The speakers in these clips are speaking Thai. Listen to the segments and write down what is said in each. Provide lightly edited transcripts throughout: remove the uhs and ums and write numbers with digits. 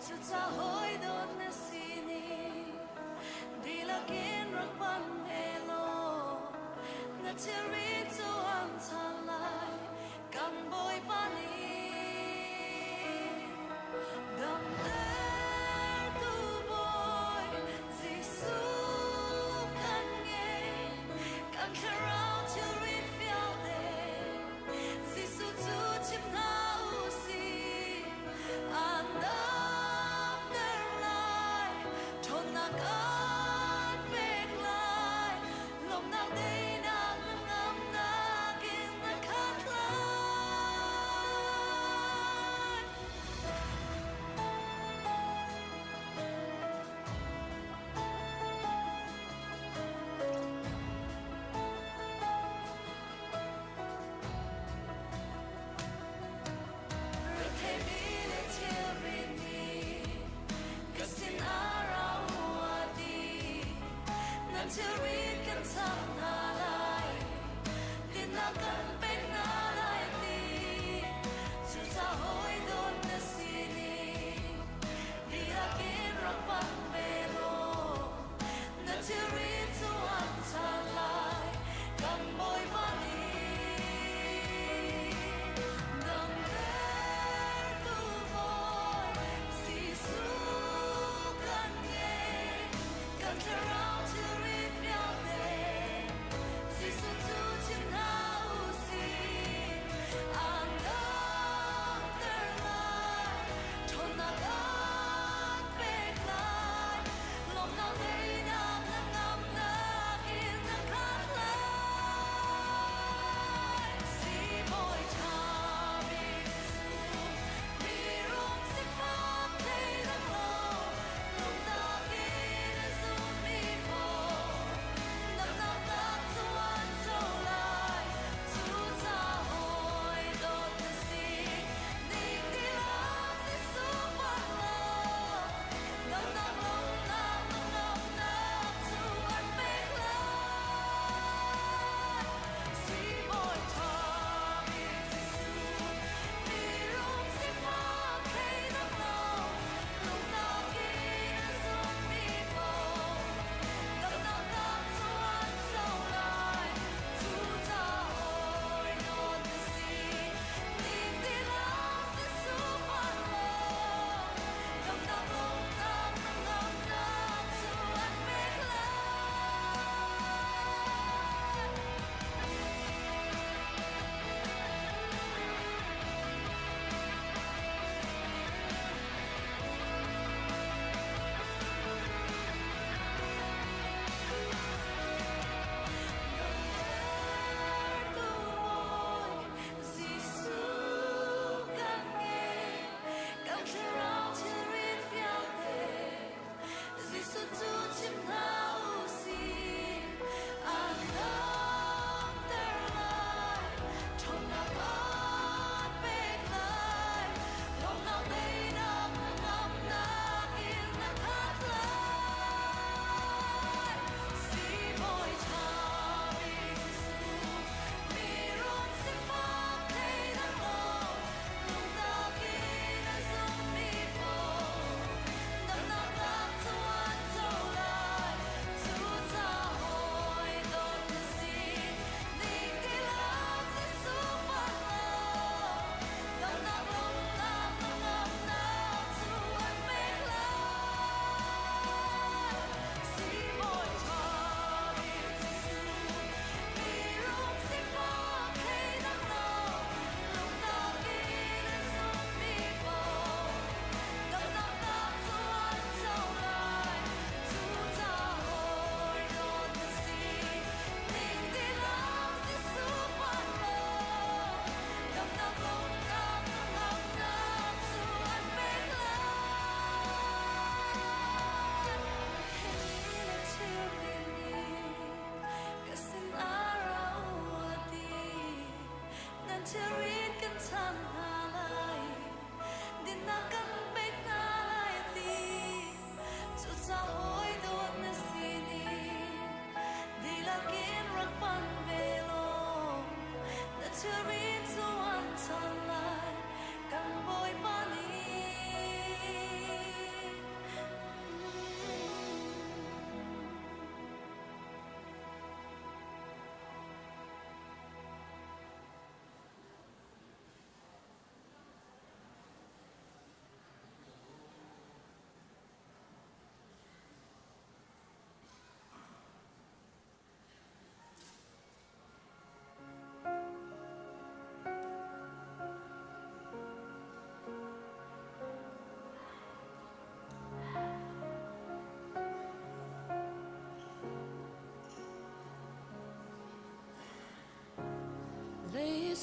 Chu cha hoi don na sini Dilakin rakpan elo Na chiri tu ang talay Kan boy pani Dam der tu boy Gisu kan nghe Kan karao chiri fiao de Gisu tu chim na usi Andam der lai Thon na kan bek lai Lom na day na ngam na kin na kat lai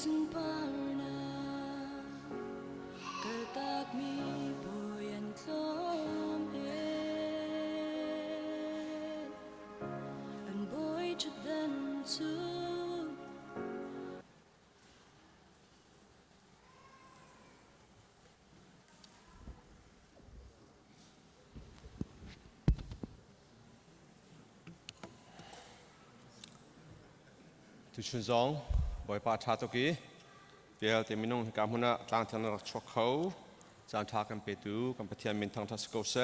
sumparna kertak mi boyan klom and boy to then tooทุชนซองบอยปาชาตุกีเดี๋ยวเตมินงการมุนะต่างทางรักชกเขาจานทากันเปตูกันปะเทียนมินทางทัสโกเซ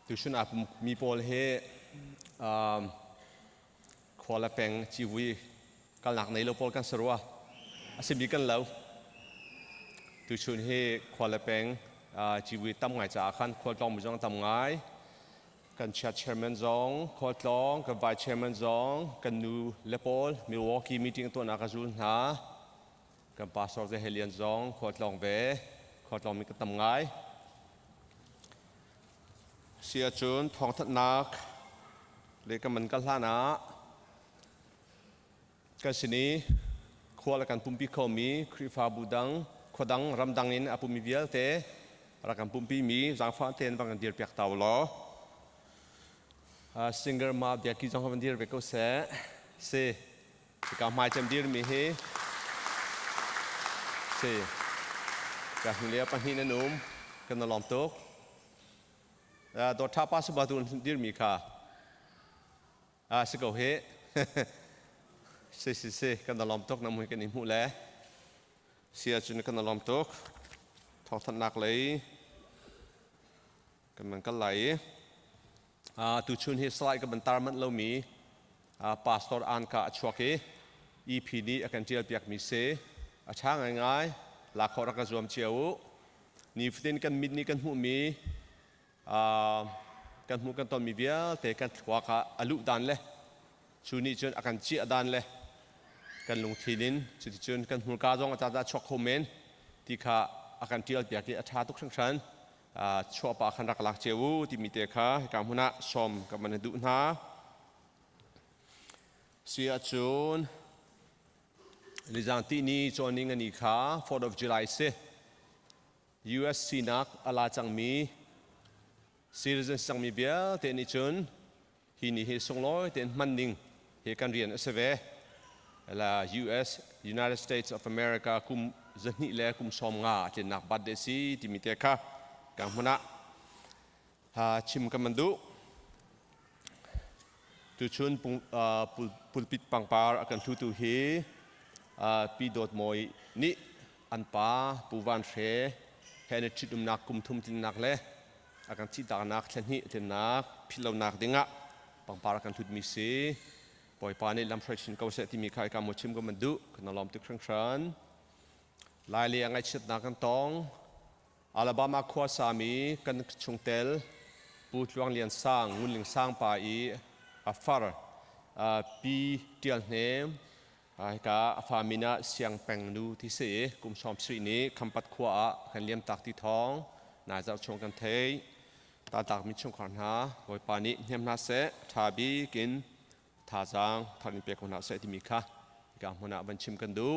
ทุชนอาบุมีโพลเฮควอลเป็งจีวีกันหลักในโลโพลกันสรัวอาศิมีกันแล้วทุชนเฮควอลเป็งจีวีตั้มไงจากขันควอลตองมุจงตั้มไงกันชัดเชอร์แมนซองคอร์ตลองกันไวเชอร์แมนซองกันนูเลโปลมิลวอกกี้มีติ้งตัวนักจุนหากันพาสอร์เซเฮเลียนซองคอร์ตลองเวคอร์ตลองมีกันทำไงเสียจุนทองทัดนักเล็กมันกันล่านะกันสินี้ควอลกันปุ่มปีเขามีคริฟาบูดังขวดังรำดังอินอาปุ่มมีเวียลเตะรักกันปุ่มปีมีจังฟ้าเทนบางกันเดียร์เปียกเตาล้อsinger ma dia ki jong havan dir beko se ka mai cham dir mi he se ka hulia pan hin anum kan lom tok do tha pa su ba tun dir mi kha se ko he se kan lom tok nam hui kan ni mu le sia chun kan lom tok thong than nak lei kan man kan lai tu chun hi slide ka bantar man lo mi pastor an ka chwake EP ni akan tial piak mi se achang ngai la khora ka zuam chiu ni fitin kan mid ni kan hu mi kan hu kan ton mi bia te kan thwa ka alu dan le chu ni chun akan chi dan le kan lung thinin chu chun kan hu ka jong acha chok khomen ti kha akan tial piak ki atha tuk sang sanชัวปาขันรักหลักเจ้าที่มีเตะค่ะการหุนะชมกับมันดูนะเสียจุนลิจันที่นี่จอนิงนี่ค่ะ 4th of July เซ US ซีนักอาลาจังมี citizen จังมีเบียเตนี่จุนฮินี่เฮส่งลอยเตนมันนิงเฮกันเรียนเสวลา US United States of America คุมจะนี่แหละคุมชมงาเจนักบัดเดซีที่มีเตะค่ะการหุนะชิมกันมันดูตุชนปุลปิดปังปาร์กันทุเฮปีโดดมวยนี่อันป้าปูวันเชเฮนชิดุมนักกุมทุมตินนักเล่อาการชิดานักเช่นนี้ตินนักพิลานักดิ่งะปังปาร์กันทุดมิเซปล่อยปานี่ลำไส้ชินเกาเสที่มีใครการมวยชิมกันมันดูกันล้อมตึกครั้งชันลายเลียงไอชิดนักกันตองอาลาบามาขวาสามีกันชงเตลปูดลวงเลียนสร้างงุนลิงสร้างป่าอีอัฟฟาร์ปีเดียลเนมกาฟามินาเสียงแปงนูที่เสกุมชอมสรีนี้คำปัดขวากันเลี้ยมตักที่ท้องนายจะชงกันเทยตาตักมิชงขวัญหาโดยปานิเนียมนาเสทาบีกินทาจางทารินเปียกคนหาเสที่มีค่ะการหัวหน้าบัญชิมกันดู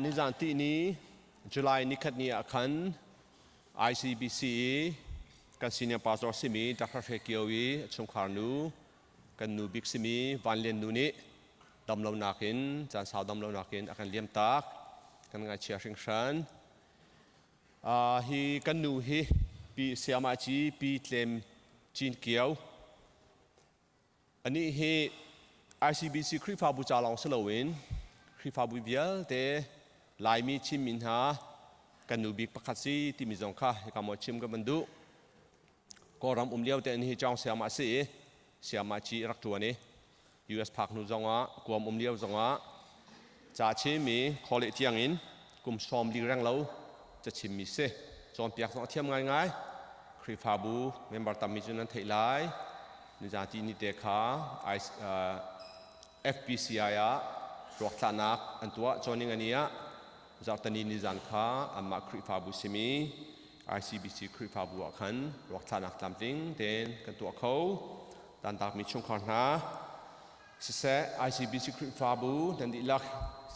นิจานที่นี้จุลัยนิคัดนี้อาคัน ICBC กันซีเนียร์พาสตอร์ซิมีดักเรเกียววีชงคาร์นูกันนูบิกซิมีวันเลียนนูนี้ดำลงนักินจานสาวดำลงนักินอาคันเลี้ยมตักกันงานเชียร์ชิงชันฮีกันนูฮีปีเสียมาจีปีเตมจีนเกียวอันนี้ฮี ICBC คริฟาบูจาลองสโลวินคริฟาบูเบียลเตลายมีชิมมินหากันนูบิกปักขัดซีที่มีจงค่ะให้กำมดชิมกันบันดุก็รำเลี้ยวแต่อันนี้จองเสียมาซีเสียมาจีรักตัวนี้ US พักนูจงวะกวมเลี้ยวจงวะจ่าชิมีคอเลเทียงอินกุมซอมดีแรงเราจะชิมมีเซจอมเปียกต้องเทียมง่ายคริฟาบูเมมเบอร์ตามิจุนันเทไลนิจาจีนิเตคาFPCI รวกฐานักอันตัวจอนิงอันนี้จากตันนิจานค้าอามาคริฟาบุซิมี ICBC คริฟาบุขันรวกฐานักตามติงเดนกันตัวเขาต ตันตากมีช่วงขอนหาสิเส ICBC คริฟาบูนันดิลัก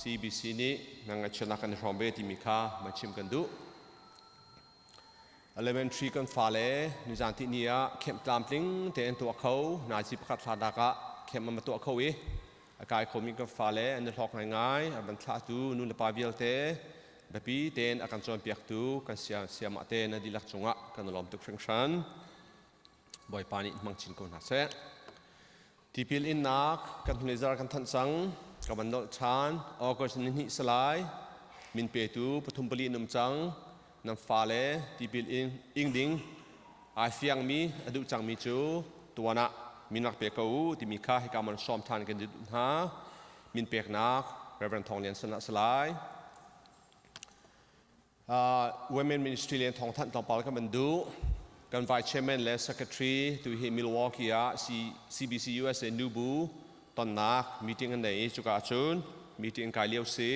CBC นี้นังชนะกันรอมเบติมิคามาชิมกันดู Elementary กันฟ้าเล่นิจานที่นี่เข้มตามพลิงเต็นตัวเขานาจิบขัดฟาดากะเข้มมาตัวเขาอากายคมิกันฟ้าเล่อันนี้หลอกง่ายๆบันทัดดูนู่นละปาวิลเตแบบนี้เต็นอาการจวนเปียกดูกันเสียมาเต็นนันดิลักจงะกันล้อมตุกเชิงชันบ่อยปานิมังชินคนหาเสที่พิลอินนักกันทุนจาร์กันทันสังกับมันโนชานออกก็นิหิสลายมินเปตูปฐุมปลีนุมจังนำฟ้าเล่ที่พิลอิงดิงอาเฟียงมีอดุจังมีจูตัวน่ะมินักเปียกูที่มีค่าให้การมันซ้อมทานกันดุหามินเปียกนักเรเวนทองเลียนสนะสลายWomen Ministry เลียนทองท่านต้องปาลกันมันดูกัน Vice Chairman และ Secretary ตัวที่ Milwaukee CBC USA นูบูตอนนักมีติ้งกันไหนจุกอาชุนมีติ้งกายเลี้ยวซี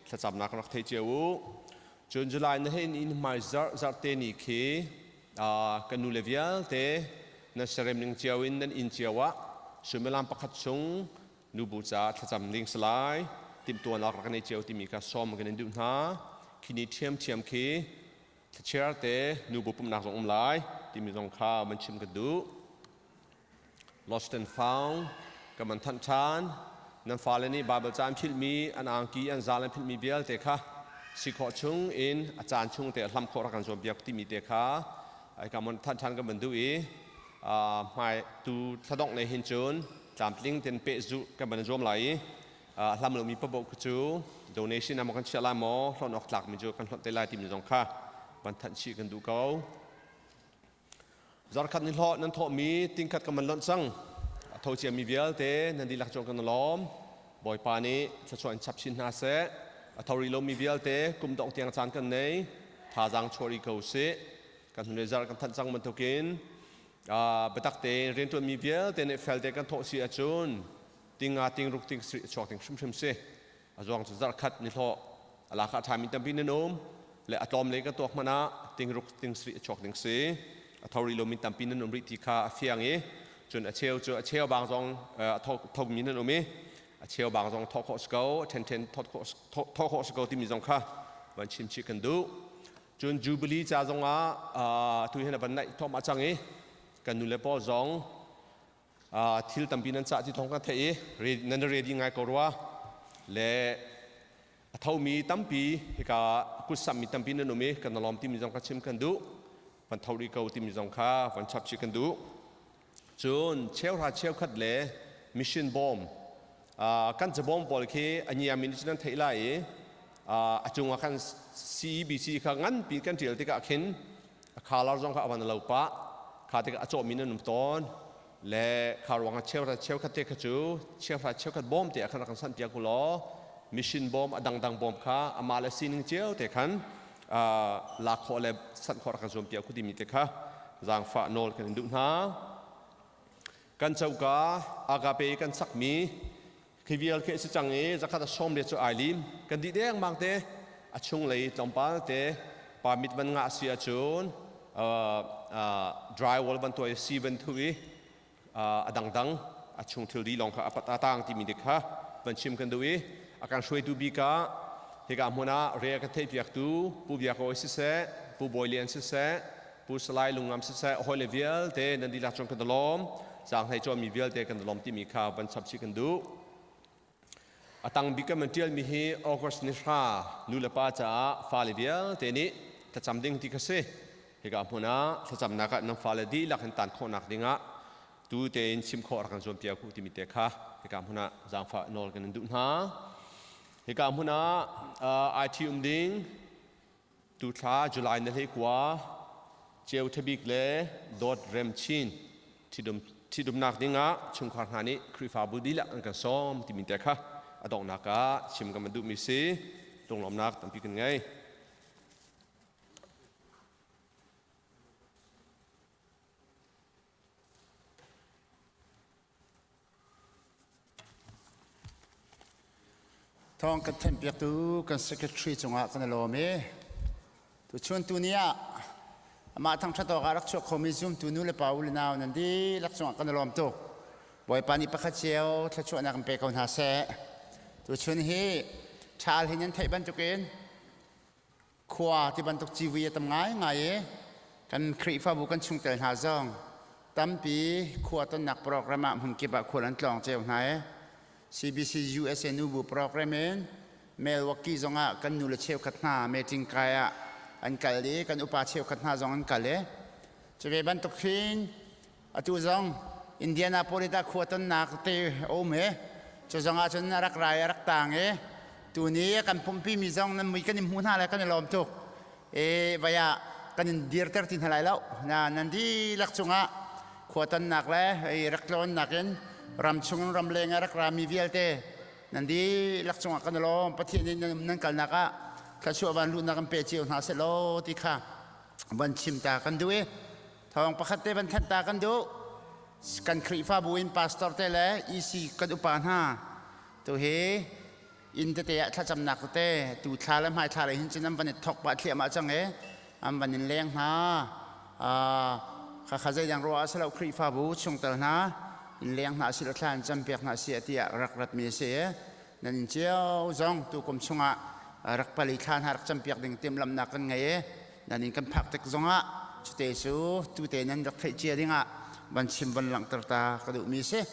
ถ้าจำนักนักเทเจียวจนจุลัยนั่นเห็นอินมาจัดเตนิคีกันนูเลเวียลเตนั่นเสร็จนึงเจียวอินนั่นอินเจียวะสมัยลำประคัดชงนูบูจัดถ้าจำลิงสลายติมตัวนักรักในเจียวที่มีการซ้อมกันดูนะคินิเทียมคีเชื่อเตนูบุปนักสงฆ์หลายที่มีสงข้าวมันชิมกันดู Lost and Found กับมันทันชานนั่นฟ้าเลนี่บาเบิลจามพิลมีอันอังกีอันซาเลนพิลมีเบียลเตค่ะสิขอชงอินอาจารย์ชงเตะลำโครักันจวบเบียกที่มีเตค่ะไอ้กับมันทันชานกับมันดูหมายตูทดอกในหินจูนจามพลิงเต็นเปจุกับมันจวบไหลลำเรามีประบบกจู donation นำมากันเชื่อลายหมอหลอนออกหลักมีจูกันหลอนเตลายที่มีสงข้าวันทันชีกันดูเขาจารคัดนิลนั้นทอมีติงคัดกับมันล้นซังทอเชียมีเวลเตนันดีลักจงกันล้อมบ่อยปานี้จะชวนชับชินนาเสทอริโลมีเวลเตกุมดอกเตียงจานกันในท่าจังชอริเขาเสกันทุนจารกันทันซังมันทุกินบัตักเตเรียนตัวมีเวลเตในเฟลเตกันทอเสียจุนติงติงรุกติงสิชอกติงชิมเสจวงจารคัดนิลลาคาทามิตัมพินนมและอะตอมเล็กก็ตัวมันนะติงรุกติงสิชอกติงเสทอริโลมินตัมปินนนริติคาเฟียงจนเชลบางจงทอกมินนมีเชลบางจงทอกสกาวเทนทอกสกาวที่มีจงค่ะวันชิมชิกันดูจนจูบิลีจ้าจงตุยเห็นบันไดทอมาจังกันนูเลปอจงทิลตัมปินันจ่าที่ทองกันเทนันเรดีง่ายกว่าและเท่ามีตัมปีกากุศลมีตัมปินนมีกันนลอมที่มีจงค่ะชิมกันดูวันทาริกาที่มีจงค่าวันชับชิกันดูจนเชลราเชลคัดเล่มิชชันบอมกันจะบอมบอลคีอันนี้มินิชนันเทไลจงว่ากัน CBC ข้างั้นปีกันเดียวที่ก็เห็นข่าวเราจงข้าวันเราปะข่าวที่ก็จบมินนุ่มต้นและข่าวว่าเชลราเชลคัดเตะจูเชลราเชลคัดบอมเตะขันกันสันเปียกุลอมิชชันบอมดังบอมข้าอามาเลซินิงเจลเตะขันลาโคเลสันขอรักจอมเปียกุดิมิเตค่ะจางฟ้าโนลกันดูนะกันเจ้ากาอากาเปกันสักมีคือวิลเคสจังจะขัดชมเดชไอลิมกันดีเด้งบางเตะช่วงเลยตรงปาเตะปามิดบันงาเสียจูนดรายวอลบันตัวซีเวนทุยดังช่วงทิลดีลองค่ะปัตตาที่มีเด็กค่ะบันชิมกันดูอาการช่วยดูบีกาที่กำหัวหน้าเรียกเทปอยากดูผู้อยากโอยสิเสผู้บอยเลียนสิเสผู้สไลด์ลงงามสิเสหอยเลเวลเตนันดีลักจงกันตลอมจางให้จอมีเวลเตกันตลอมที่มีข่าวบันชับชิกันดูตั้งบิกมันเทียลมีฮีออกัสนิชานูเลปาจ้าฟาเลเวลเตนี้ถ้าจำดิ่งที่กษที่กำหัวหน้าถ้าจำนักน้ำฟาเลดีลักเห็นตันโคนักดิ่งดูเตนชิมโครักกันจอมเปียกุที่มีเตค่ะที่กำหัวหน้าจางฟ้าโนลกันดูนะที่กำหัวหน้าไอทีดิ่งตุลาจุลัยนั่นเองกว่าเจ้าทบิกเล่ดอดเรมชินที่ดมนักดิ่งชงขวานนี้คริฟาบุดีละอันกันซ้อมที่มีเตค่ะอดองนักชิมกันมาดูมิซีตรงลมนักตั้งปีกันไงทองกันเทมเปียกตูกัน secretary จงหะกันโลเมตัวชวนตัวนี้มาทั้งชัดต่อการรักษาคอมมิชชั่นตัวนู้นเลยป่าวเลยนาวนั่นดีรักษากันโลมตัว บ่อยปานิปะขะเจียวถ้าชวนนักเปกอนหาแสตัวชวนฮีชาลเห็นยันไทยบันตุกเองขวาที่บันตุกจีวีตำง่ายไงกันครีฟ้าบุกันชุงเตลหาจองตั้มปีขวาต้นนักโปรแกรมหุ่นเก็บขวาลันตลองเจ้าไหน CBC USA นูบุโปรแกรมเมลวักกี้จงอ่ะกันนูเลเชลขัดหน้าเมจิงกายอ่ะอันกัลลีกันอุปาเชลขัดหน้าจงอันกัลเลจะเป็นบันตุกฟินอตุจงอินเดียนาโพลิตาขวาต้นนักเตะโอเมจะจงอาจจะรักรายรักต่างตัวนี้กันพุ่มพี่มีจงนั้นมีกันหุ่นหาอะไรกันล้อมตุกวายากันดีร์เตอร์ตินหลายแล้วนั่นที่ลักษณะขวาต้นนักเลยรักล้นนักเองรำชงรำเลงรักรามีเวียลเตนั่นที่ลักษณะกันล้อมประเทศนี้นั่นกันนักะข้าชัววันรุ่นนักเปเจียวนาเซโลที่ข้าวันชิมตากันด้วยทองประคัตเตบันทันตากันดูกันครีฟ้าบุญพาสตอร์เตเลอีซีกันอุปาหาตัวเฮอินเตเตะถ้าจำหนักเตะตูทาและไม่ทาเลยหินจินน้ำวันนี้ทอกบาดเทียมาจังอันวันนี้เลี้ยงฮะข้าจะยังรออาศัยเราครีฟ้าบุญชงเตอร์นะเลี้ยงหาสิลทานจำเปียกหาเสียที่รักรัดมีเสียนั่นเจ้าจงตัวกรมชงรักผลิตทานหารักจำเปียกดึงเต็มลำหนักกันไงนั่นกันพักเต็กจงจุดเตสูตัวเตนั้นรักเจียดิ้งบันชิมบันหลังตระตากระดูมีเสีย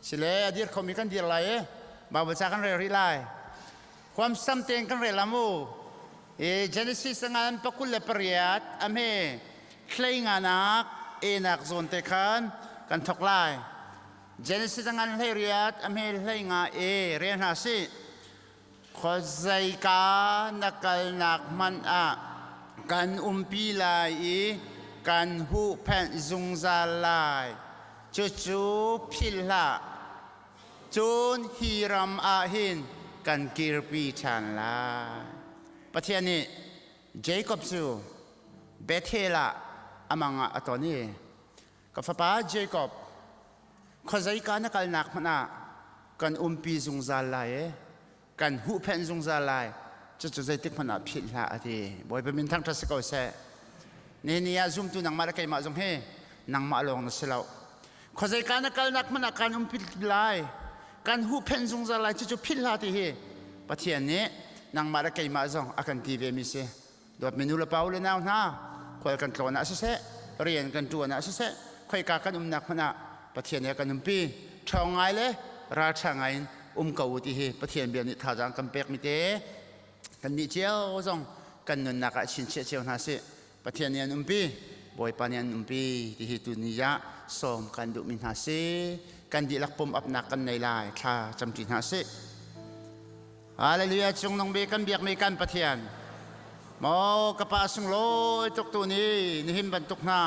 สิเลอดีตเขามีกันดีอะไรบาบจากกันเรื่อยๆความซ้ำเติมกันเรื่อยละมูเจเนซิสงานปกุลเลปริยัตอเมเคลงานักนักโซนเตกันกันทกไลเจเนซิสงานเฮียตอเมเคลงาเรียนหาสิขอใจกานักลนักมันกันปีลายกันหูแผ่นจุงซาลายจู่พิลาจูนฮิรัมอาหินกันกิรปีชันลายประเทศนี้เจคอบซูเบเทล่าอามังอัตนี้กับฟ้าเจคอบขอใจการนักนักมันกันปีจุงซาลายกันหูแผ่นจุงซาลายจู่ใจติดมันพิลาที่บ่อยเป็นมินทั้งทัศกเสนี่ยาซุ่มตุนังมาละใครมาซุ่มเฮนังมาลองนั่นสิเราขอใจการนักนักมันการพิลายการหูเพนซุงซาลายจู่พิลาที่เฮปะเทียนนี้นังมาละใครมาซุ่มอาการทีเวมิเสดวดเมนูละเปล่าเลยนะนะคอยกันโตนะเสเรียนกันตัวนะเสคอยการกันนักมันปะเทียนนี้กันปีชาวไงเลยราชาไงเก่าที่เฮปะเทียนเบียนิท่าจังกันเปกมิเตกันนี่เจ้าซุ่มกันนุนนักชินเชี่ยวนาเสประเทศนี้ปีบ่อยปานนี้ปีที่เหตุนี้จะสมกันดุมินหาเสกันดีลักปมอับนักกันในลายท่าจำจินหาเสฮาเลลูยาจงนองเบกันเบียกเมกันประเทศมอกระปาสุงโลตุกตัวนี้นิหิมบันตุกนา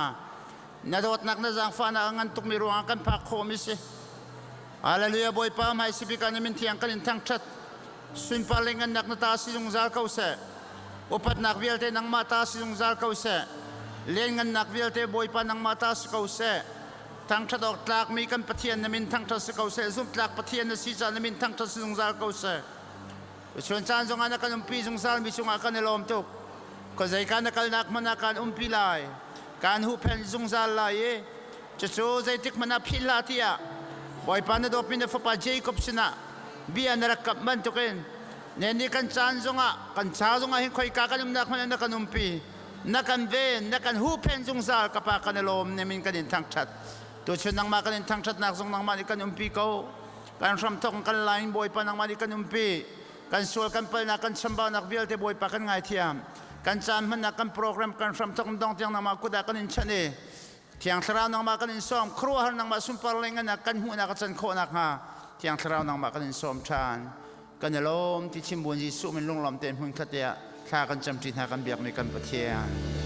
นาดดนักนาจังฟ้านางันตุกมีรวงกันพักโคมิเสฮาเลลูยาบ่อยปามให้สิบิกันมินเทียงกันอินทั้งชัดสุนปาเลงันนักนาตาสิจงzalเขาเสอุปัตนักวิลเตนังมาตาสิจงzalเขาเสเลี้ยงเงินนักวิลเตบ่อยปานังมาตาสิเขาเสทั้งชัดออกตากมีกันปะเทียนนมินทั้งทัศเขาเสซุ่มตากปะเทียนนสีจานมินทั้งทัศจงzalเขาเสชวนจานจงอานักกันปีจงzalมีจงอากันในลมตุกก็ใจกันนักนักมันนักกันปีลายการหูเพนจงzalลายจะโจใจติกมันนับพิลาที่บ่อยปานนดอปินฟปาเจคอบสินะเบียนรักกับมันตุกินนี่กันจานจงกันชาจงหินคอยกากันนักมันนักกันปีนักกันเวนนักกันหูเพนจงzalกับปากันในลมเนี่ยมินกันทั้งชัดตัวชนนังมากันทั้งชัดนักจงนังมาดิกันปีเขาการรำทองกันไลน์บ่อยปานังมาดิกันปีกันสวดกันเปิลนักกันสัมบานักวิลเตบ่อยปากันไงเทียมกันจานมันนักกันโปรแกรมกันรำทองดองเทียงนังมากุดากันอินชันเอเทียงสราวนังมากันอินซ้อมครัวหันนังมาสุนปาร์เลงนักกันหูนักกันจันโคนักฮะเทียงสราวนังมากันอินซ้อมชานกันในลมที่ชิมบุญยิสุมันลงลมเต็มหุ่นขัดเดียข้ากันจำจิตหากันเบียกในกันปะเทียน เ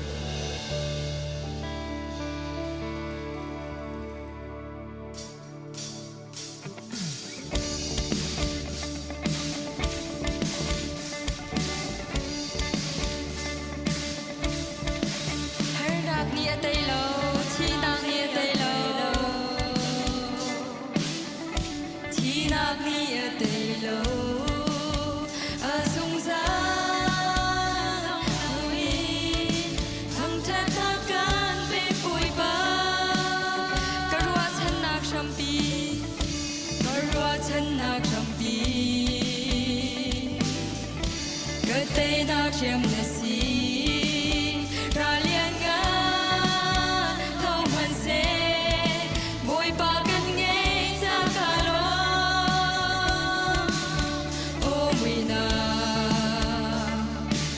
chiêm na si ra liên ngã thâu man se bồi ba căn nghe cha cả lo ô mui na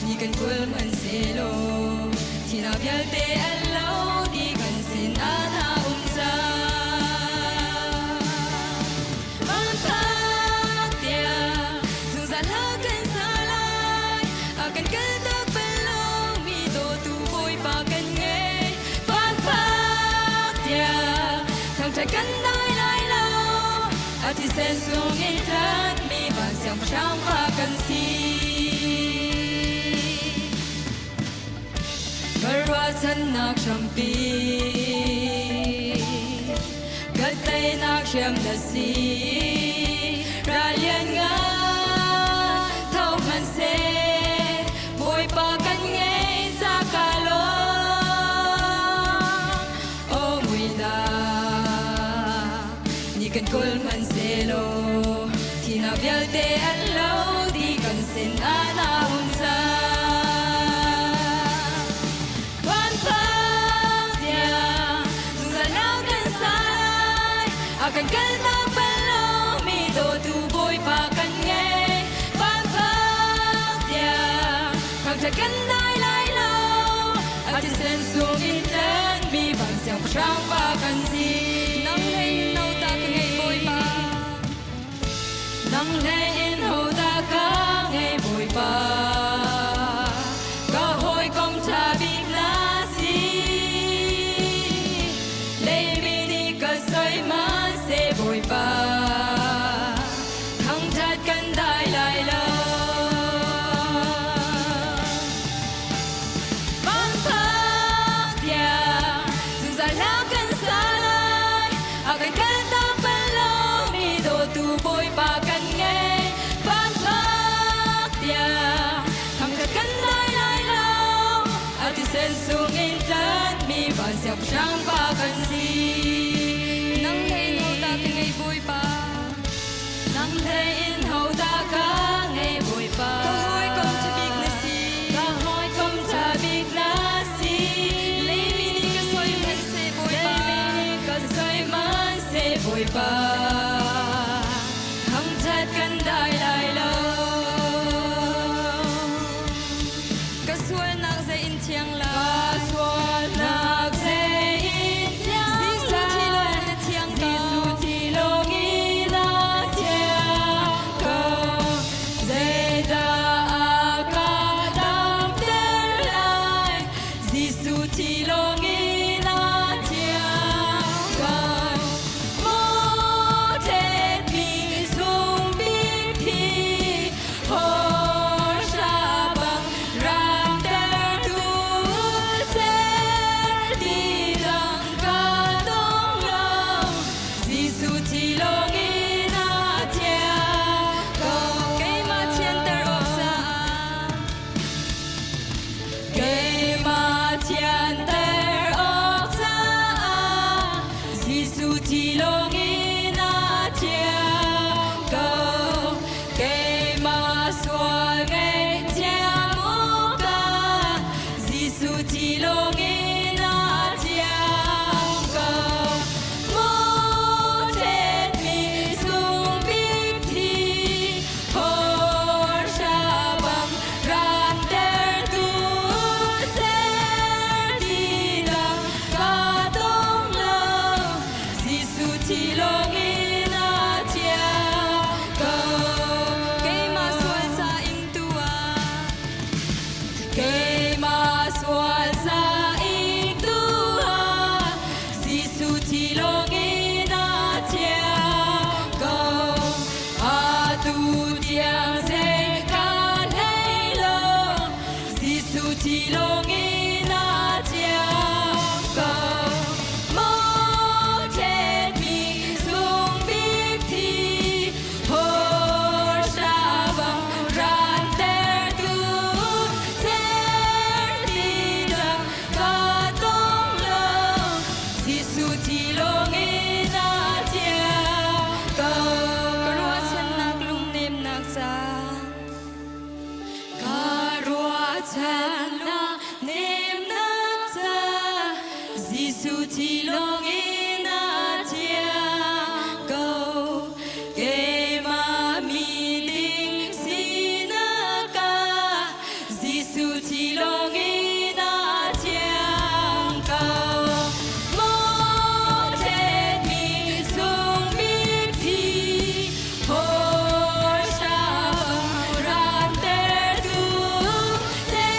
ni kan kul man se lo thì nào biết te an lâu đi gần xin an ha sa mang thác tia dù gian hơ cần xa lại akan ketak belong mi do tu boy pa kan nghe mang thác tia thang trái căn đai lai lao ati sen sung in thân mi ban xiang sang pa kan si Berwasan nak champi Gatai nak syam nasi Ralian nga Thau man se Boy pa kan ngay sa kalo O mui na Ni kan kul man se lo Tina bial te an lo Di kan sin ana unsa akan kena belong mi do tu boy pa kan nghe vang vang dia khang cha kan dai lai lo ati sen sung in ten mi bang xiang sang pa kan si nang lei no ta ka ngay boy pa nang lei in ho ta ka ngay boy pa ka hoi kom cha big na si lei mi ni ka soi ma bồi ba thăng thắt căn đai lại lo mang thác tia dù gian lao căn xa lại akan ketak belong mi do tu bồi ba kan nghe mang thác tia thăng thắt căn đai lại lo ati sen sung in thân mi ban xiang sang pa kan si ngay vui pa nang lei in hậu ta ka ngay vui pa ka hoi kom cha big na si ka hoi kom cha big na si lei mi ni ka soi man se vui pa lei mi ni ka soi man se vui pa hang chat kan dai lai lo ka sual nak ze in chiang la ka sual nak ze in chiang si sa lo na chiang ka cha na nem na cha Giêsu thì lo nghe na cha câu ke ma mi ding si na ca Giêsu thì lo nghe na cha câu mo thế mi sung mi thi ho sa ran ter tu thế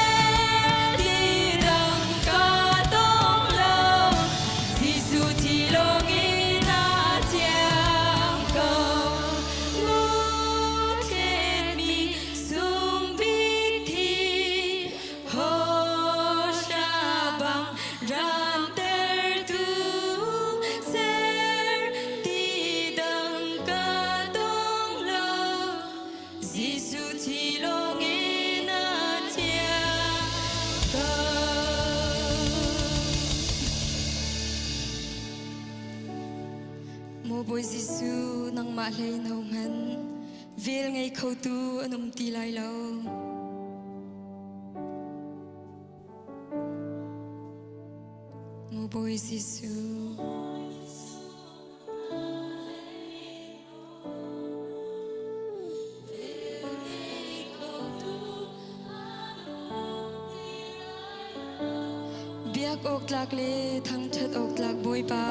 đi đằng ca tông lâu Giêsu thì lo nghe na cha câu mo thế mi sung mi thi ho sa bang ran ter tu ser đi đằng ca tông lâu Giêsu thì lo nghe na cha câu Mo boy Giêsu nang ma lay nau ngan Vil ngay khâu tu anum ti lai lâu Mo boy Giêsu Biak ok lak le thang chat ok lak boy pa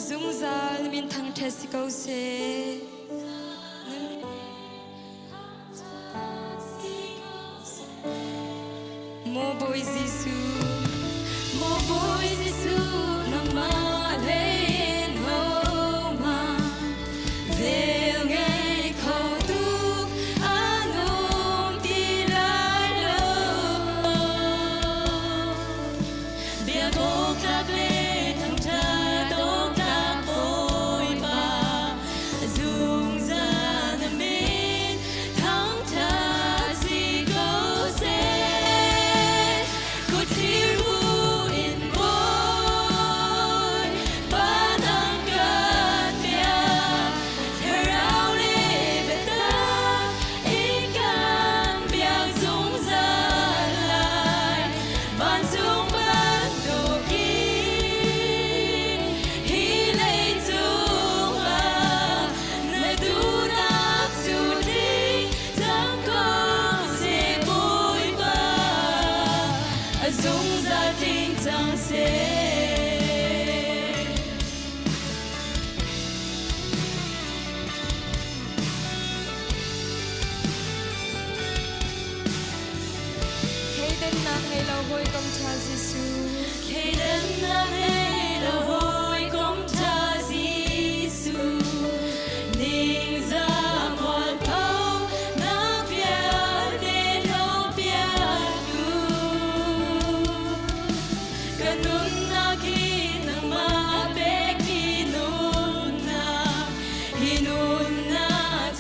Dung zal min thang thesiko se Mo boy Giêsu nang ma lên ho ma Về ngay khâu tu anum ti lai lo Bia cô các lê thằng cha tốt các bôi ba Dung ra nằm bên thằng cha si câu se Cô thiêu vu in bôi ba nang cát bia Thơ rau lê bê ta ý can bia dung ra lại Bạn dung ban đồ kì Hi lê dung à Nơi tu nạc dù đi Thang con sẽ bôi ba Dung ra tình chẳng sẽ Khi đến nang ngày lâu hôi công cha Giêsu Khi đến nang ngày lâu hôi công cha Giêsu Ninh ra một câu nang phía đến lâu phía tu Kanun na kinang mabe kinun na Hinun na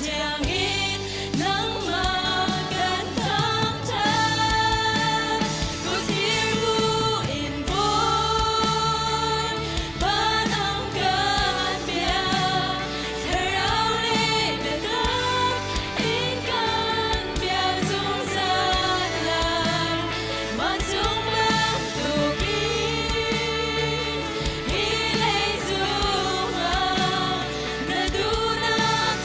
tiangin ng magandang tiyan Kusiruin boy Panang kanbya Tharaw libetan Ikan biang dung salay Mansung bang tugin Hilay zunga Nadunak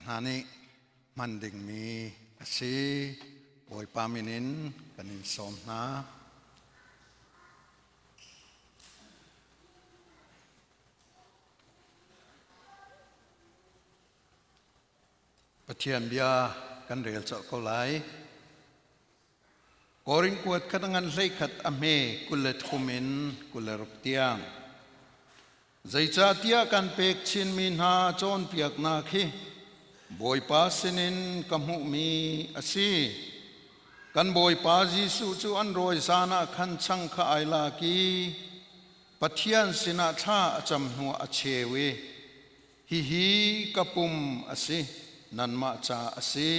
นานี้มันดึงมีสิบอยปามินินกันนินสมนะปะเทียนเบียกันเรียลเจ้าก็ไหลกอริงกวดขัดงันเลยขัดอเมกุลทุมินกุลรุกเตียงใจจ่าเตียกันเป็กชินมินหาจนเปียกนาคีบอยปาสินินกำหูมีอสีกันบอยปาจิสุจูอันรอยสานะขันชังขายลากีปะเทียนสินาชาจำหัวอเชเวฮิกะปุมอสีนันมาจาอสี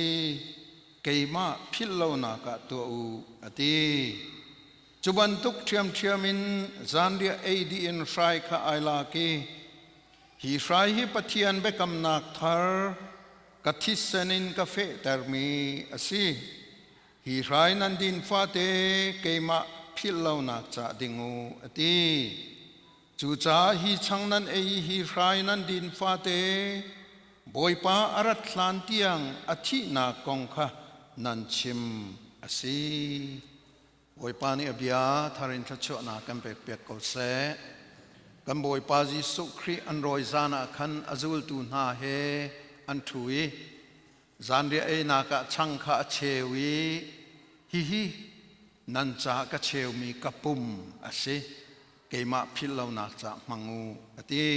เกยมาพิลโลนากะตัวอูอตีจุบันตุกเทียมมินจันเดียเอดีอินไซขะไอลากีฮีไซฮิปะเทียนเบกำนักทาร์กัทิสนินกาเฟตร์มีอสีฮีไซนันดินฟาเตเกยมาพิลโลนักจาดิงูอตีจูจาฮีชังนันเอฮีไซนันดินฟาเตบอยปาอารัตลานเตียงอธินากองคะนันชิมอสีบอยปานี่อบิยาทารินทัชนากันเปียกกอเสกันบอยปาจิสุครีอันรอยซานาคันอซูลตูนาเฮอันทุยจานเรียเอนากะชังคะเชวีฮินันจากะเชวมีกะปุมอสีเกมาพิลลาวนักจะมังูอตี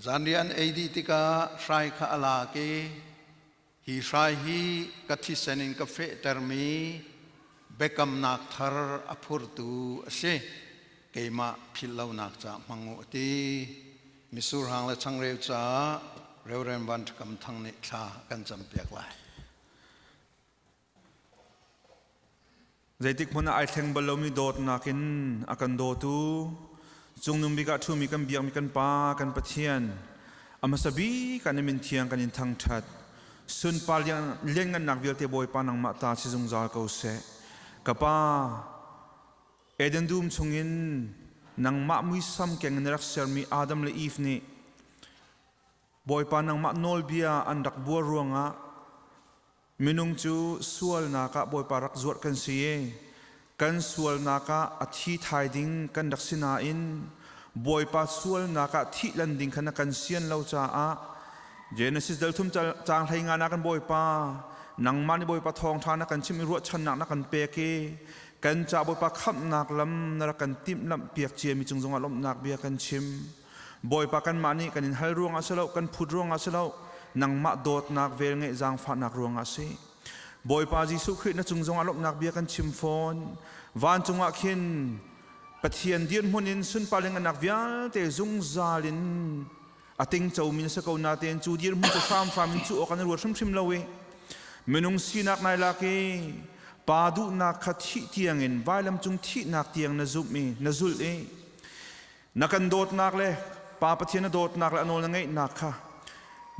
จานเรียนเอดีติกาไซขะอลาเกฮีไซฮีกัทิเซนินกาเฟเตอร์มีเบกัมนักทาร์อพูร์ตูเซเกมาพิลลาวนักจะมังอุตีมิสูร์ฮังและชังเรียวจ้าเร็วเร็ววันกำทังนิชากันจำเปียกไว้ใจติกมันไอเทงบอลมีโดดนักินอากันโดตูจงนุ่มบิกาทูมีกันเบียงมีกันปากันปะเทียนอามาสบีกันมินเทียงกันอินทังชัดสุนปาลยังเลี้ยงกันนักเวียลเตบอยปานังมาตาชิจงจาร์เขาเสกป้าเอเดนดูมชงอินนังมามุยซัมเก่งนรักเซอร์มีอาดัมและอีฟนี่บอยปานังมาโนลเบียอันดักบัวรวงะมินุงจูสวลนักบอยปารักจวดกันเสียกันสวลนักอาทิตย์ไทยดิ้งกันดักสินาอินบอยปาสวลนักที่ลันดิ้งขณะกันเสียนเลาจ้าเจเนซิสเดลทุมจางไทยงานนักันบอยปานังมันบอยปาทองทานักันชิมรัวชันนักกันเปเกกันจ่าบอยปาขับนักลำนักกันติมลำเปียกเจียมีจงจงอารมณ์นักเบียกันชิมบอยปากันมานี่กันอินฮัลรวงอาเซลกันพูดรวงอาเซลนังมาโดดนักเวรเงจางฟ้านักรวงอาเซบอยปาจิสุคริตนจงจงอารมณ์นักเบียกันชิมฟอนวันจงอาคินปะเทียนเดียนมุนินสุนปาเลงนักเวียเตจงซาลินอาติงเจ้ามินสกาวนาเตนจูเดียนมุนจะฟามินจูอกันรัวชิมเลวเมนุงสีนักนายลักเกปาดูนักขัดที่เตียงอินวายลำจงที่นักเตียงนซุบมีนซุลเอนักกันโดดนักเลยปาปะเทียนโดดนักละโนลงไงนักค่ะ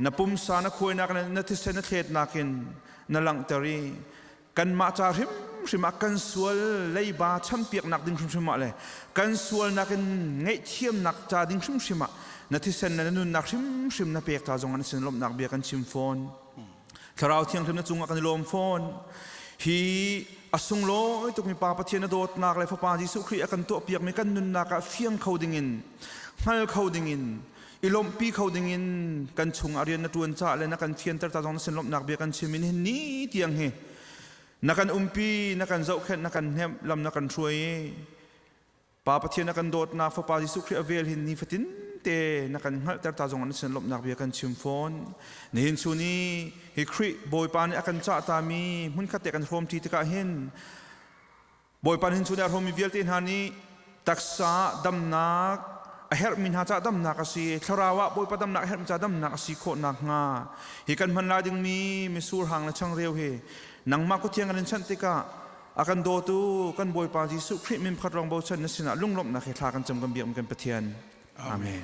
นปุ่มสานคุยนักนทิเซนเทศนักินนลังเตอรีกันมาจาริมชิมากันสวลเลยบาชัมเปียกนักดิ้งชิมาเลยกันสวลนักไงเทียมนักจาดิ้งชิมานาทีเซนนั้นนุนนักชิมนักเปียกตาจงอันเซนลมนักเบียกันชิมฟอนคราวเที่ยงทิมนักจงกันลมฟอนฮีอสุงโลตุกมีปาปะเทียนโดดนักเลยฟ้าปาจิสุครีกันตัวเปียกมีกันนุนนักเฟียงเขาดิ่งฮัลเขาดิ่งอิลมปีเขาดิ่งกันชงอารียนนัตวนจ่าเลยนักกันเฟียนตาจงเซนลมนักเบียกันชิมินนี่เตียงเฮนักกันปีนักกันเจ้าแค่นักกันเฮมลำนักกันช่วยปาปะเทียนนักกันโดดนักฟ้าปาจิสุครีอเวลหินนี่ฟัตินเตนักกันหัลแต่ตาจงอันเซนลบนักเบียกันชิมฟอนในหินชูนี้ฮิครีบอยปานอากันจ่าตามีมุนขัดแต่กันโฮมทีตะกะเห็นบอยปานหินชูนี้อารมณ์มีเวลตินฮานี้ตักษาดำนักเฮร์มินหาจ่าดำนักสิทราวะบอยปานดำนักเฮร์มินจ่าดำนักสิโคนักงาฮิกันมันลาดึงมีสูร์หางและช่างเร็วเฮนังมากุเทียงกันชันติกะอากันโดตูกันบอยปานที่สุครีมิมขัดรองเบาชันนสินะลุ่งลบนักเฮทากันจำกันเบียมกันปะเทียนอาเมน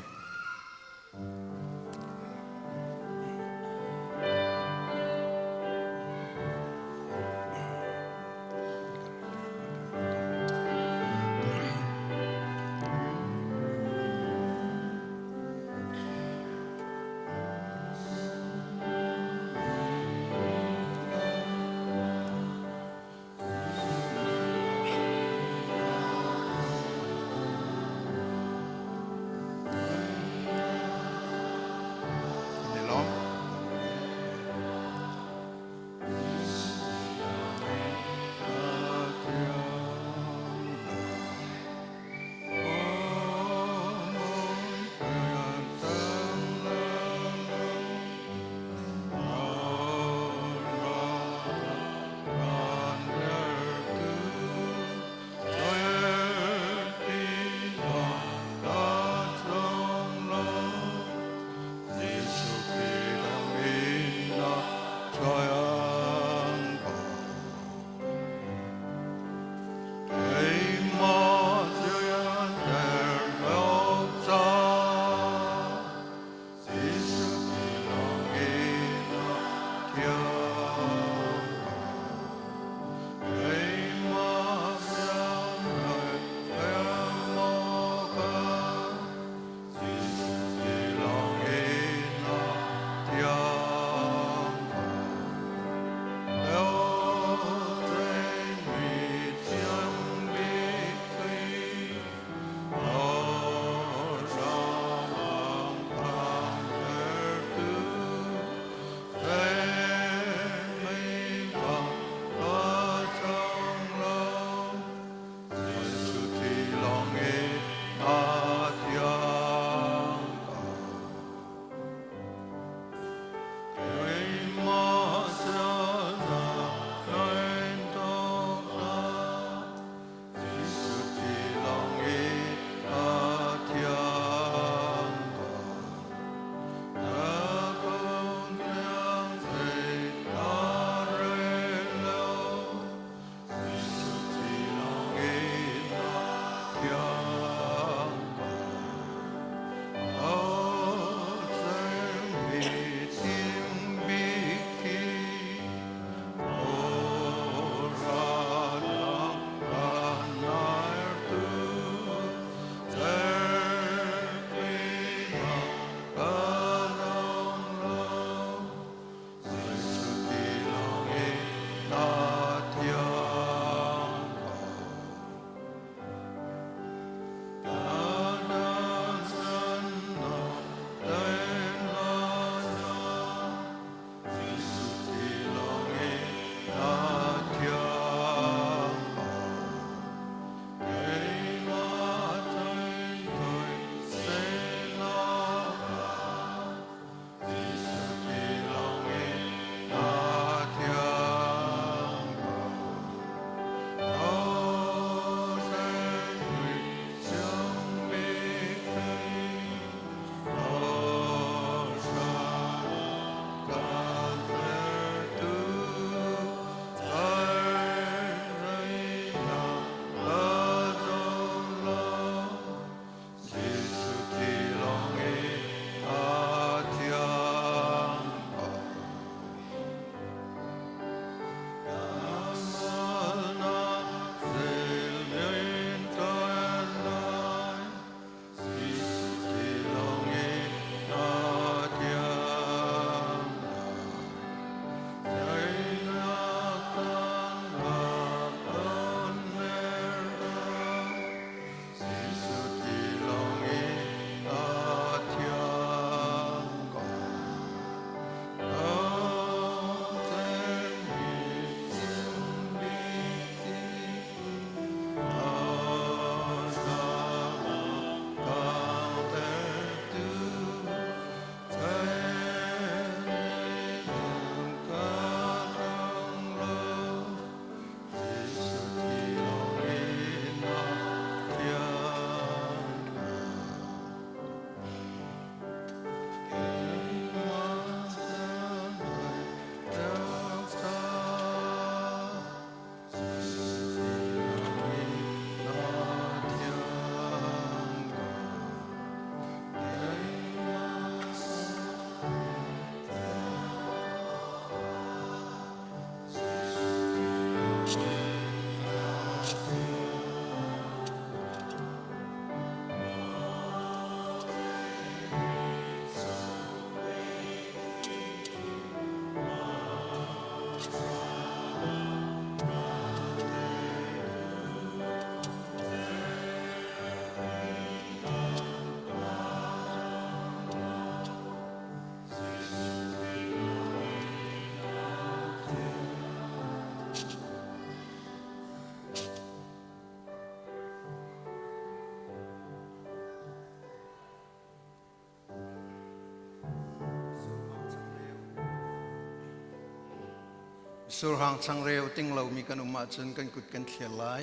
สุรหางสังเร็วติ้งเรามีกันอุมาจนกันกุดกันเขียนลาย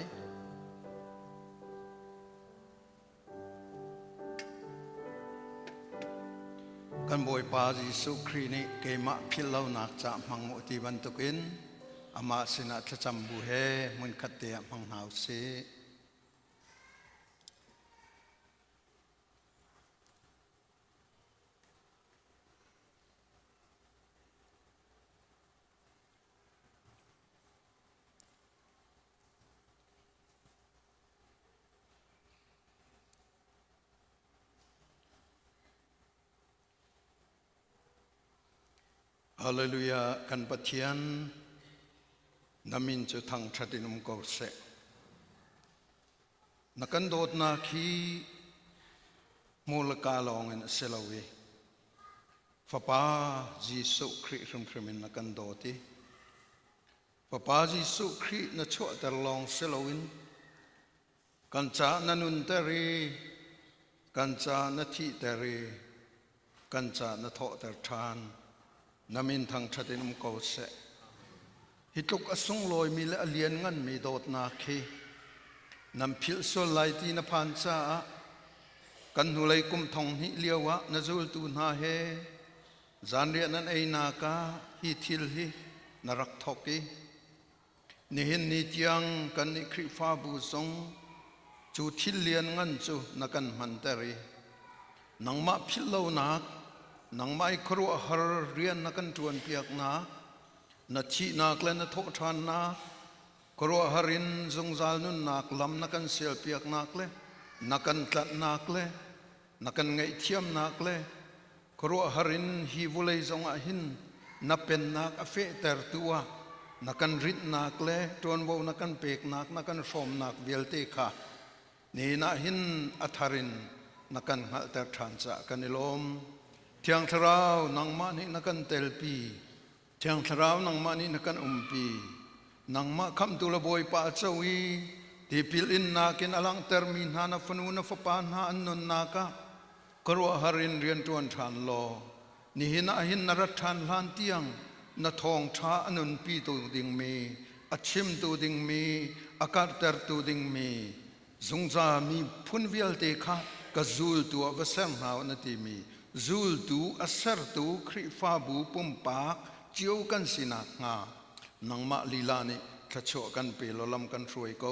กันบอยปาจิสุครีนิเกมะพิลเลานักจะมังมุติบันตุกินอามาสินะจะจำบุเฮมุนขัดเตียมังหาวเส ฮาเลลูยากันปะเทียนนามินจุทังชัดินุมโกเสนักันโดดนาคีมูลกาลองอินเซลวีฟาปาจิสุคริสมคริมินนักันโดติฟาปาจิสุครินชวตลองเซลวินกันจานันุนเตรีกันจานทิเตรีกันจานทอเตอร์ทานนามินทางชัดินุมโกเสฮิตุกอสุงลอยมีเลเลียนงันมีโดดนาคีนำพิลโซไลตีนพันซากันหุไลกุมทองฮิเลียวะนจูลตูนาเฮจานเรียนันเอนาคาฮิทิลฮินรักทอกีนิหินนิจยังกันนิคริฟาบูซงจูทิลเลียนงันจูนักันมันเตรีนังมาพิลโลนักนังไม่ครัวฮาร์เรียนนักันจวนเปียกนักนัชีนักเล่นทกทานนักครัวฮารินจงจานุนนักลำนักันเสียเปียกนักเล่นักันตัดนักเล่นักันไงเทียมนักเล่ครัวฮารินฮิวุเลยจงอาหินนับเป็นนักอเฟเตอร์ตัวนักันริดนักเล่จวนโบนักันเปกนักนักันชมนักเวลเตค่ะนี่นาหินอัฐารินนักันหัลเตอร์ทานจะกันนิลมเทียงทราวนังมานี่นักันเตลปีเทียงทราวนังมานี่นักันปีนังมาคำตุลบอยป้าเจ้าวีที่พิลินนากินอลังเตอร์มินหานาฟนูนฟปานหาอันนุนนากะกรัวฮารินเรียนจวนทานโลนี่หินหินนรัฐานลานเตียงนาทองช้าอันนุนปีตูดิงมีอัดชิมตูดิงมีอากาศเตอร์ตูดิงมีจงจามีพุนวิลเตคะกะจูลตัววเสมหาวนติมีจูลตูอัสรตูคริฟาบูปุ่มปากเจียวกันสินักงานังมาลีลานี่ขะโชกันเปลลำกันช่วยเขา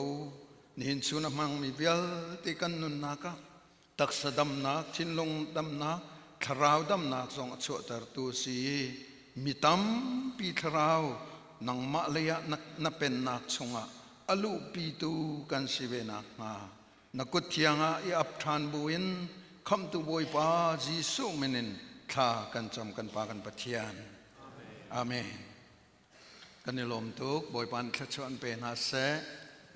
นินสุนมังมีเวลติกันนุนนักตักสะดำนักชินลงดำนักทราวดำนักทรงโชตรตูสีมีตั้มปีทราวนังมาเลยนักเป็นนักชงะอลูปีตูกันสิเวนักมานักกุศยังอีอับทานบุญคำตุบอยป้าจีสุเมนินท่ากันจำกันปากันปะเทียนอาเมนกันนิลมทุกบอยปันขชวนเป็นอาเซ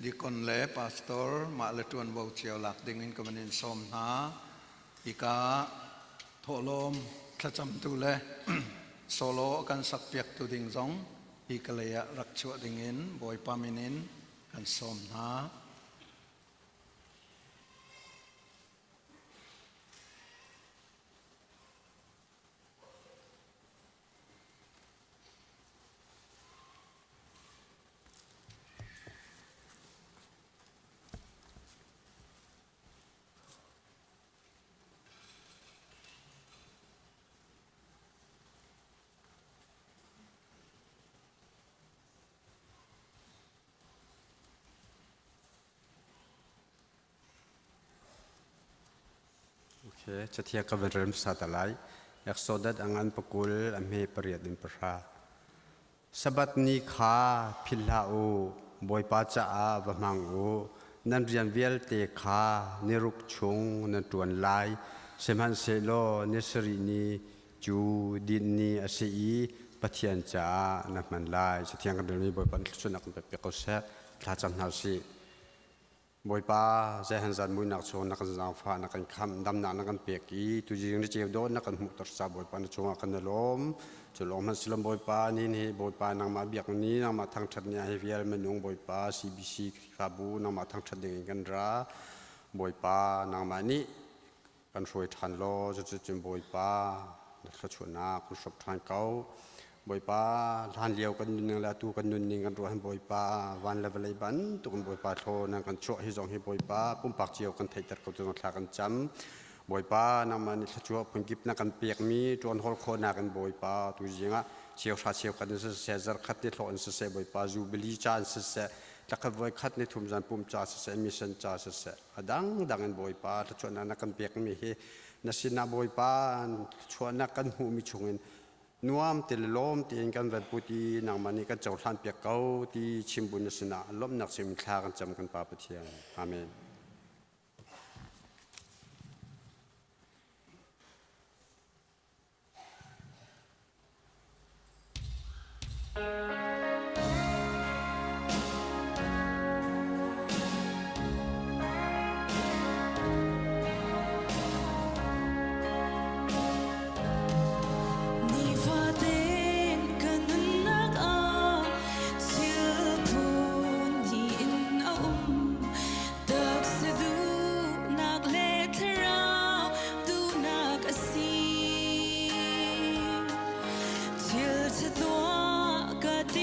ดีคนเล่พาสตอร์มาเลตวนบ่าวเชียวหลักดิ่งนินกำนินสมนาอีกาโทลมขจำตุเล่โซโลกันสักเปียกตุดิ่งจงอีกเลยรักชัวดิ่งนินบอยปามินินกันสมนาจะเทียกับเริ่มสัตว์อะไรอยากสดัดอันปกุลอเมปริยดินปราสบัดนี้ข้าพิลาอู บอยป้าจะอาบมังอูนันเรียนเวลเตขานิรุกชงนันตวนลายเซมันเซโลนิสรินีจูดินนีอาศัยปะเทียนจ้านักมันลายจะเที่ยงกันเดี๋ยวนี้บอยป้าสุนัขเป็นเปกเสะท้าจำนาสิบอยป้าเจ้าหันจันมุยนักโชนักจังฟ้านักคำดำนักเปียกีตุจิงได้เจียวโดนนักมุตรสาบอยป้านักชงกันลมจะลงมันสลมบอยป้านี่บอยป้านางมาเบียกนี้นางมาทางชัดเนี่ยให้เวียลมันยงบอยป้า CBC ฟาบูนางมาทางชัดเด้งกันราบอยป้านางมานี่กันช่วยทันโลจะจึงบอยป้านักชวนนักคุณชอบทานเขาบอยป้าทานเลี้ยวกันนึงแล้วตูกันนึงกันรัวให้บอยป้าวันละเวลาบันตุกันบอยป้าโทนังกันช่วยให้จงให้บอยป้าปุ่มปากเจียวกันไทยตัดเขาจนทากันจำบอยป้านำมันช่วยคนกิบนักกันเปียกมีจวนฮอลโคนักกันบอยป้าตุจิงะเชียวชาเชียวกันเสียจารคัดที่หล่อเสียบอยป้าจูบิลีจานเสียแล้วก็บอยคัดในทุ่มจันปุ่มจ่าเสียมิชันจ่าเสียดังกันบอยป้าช่วยนักกันเปียกมีให้นัสินาบอยป้าช่วยนักกันหูมีชงเงินนัวมติลมตีนกันแบบปุตีนางมันนี่กันเจ้าท่านเปียกเก้าที่ชิมบุญสนะล้มนักสิมทากันจำกันป่าปะเทียนอาเมนTill to the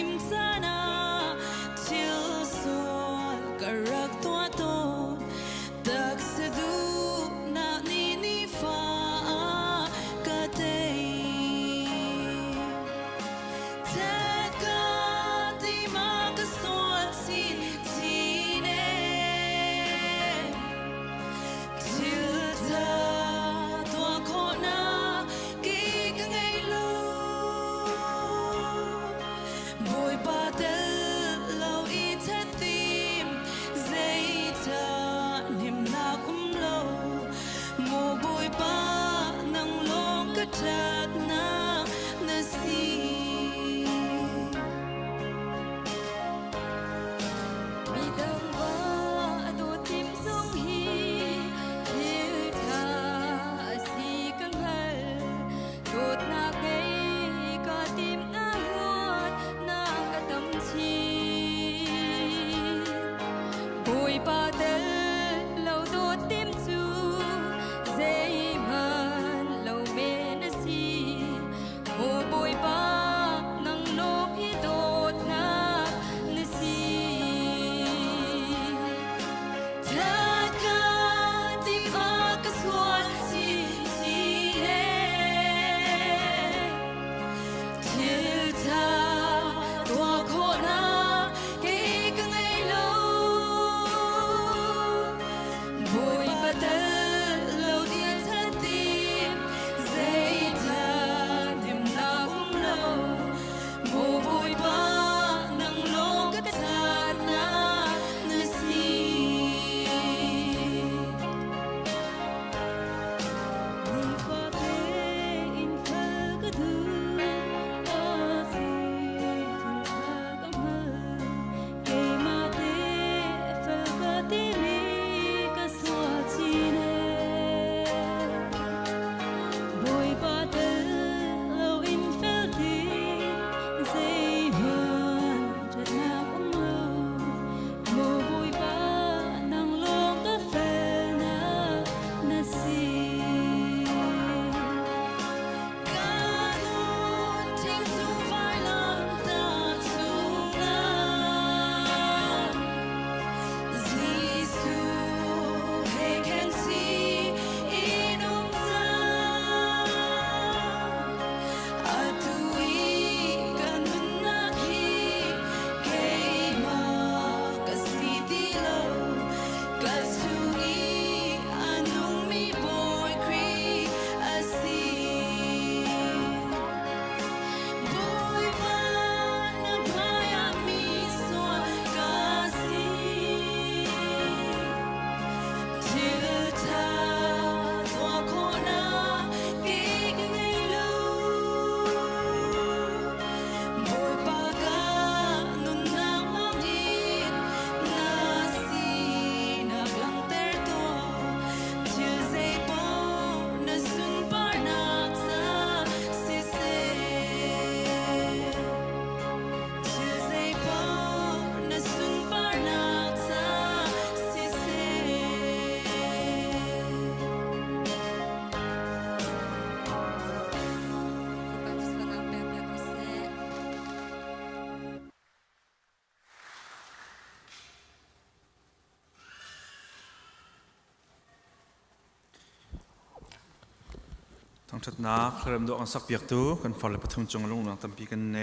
ทั้งชัดนักเริ่มดูอันสักเปียกตัวกันฟังเลยปฐมจงลงหนังตั้มปีกันใน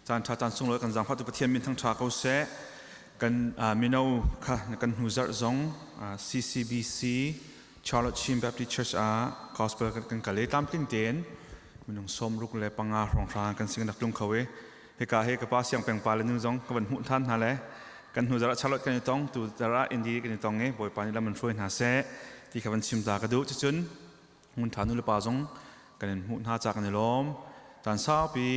จานชาจานทรงเลยกันจังพัดตุปเทียนมินทั้งชาเขาเสกันมินเอาค่ะกันหูจัดจงCCBC Charlotte Chin Baptist Church Gospel กันกันเลยตามติ้งเตียนมินงสมรุกเลยปังงาของทางกันสิ่งนักลุงเขาเฮกาเฮกป้าเสียงแปลงปลาเลยนึงจงกันหุ่นท่านฮะเลยกันหูจัดCharlotteกันต้องตูจัดอินดีกันต้องบอยปานี่แล้วมันช่วยหาเสที่กันชิมตากระดูจุนหุ่นฐานุลปาจงกันหุ่นหาจากกันในล้อมตอนเช้าปี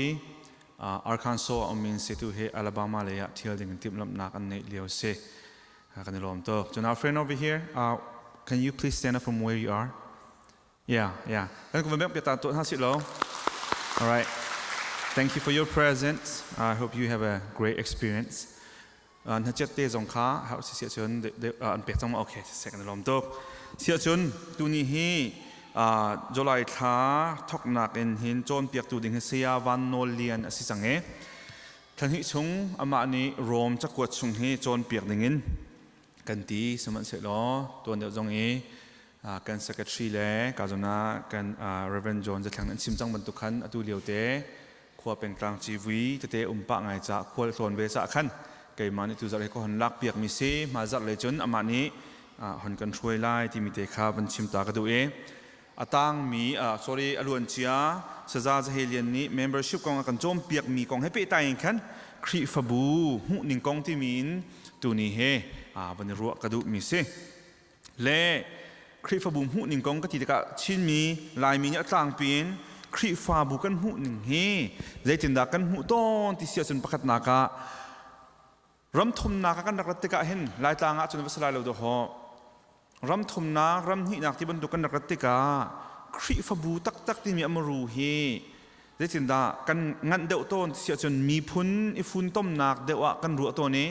Arkansas อเมริกาตัวเฮอลาบามาเลยอะที่เราดึงติดลำนักกันในเลี้ยวเสกันในล้อมตัวจน our friend over here can you please stand up from where you are yeah กันคุณเป็นเปียตาตัว50แล้ว alright thank you for your presence I hope you have a great experience ถ้าเจ็ดเตะสองขาเขาเสียชนอันเปียกต้องมาโอเคเสร็จกันในล้อมตัวเสียชนตัวนี้ฮีจุลัยท้าทอกนักเอ็นหินโจนเปียกตูดิ่งเสียวันโนเลียนสิสังเกทันหิชงอามานี้โรมจะกวดชงให้โจนเปียกดิ่งกันตีสมัยเสร็จแล้วตัวเดียวจงกันสกัดชีเล่กาจนากันเรเวนโจนจะแข่งนั้นชิมจังบรรทุกขันตัวเลียวเตะขวบเป็นกลางจีวีเตะปะไงจะขวบโซนเวสขันเกี่ยมันตัวจะเลยก็หันลักเปียกมิเซมาจัดเลยจนอามานี้หันกันช่วยไล่ที่มีเตะขาบันชิมตากระดูตั้งมีsorry อลวนเชียสซาจะเฮเลียนนี้ membership กองกันโจมเปียกมีกองให้เปตายเองคันครีฟบูหูหนึ่งกองที่มีนตัวนี้เฮบันรัวกระดูมีเสเล่ครีฟบูหูหนึ่งกองก็ที่ตะกะชินมีลายมีเนี่ยต่างเปลี่ยนครีฟบูกันหูหนึ่งเฮเลยจินดากันหูต้นที่เสียจนประคัดนาคารำทมนาคกันรักตะกะเห็นลายต่างจนวัสลายเราดูหอรำทมนักรำหินักที่บรรทุกกันนักติกาครีฟบูตักที่มีอมรูเฮได้จินดากันงันเดวต้นเสียจนมีพุนอิฟุนต้มนักเดวะกันรัวตัวนี้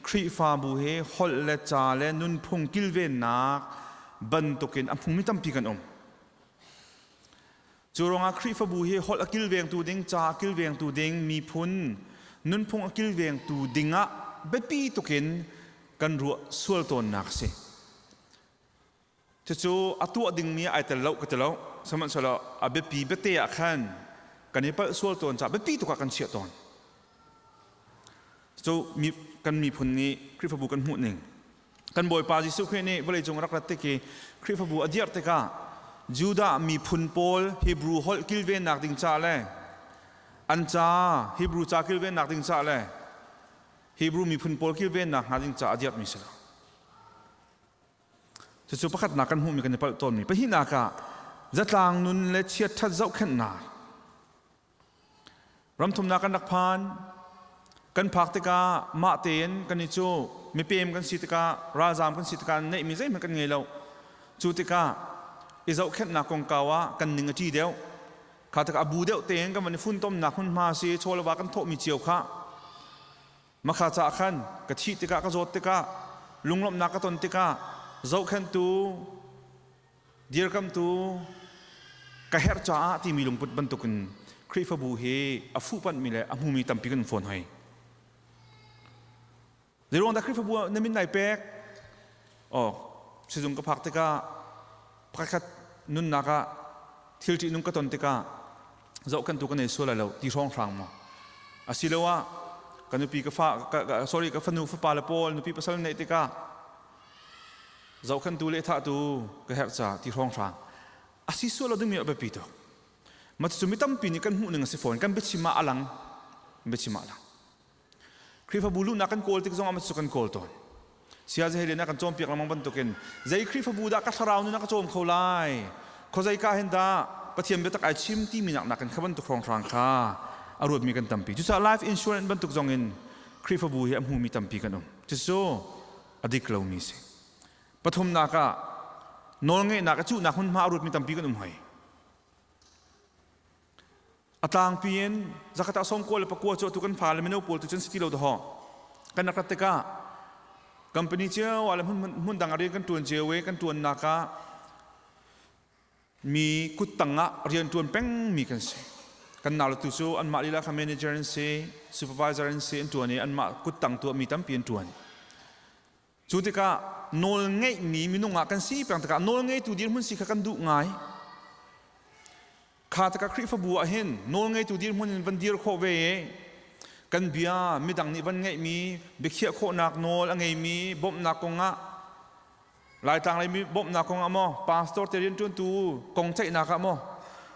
ครีฟบูเฮฮอลเลจาเลนุนพงกิลเวนนักบรรทุกินอันพงมิตัมปีกันจูรงาครีฟบูเฮฮอลกิลเวงตูดิงจากิลเวงตูดิงมีพุนนุนพงกิลเวงตูดิงะเบปีตุกินกันรัวสวลต้นนักเสจู่ๆตัวดิ่งมีไอแต่เล่าก็แต่เล่าสมัยสละอาเบปีเบเตะขันกันนี้ไปส่วนตัวจ่าเบปีตัวกันเสียตอนจู่มีกันมีผลนี้คริสต์บูกันหุ่นหนึ่งกันบ่อยปาจิสุขนี่บริจงรักรัตติคริสต์บูอดีตเตกาจูดามีผลโพลฮีบรูฮอลกิลเวนนักดิ่งจ่าเลยอันจ่าฮีบรูจ่ากิลเวนนักดิ่งจ่าเลยฮีบรูมีผลโพลกิลเวนนักดิ่งจ่าอดีตมิสละจู่ๆประคัดนักกันหูมีกันในปลต้นนี้ไปที่นักะจะต่างนุนเลเชียทัดเจ้าขันนารำทมนักกันนักพานกันพักติกามาเตียนกันนิจูมีเปรมกันสิติการาจามกันสิติการในมิใจมันกันไงเราจูติกาอิเจ้าขันนักกงกาวะกันหนึ่งอาทิตย์เดียวข้าติกาบูเดียวเตียนกันมันฟุ้นต้มนักหุ่นมาซีโชลวากันโตมีเจียวข้ามาข้าจะขันกะทิติกากะโจติกาลุงลบนักกะตนติกาเจ้าขันตูเดียร์คัมตูกะเฮร์จ้าที่มีลงปุดบรรทุกนครีฟบูเฮอฟูปันมีเลยอมูมีตัมพิกันฝนให้เดี๋ยวลองดักครีฟบูนั่นมินไหนเป๊กสิจุงกะพักติกาพักนุนนักะทิลจินุนกะตนติกาเจ้าขันตูกันในส่วนอะไรเราที่ช่องทางมาอาศิเลวะกันนุปีกะฟ้าsorryกะฟันูฟ้าปาลโปลนุปีภาษาในติกาเจ้าขันตูเลท่าตูก็เห็นจ่าที่ห้องทางอาศัยส่วนเราดึงมีอะไรปีตัวมันจะมีตั้มปีนี้กันหูหนึ่งสิฝนกันเบ็ดชิมาอลังเบ็ดชิมาอลังครีฟบูลูนักกันโกลติกจงอามาสุกันโกลตัวเสียใจเห็นนักกันโจมเปียกลำมังบรรทุกินใจครีฟบูดักกัสราวนักโจมเขาไล่เขาใจกาเห็นดาปะเทียมเบ็ดตักไอชิมที่มีนักกันขบันตุกห้องทางข้าอารมณ์มีกันตั้มปีจุดสาไลฟ์อินชัวร์บรรทุกจงอินครีฟบูเห็นหูมีตั้มปีกันจุดโซ่อดีกเรามีสิปฐมนักะนอนเงยนักจูนักหุ่นมาอรุณมีตั้มปีกันให้อัตางเพียนจักรตาสมโกลปะกัวโจตุกันฟ้าเลมิโนโพลตุจันสิติโลดหอกันนักรัตติกาคัมปานีเจ้าอะไรหุ่นดังอะไรกันตัวเจเวกันตัวนักะมีกุตังะเรียนตัวเป็งมีกันสิกันนาลตุโซอันมาลีลาคาเมเนเจอร์นสิซูเปอร์วิเซอร์นสิอันตัวนี้อันมากุตังตัวมีตั้มเปลี่ยนตัวจุดที่กะโนลเงยมีนุ่งกันสิเพียงแต่กะโนลเงยตัวเดียวมันสิกันดุง่าย ข้าตะกับคริฟบัวเห็นโนไงตัวดีมันวันเดียร์โคเวกันเบียมีดังนี้วันไงมีเบียเขียโคนักโนลไงมีบ่มนักกงะหลายต่างเลยมีบ่มนักกงะมั้งพาสตอร์เตเรียนจนตัวกงใจนักมั้ง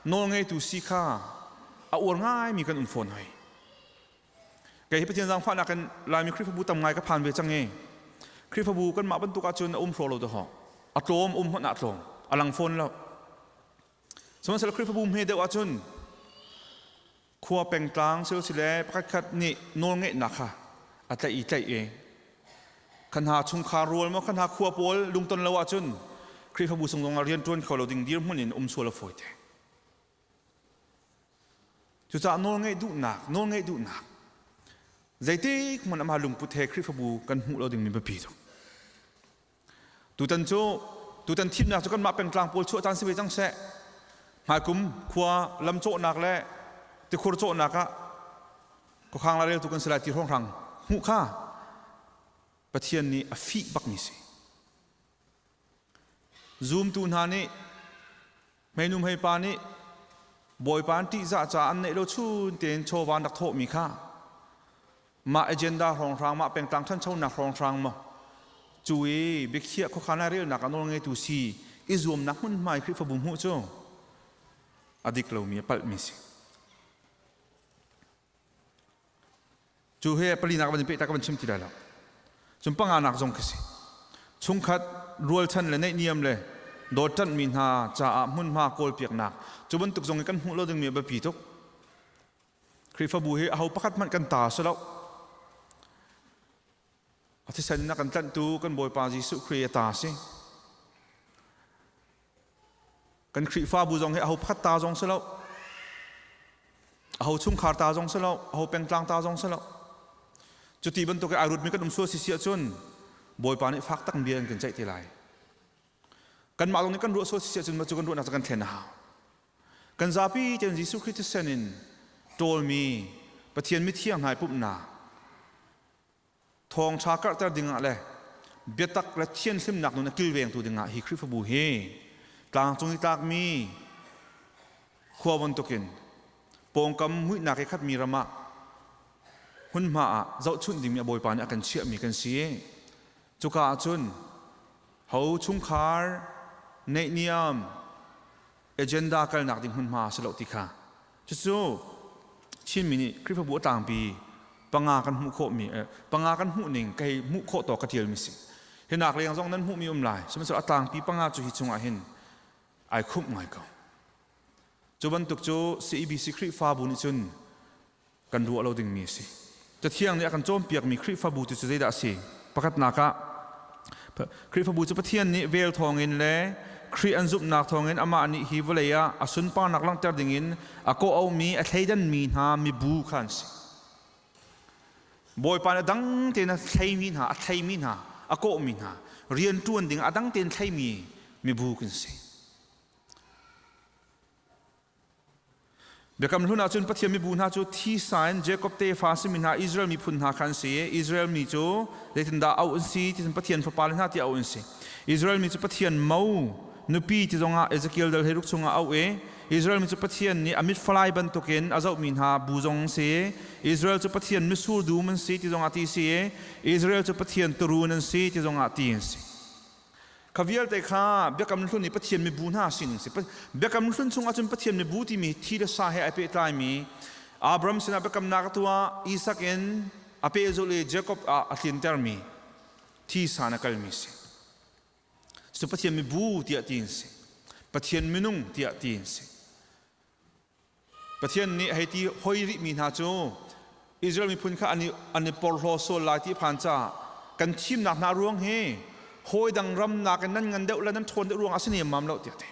โนไงตัวสีข้าเอาอวดง่ายมีกันอุ่นฝนให้แกที่ประเทศจังฟ้านักกันลายมีคริฟบัวทำไงก็ผ่านไปจังไงคริฟบัวกันมาบรรทุกอาจุนโฟล์ตัวหอกอัตโลมหัวหน้าอัตโลมอลังฝนแล้วสมัยสคริปต์บูมเฮเดวอาจุนขัวเป็งกลางเซลสิเลประคัดนี่โนงเงนักค่ะอัตอีใจเองขันหาชุงคารวลมั้งขันหาขัวโปลลุงตนละวาจุนคริปต์บูส่งลงเรียนจวนเขาเราดิ่งดีร์มันนี่สวลฝอยเตจุดจะโนงเงดูหนักโนงเงดูหนักใจที่มันมาลุงพุทธคริปต์บูกันหูเราดิ่งมีแบบปีตตุตันโจตุตันทิพย์นักจุกันมาเป็นกลางโปลชั่วจานสิบจังเสะหายกุมขัวลำโจนักและที่ขวดโจนักอะก็ข้างละเรื่องตุกันสลายที่ห้องรังหูข้าประเทศนี้ฟีบักนิสิซูมตูนหานี่ไม่นุ่มให้ปานี่บอยปานที่จะอันในเราชูนเตียนโชว์วานักโทมีข้ามาเอเจนดาห้องรังมาเป็นกลางท่านเช่านักห้องรังมาจุยเบกเขียก็ข้างละเรื่องนักอันนั้นไงตูซีอิซูมนักมันไม่คลิปบุ้มหูโจอดีตเรามีปัลมิสิจูเฮปลีนักบันเป็นตะกันชิมติได้แล้วจุดปังอานักจงคิสิชุงขัดรัวชันเลยในนิยมเลยโดดจันมินหาจะมุ่นมาโกลเปียกหนักจุบันตุกจงกันหูเราจึงมีแบบปีตุกคริฟบูเฮเอาประคัดมันกันตาซะแล้วอธิษฐานนักกันตันตูกันบอยปาจิสุครีตาสิกันคริฟ้าบูจงให้เอาพัดตาจงเสลาเอาชุ่มขาตาจงเสลาเอาเป็นกลางตาจงเสลาจุดที่บรรทุกอารุณมีกันส่วนสิเสียจนบอยปานี่ฟักตั้งเบียนกันใจที่ไรกันมาตรงนี้กันรู้ส่วนสิเสียจนมาจุกันรู้นักกันเทนหากันซาปีเจนยิสุคริสต์เซนินโตลมีปะเทียนมิเทียงหายปุ๊บนาทองชากระตระดิ่งอะไรเบียตักและเทียนซิมหนักนู่นกิลเวงตัวดิ่งฮิคริฟบูเฮกลางตรงนี้ตากมีขวบนตุกินปองกำมุ้ยนักขัดมีระมะหุ่นมาเจ้าชุนดิ่งมีบอยปานกันเชี่ยมีกันเสียจุกาจุนเขาชุงคาร์ในนิยมเอเจนดากันนักดิ่งหุ่นมาสลบติค่ะจุดจู่ชินมินิคริปบัวต่างปีปังอากันมุโคมีปังอากันมุหนึ่งไก่มุโคต่อกระเทียมมิสิเห็นนักเลี้ยงจงนั้นมุมีลายสมัยสุดต่างปีปังอาจุหิจงอาเห็นไอ้คุ้มไงเขาจุบันตุกจูCEBCคริฟ้าบุญจุนกันรัวเราดึงมีสิจะเที่ยงเนี่ยกันโจมเปียกมีคริฟ้าบุญจะได้ด่าสิประกาศนักะคริฟ้าบุญจะประเทียนนี้เวลทองเงินเล่คริอันซุบนักทองเงินอามาอันนี้ฮิวเลยะอสุนปานักลังเตอร์ดึงเงินอาโกเอามีอัฐยันมีนามีบูขันสิบอยปานดังเตนะไทยมีนาอัฐยมีนาอาโกมีนาเรียนจวนดึงอดังเตนไทยมีบูกันสิเบกำลุนอาจุนพัทยามีบุญหาจูที่สายเจคอบเตฟาสิมินาอิสราเอลมีพุนหาคันเสียอิสราเอลมีจูเดตินดาเอาอุนซีที่พัทยาฟปาลินาที่เอาอุนซีอิสราเอลมีจูพัทยาเมานุปีที่ตรงอาเอเซเคิลเดลเฮรุกซงอาเอาอิสราเอลมีจูพัทยานี่อามิดฟลายบันตุกินอาเจ้ามินหาบูจงเสียอิสราเอลจูพัทยามิสูดูมันซีที่ตรงอาตีเสียอิสราเอลจูพัทยาตรูนันซีที่ตรงอาตีนซีข้าวิลเตค่าเบียกำลุนนี่พัทยามีบุญหาสิ่งสิเบียกำลุนชงอาจุนพัทยามีบุตรมีที่เดสาเหไอเปตายมีอับรามสินะเบียกำนักตัวอิสักเอ็นอเปโซเลเจคอบอาทินเตอร์มีที่สานกัลมีสิสุพัทยามีบุตรที่อาทินสิพัทยามีนุ่งที่อาทินสิพัทยานี่ให้ที่หอยริมีนาโจอิสราเอลมีพุนข้าอันนี้ปอลโลโซลายที่ผ่านจากกันชิมหนักนาร่วงเฮหอยดังรำนักนั้นเงินเดือดแล้วนั้นทนเดือดรวงอาศัยเนี่ยมั่มเล่าเดียวเดีย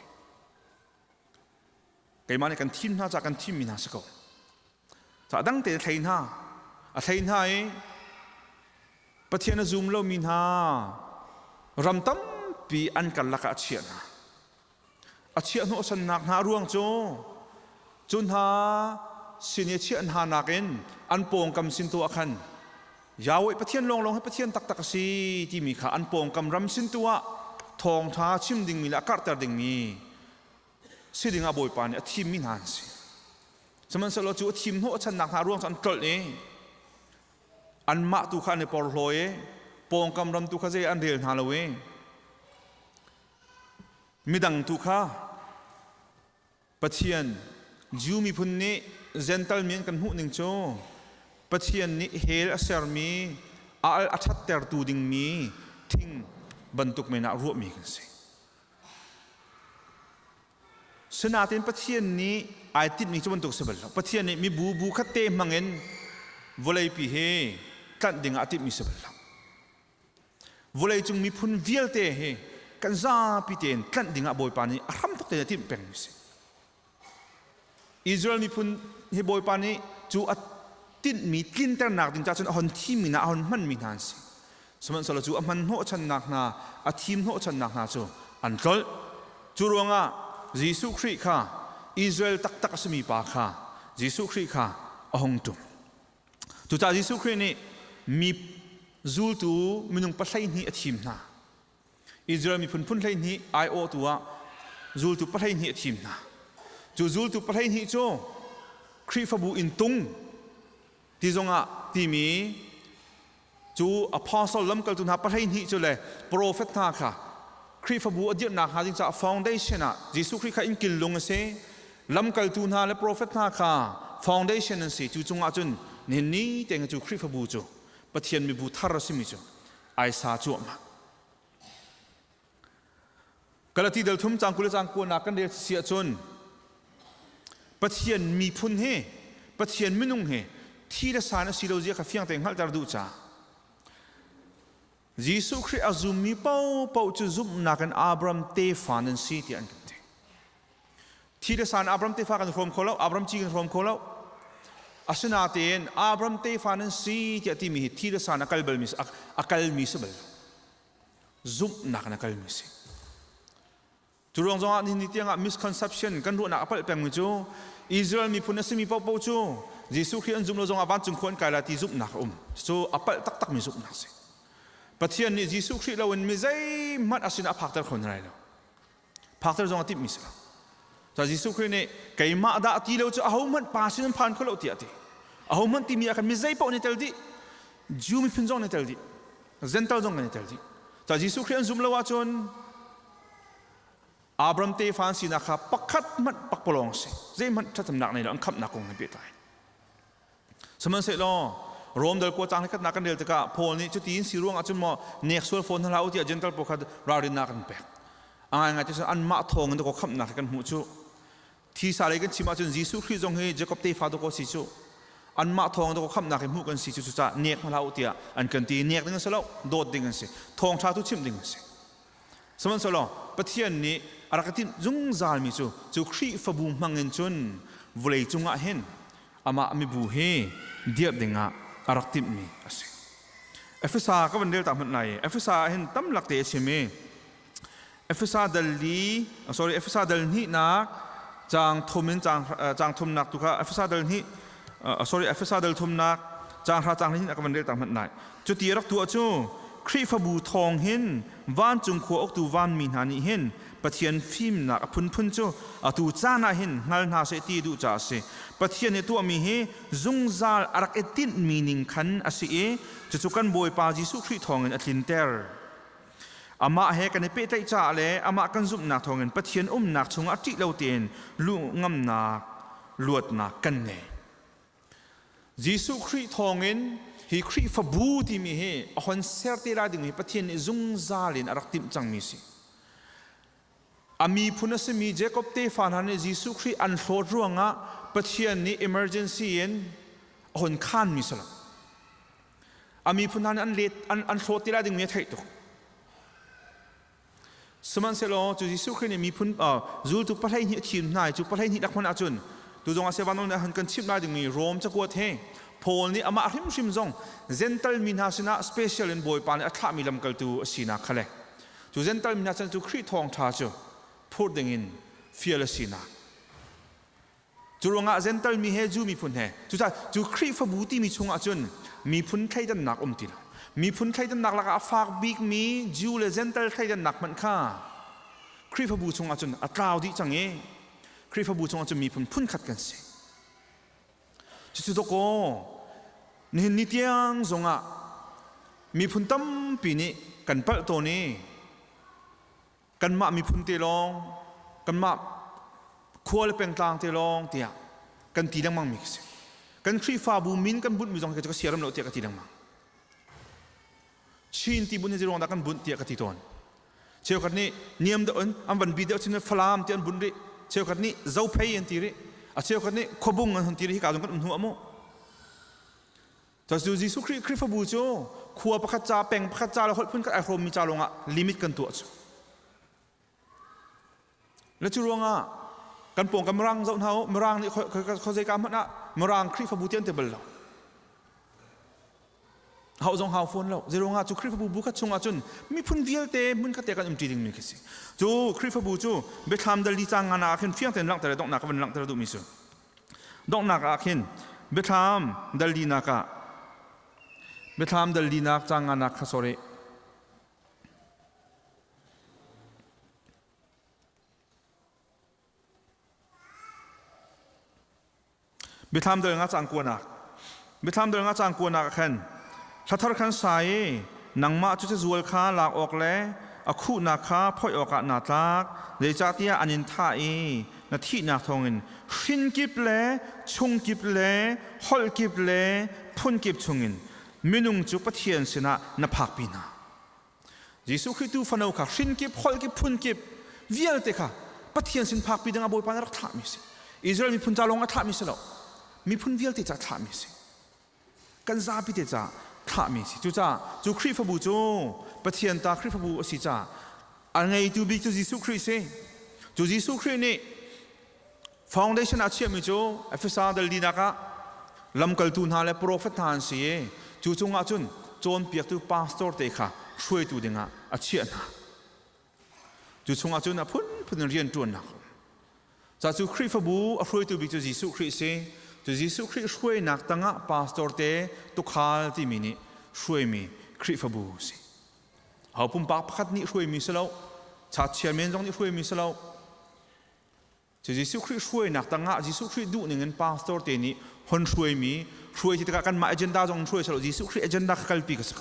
ไก่มาในกันทิมน่าจากกันทิมมีนาสกอจากดังเตะไทยน่าไทยน่าประเทศนั้นซูมเล่ามีนารำตั้มปีอันกันลักอาเชียนะอาเชียนโอสันนักนาร่วงโจจุนหาสิเนเชียนหานักเอ็นอันโป่งกำสินตัวขันยาวไอ้ประเทศลงให้ประเทศตักสีที่มีขาอันโป่งกำรำสินตัวทองท้าชิมดิ่งมีละกัดแต่ดิ่งมี สิ่งอาบอยปานเนี่ยทีมมินานสิสมันสโลจูทีมโนชันนักหาร่วงสันกลเนี่ยอันมาตุขันในปอร์โลเอปองกำรำตุขะเจอันเดียนฮาโลเวมิดังตุขะปะเทียนจูมีพุนนี้เซนตัลเมียนกันหูหนึ่งโจปะเทียนนี้เฮลเซอร์มีอัลอัชัตเตอร์ตูดิงมีทิ้งบรรทุกเมนารัวมีกันสิสนาเต็นปะเทียนนี้ไอติดมีจุบรรทุกสบลปะเทียนนี้มีบูคัตเตมังเงินวลัยปีเฮกันดิ่งอาติดมีสบลวลัยจุงมีพุนวิลเตเฮกันซาปีเตนกันดิ่งอาบอยปานีอารมณ์ตุกเตนอาติดเป็นมิสิอิสราเอลมีพุนเฮบอยปานีจูอาติดมีกินแต่หนักดิ่งจ้าจนอ่อนที่มีนาอ่อนมันมีนานสิสมัยสละจูมันโหชันนักนาอาทีมโหชันนักนาจูอันกลจูรวงะยิสุคริข้าอิสราเอลตักสมีปาข้ายิสุคริข้าอหงตุตุจ่ายิสุครินี่มีจูลตูมินุงปัสไลนี้อาทีมนาอิสราเอลมีพุนไลนี้ไอโอตัวจูลตูปัสไลนี้อาทีมนาจูลตูปัสไลนี้โจคริฟบูอินตุงที่จงอ่ะที่มีจูอพอสลัมกัลตุนาปัสไลนี้โจเลยโปรเฟตนาค่ะคริฟบูอดีตนักหาจิงจากฟาวเดชันอ่ะยิสุคริข้าอินกิลลงเสลัมกัลตุนาและโปรเฟตนาค่ะฟาวเดชันนั่นสิจูจงอ่ะจุนนี่แต่งจูคริฟบูจูปะเทียนมีบูทารสิมิจูไอซาจูมากะละที่เดลทุ่มจังกุลจังกูนักกันเดียเสียจนปะเทียนมีพุนเฮปะเทียนมินุงเฮที่ละสานสิโลเจียขฟิยังแต่งหัลตาดูจ้ายิสุคริอาซุมีเป้าจูซุมนักกันอับรามเตฟานันซีที่อันกันเตที่ละสานอับรามเตฟากันพร้อมโคลาอับรามจีกันพร้อมโคลาอาสนาเตียนอับรามเตฟานันซีที่มีที่ละสานอักลเบลมิสอักลมิสเบลซุมนักนักลมิสจุดรองจงอันนี้ที่ยังมิสคอนเซปชันกันรู้นักอัปเปิลมิจูอิสราเอลมีพุนสมีเป้าจูยิสุคริอันซุมเราจงอาวันจุงควรกายละที่ซุมนักsoอัปเปิลตักมีซุมนักสิปะเทียนนี่ยิสุคริเราวันมิใจมัดอาศินาพักเตอร์คนไรแล้วพักเตอร์จงอาทิตย์มิสละแต่ยิสุครินี่ไก่มาดาตีเราจะเอามันป่าสินพันเขาเราตีตีเอามันที่มีอาการมิใจเป้าในเตลดีจูมีพินจงในเตลดีเซนเตลจงในเตลดีแต่ยิสุคริอันซุมเราว่าจนอับรามเตฟานสินะครับปักขัดมันปักปลองสิเจมันถ้าทำหนักในเราอันขับหนักคงไม่เปลี่ยนใจสมัยเสร็จแล้วรวมเดินกว่าจางให้ขัดหนักกันเดียวแต่ก็พอนี้จุดที่อินสิร่วงอาจจะมาเนกส่วนฝนเราที่อาจจะตัดปกขัดรารินนักกันแปลกอะไรจะอันมาทองกันตัวก็ขับหนักกันหูจูที่สายกันชิมาจนยิสุคริสต์จงให้เจ้ากับเตฟาตัวก็สิจูอันมาทองตัวก็ขับหนักกันหูกันสิจูจะเนกมาเราที่อันกันที่เนกดึงกันเสร็จแล้วโดดดึงกันสิทองชาตุชิมดึงกันสิสมัยเสร็จแล้วปะเทียนนี้อารักตินจุงซาลมิจูครีฟบูมังเงินจนวลัยจุงอาเห็นอามามีบูเฮเดียบดึงอารักตินมีอาศัยเอฟเอซ่าก็วันเดียวตามมันไหนเอฟเอซ่าเห็นตั้มหลักเตะใช่ไหมเอฟเอซ่าดัลลีsorry เอฟเอซ่าดัลนี่นักจางทุมินจางทุมนักตุกะเอฟเอซ่าดัลนี่sorry เอฟเอซ่าดัลทุมนักจางหาจางนี่นักก็วันเดียวตามมันไหนจุดที่รักตัวจูครีฟบูทองเห็นวันจุงขัวออกตูวันมีนานี่เห็นปะเทียนฟิล์มนักพุนจูตูจ้านาเห็นงานหาเสตีดูจ่าเสปะเทียนในตัวมีเฮจุงซาลอารักเอตินมีนิงขันอาศัยจะจุกันบอยปาจิสุครีทองเงินอัตินเตอร์อามาเฮกันในเปตจ่าเลยอามากันซุบนักทองเงินปะเทียนนักชงอติเลวเตียนลุงงำนักลวดนักกันเนจิสุครีทองเงินฮีครีฟบูที่มีเฮอคนเซอร์ติราดึงปะเทียนจุงซาลินอารักติมจังมีสิอามีพุนสมีเจคอบเตฟานฮันยิสุครีอันโหลดร่วงะปะเทียนนี้ emergency เอ็นคนข้านมิสละอามีพุนฮันอันเลดอันโหลดที่เราดึงมีไทยตุกสมัยเสร็จแล้วจูยิสุครีเนี่ยมีพุนจูตุปะไทยนี่ทีมนายจูปะไทยนี่นักคนอาจุนตูจงอาเซวานนเนี่ยหันกันชิมนายดึงมีโรมจะกวดเฮพอลนี่อามาริมชิมจงเซนตัลมินาสินะ special อินบอยปานอัฐามิลำกัลตูสินะขะเลจูเซนตัลมินาจันจูครีทองท่าจูพูดดึงอินฟิลสินะจูรงอาเซนตัลมีเฮจูมีพุนเฮจูจ้าจูครีฟบูตีมีชงอาจุนมีพุนไข่ดันหนักติละมีพุนไข่ดันหนักแล้วก็ฝากบิ๊กมีจูเลเซนตัลไข่ดันหนักมันข้าครีฟบูชงอาจุนอัตราวดิจังเอ คริสต์พระบูชงจะมีพุ่นขัดกันสิจุดตโกนี่นิตยังทรงมีพุ่นตั้มปีนี้กันเปิดตัวนี้กันมามีพุ่นเตลองกันมาครัวเลยเป็นต่างเตลองเตียกันตีดังมังมิกส์กันคริฟ้าบูมินกันบุญมีจงกันจะเสียรำเราเตียกันตีดังมังชินตีบุญจะรองดักันบุญเตียกันตีตอนเชื่อกันนี่เนียมเดินอันวันบีเดียวชินฟลามเตียนบุญริเชื่อกันนี่เจ้าเพยันตีริเชื่อกันนี่ขบุงกันตีริที่กาดงกันหัวโมแต่ดูยิสุคริฟ้าบูโจครัวประคัตจาแปลงประคัตจาแล้วคนพุ่นกันไอโครมีจาลงลิมิตกันตัวแล้วจุรวงกันป่งกันมรังเจ้าเท้ามรังนี่เขาใจการมันมรังคริฟบูเตียนเตเบิลเราเขาจงเขาฟอนเราเจรงจูคริฟบูบุคัดชงจุนมีพุ่นเดียลเตมันคัดเตกันจีดิงมีคิสิจูคริฟบูจูเบทามเดลิจังงานาคินเฟียงเต็นลังแต่ดอกนักวันลังแต่ดูมิสุดอกนักอาคินเบทามเดลินักเบทามเดลินักจังงานาคาโซเรเบทามเดินงาจังกวนักเบทามเดินงาจังกวนักขันถ้าทาร์ขันสายนังมาจุดจะจูลขาหลากออกแล้วอคู่นักขาพ่อยออกนาตากเดจาติยาอันินท่านาทีนักทองเงินชินกิบเล่ชงกิบเล่ฮอลกิบเล่พุ่นกิบชงเงินมินุงจุปะเทียนสินะนับพักปีนายิสุคริตูฟันเอาค่ะชินกิบฮอลกิบพุ่นกิบเวียลเตค่ะปะเทียนสินพักปีดังอาบอยปานรักท่ามิสิอิสราเอลมีพุ่นจาลงอัฐามิสิแล้วมีพุ่นเวียลที่จะท่ามิสิกันซาพิเตจะท่ามิสิจูคริฟบูจูปะเทียนตาคริฟบูสิจ้าอันไงจูบิจูยิสุคริสจูยิสุครินี่ฟาวเดชั่นอาเชียมิจูเอฟเอสอาร์เดลดีนักลำกัลตูนฮาเลโปรเฟตทานสิจูจงอาจุนโจนเปียกตูพาสตอร์เตค่ะช่วยตูดึงอาเชียนะจูจงอาจุนพุ่นเรียนตัวนักจากจูคริฟบูช่วยตูบิจูยิสุคริสจูยิสุคริสช่วยนักตั้งพาสตอร์เตตุคาลที่มินิช่วยมีคริฟบูสิเขาปุ่มปากพัดนี่ช่วยมีสลาวชาเชียร์เมนจงนี่ช่วยมีสลาวจูยิสุคริสช่วยนักตั้งยิสุคริสดูหนึ่งเงินพาสตอร์เตนี่คนช่วยมีช่วยที่ตะการมาเอเจนดาจงช่วยสลาวยิสุคริสเอเจนดาคัลปีกสัก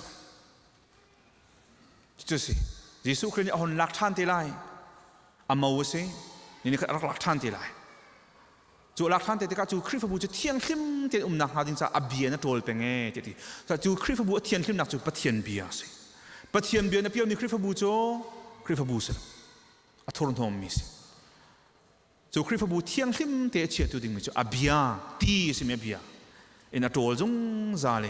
จุดสิยิสุคริสนี่เอาหลักฐานที่ไล่อามาวสินี่คือหลักฐานที่ไรจูหลักฐานที่ตะการจูคริฟบูจะเทียนขึ้นเทียนนักหาดินซาอับเบียนะโตลเป็นไงที่แต่จูคริฟบูเทียนขึ้นนักจูปะเทียนเบียสิปะเทียนเบียนะเพียวมีคริฟบูโจคริฟบูสิอัทรนทอมมิสิจูคริฟบูเทียนขึ้นเทียเชียตัวดิ่งมิจูอับเบียตีสิเมียเบียอินอัตโตลจงซาเล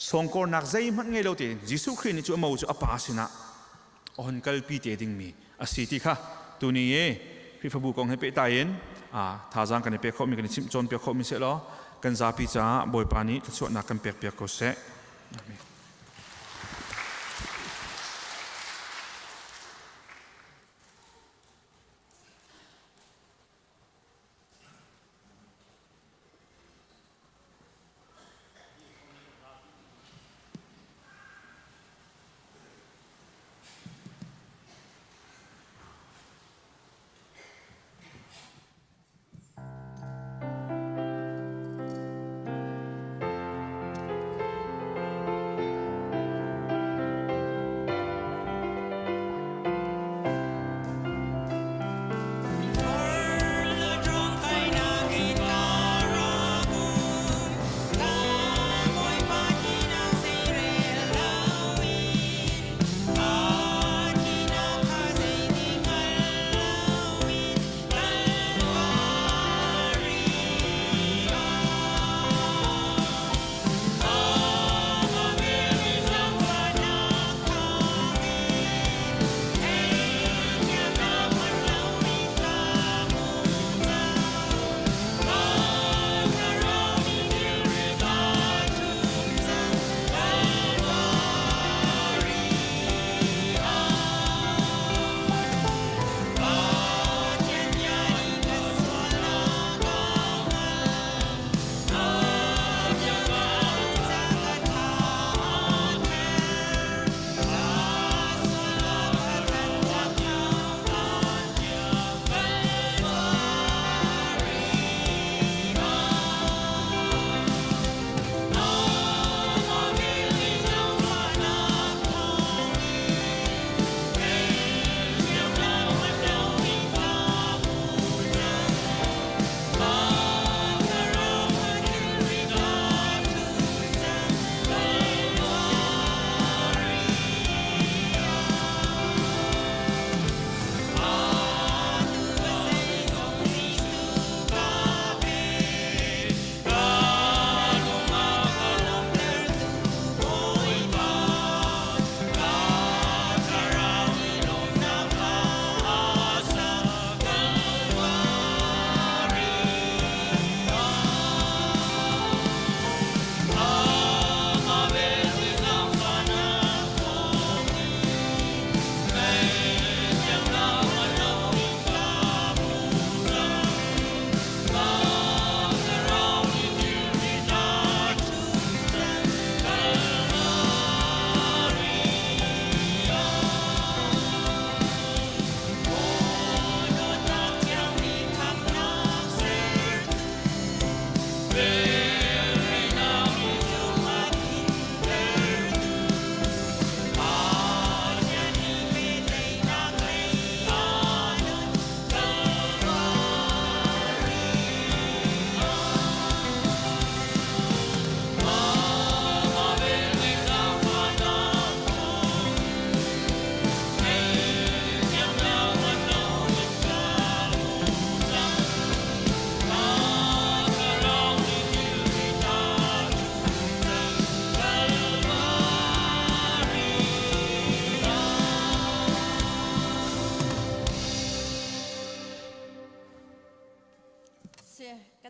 สองคนนักใจมันไงเราเตยิสุคริสนี่จูอมาวจูอปาสินะอ่อนกัลปีเตดิ่งมีอาศิติค่ะตัวนี้คริฟบูกองให้เปตายนท่าจังกันเปะเขามีกันชิมจนเปะเขามีเสร็จแล้วกันซาพิจาบอยปานี้ถ้าส่วนนักกันเปะเขาเสร็จ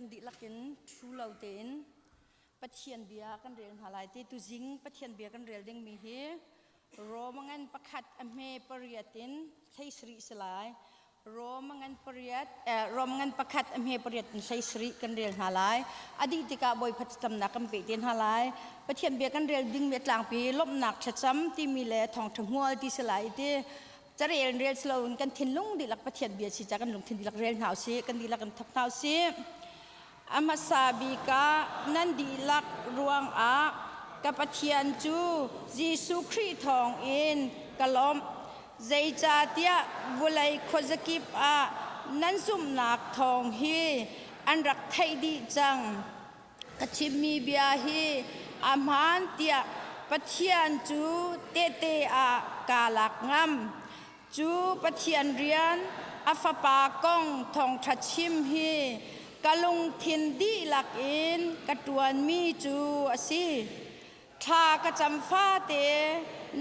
กันดิลักยันชูเหล่าเต็นปะเทียนเบียกันเรียนหาลายที่ตุจิงปะเทียนเบียกันเรียนดึงมีเฮรอมังันประคัดอเมปริยตินใช้สริสลายรอมังันปริยัตรอมังันประคัดอเมปริยตินใช้สริกันเรียนหาลายอดีติกาบอยพัฒนากัมเปตินหาลายปะเทียนเบียกันเรียนดึงเมียตลางปีลบหนักชัดจำที่มีแหล่ทองถึงหัวที่สลายที่จะเรียนสโลนกันทิ้นลุงดิลักปะเทียนเบียสิจากกันลุงทิ้นดิลักเรียนหาวซีกันดิลักกันทับหาวซีอามาซาบิกานันดิลักรวงอากับปะเทียนจูยิสุครีทองอินกะลอมใจจาติยาวุไลโคสกิปอานันซุมนักทองฮีอันรักไทยดีจังกชิมมีเบียฮีอามันเตียปะเทียนจูเตเตอากาลักงามจูปะเทียนเรียนอาฟปากงทองทัดชิมฮีกะลุงทินดีลักอินกะตวนมีจูอสีทากะจำฟ้าเต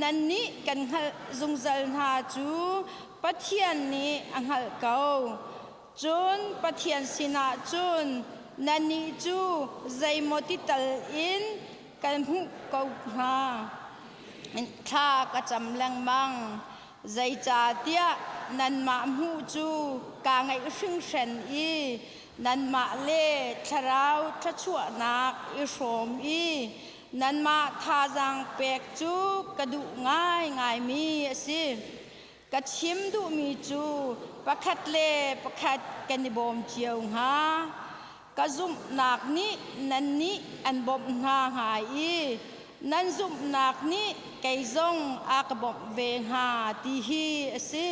นันนี้กันหัลซุงซัลหาจูปะเทียนนี้อังหัลเกาจุนปะเทียนสินาจุนนันนี้จูใจโมติตัลอินกันหูเกาหาทากะจำแรงมังใจจาเตียนันมาหูจูกางไอซึ่งเซนอีนันมาเล่ทราวทชัวนักอิสมอีนันมาทาจังเป็กจูกระดูง่ายมีสิกระชิมดูมีจูประคัดเล่ประคัดกันบอมเจียวหากระซุมนักนี้นันนี้อันบอมหาหายนันซุมนักนี้ไก่ซงอากบอมเวงหาตีฮีสิ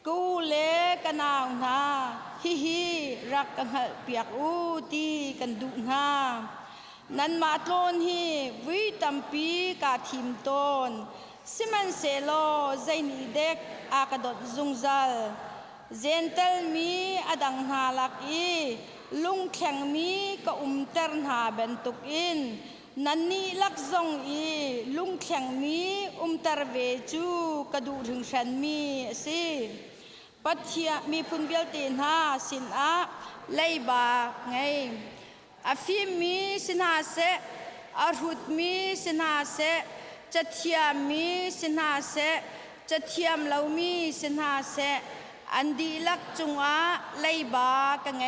กูเล่กันนาวนาฮิรักกันหัดเปียกอูตีกันดุนานันมาตลนฮีวิตัมปีกาทิมตนสิมันเซโลใจนีเด็กอากาดซุงซัลเจนเตลมีอดังนาลักอีลุงแข่งมีก็เตอร์นาเบนตุกอินนันนี่ลักซงอีลุงแข่งมีเตอร์เวจูกระดูถึงฉันมีสิปัทยามีพุนเบลตินหาสินอาไลบาไงอาฟิมีสินาเซอารุดมีสินาเซจัตเทียมีสินาเซจัตเทียมเหลามีสินาเซอันดีลักจุงอาไลบากังไง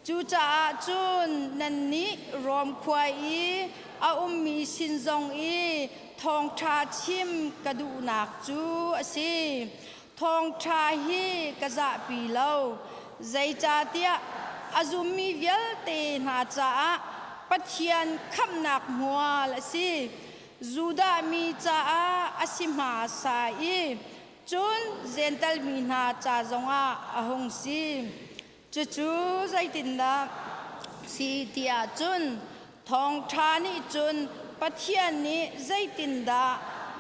จูจ่าจุนนันนี้รวมควายอามีสินซงอีทองชาชิมกระดูนักจูอสีทองชาฮีกะจะปีเลาใจจาเตียอาจุมีเวลเตนาจ้าปะเทียนคำนักหัวละสิจูดามีจ้าอาสิมาสายจุนเจนตัลมีนาจ้าจงอาหงสีจู่ใจตินดาสีเตียจุนทองชานี่จุนปะเทียนนี้ใจตินดา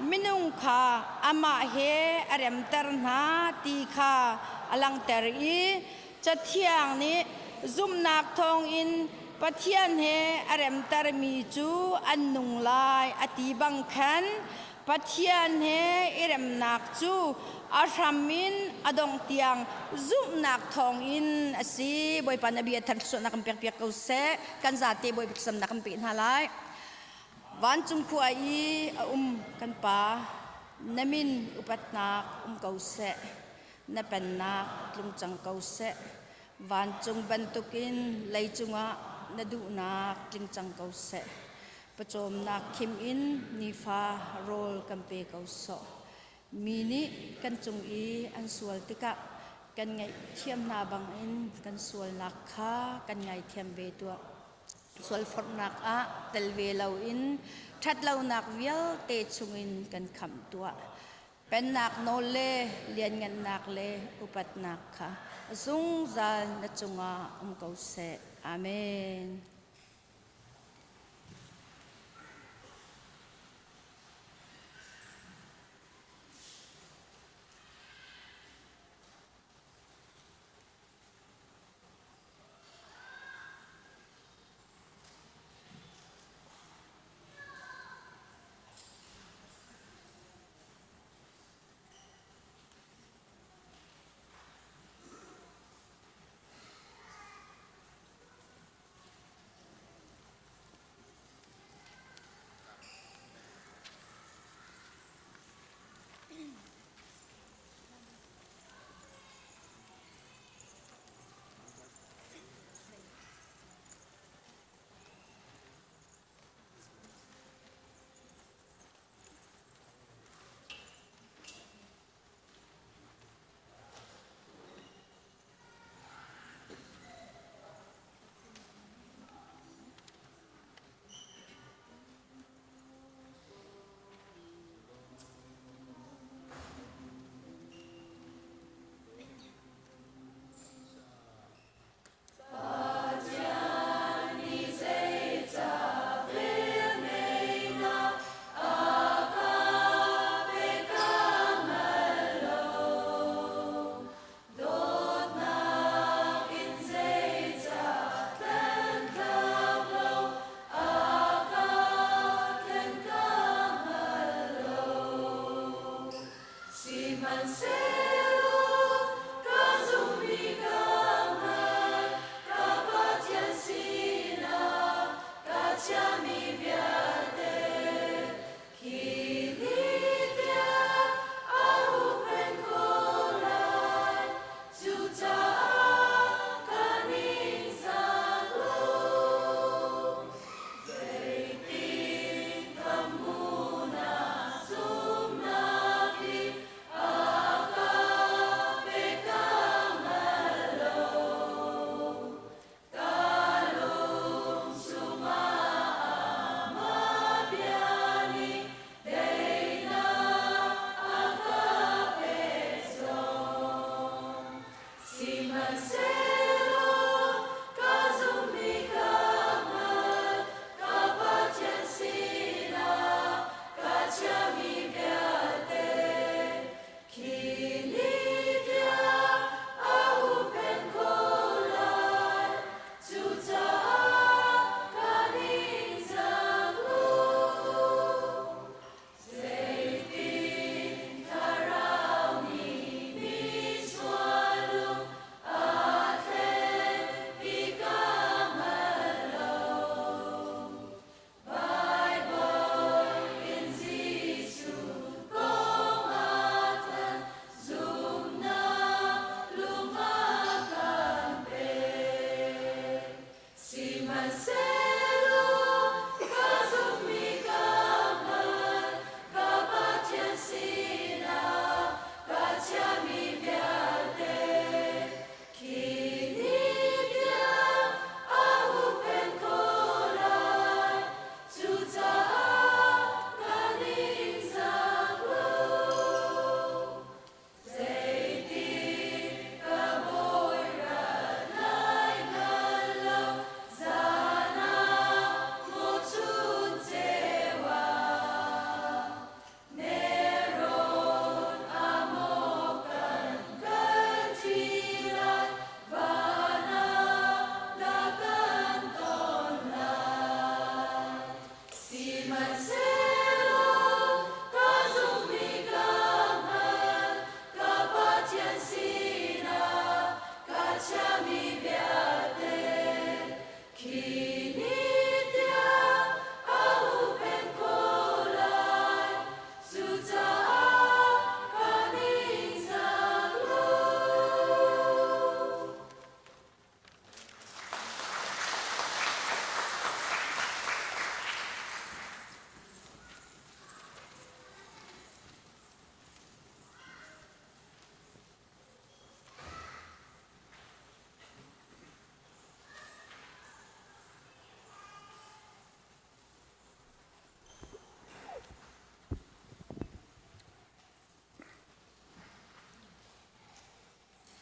มินุงคาอามาเฮอารมเตอร์นาตีคาอลังเตอรีจะเที่ยงนี้ซุมนักทองอินปะเทียนเฮอารมเตอร์มีจูอันนุงลายอติบังคันปะเทียนเฮอารมนักจูอาชามินอดงเตียงซุมนักทองอินอสีบอยปานอบีทันสุนักเปียกเปียกเขาเสกันซาเตบอยพิกษนักเปียนหาลายวันจุงขวายกันป่านามินอุปัตนักเกาเสนาเป็นนักลุงจังเกาเสวันจุงบรรทุกินไลจุงะนาดูนักลุงจังเกาเสประจมนักคิมอินนิฟาโรลกันเปเกาโซมีนี้กันจุงอีอันสวลติกะกันไงเทียมนาบังอินกันสวลนักข้ากันไงเทียมเบตัวส่วนฝนนักเตลเวลาอินทัดเรานักเวลเตชุงอินกันคำตัวเป็นนักโนเลเลียนเงินนักเลอุปัตนักค่ะซุงจันนจุงอาเกาเสอาเมน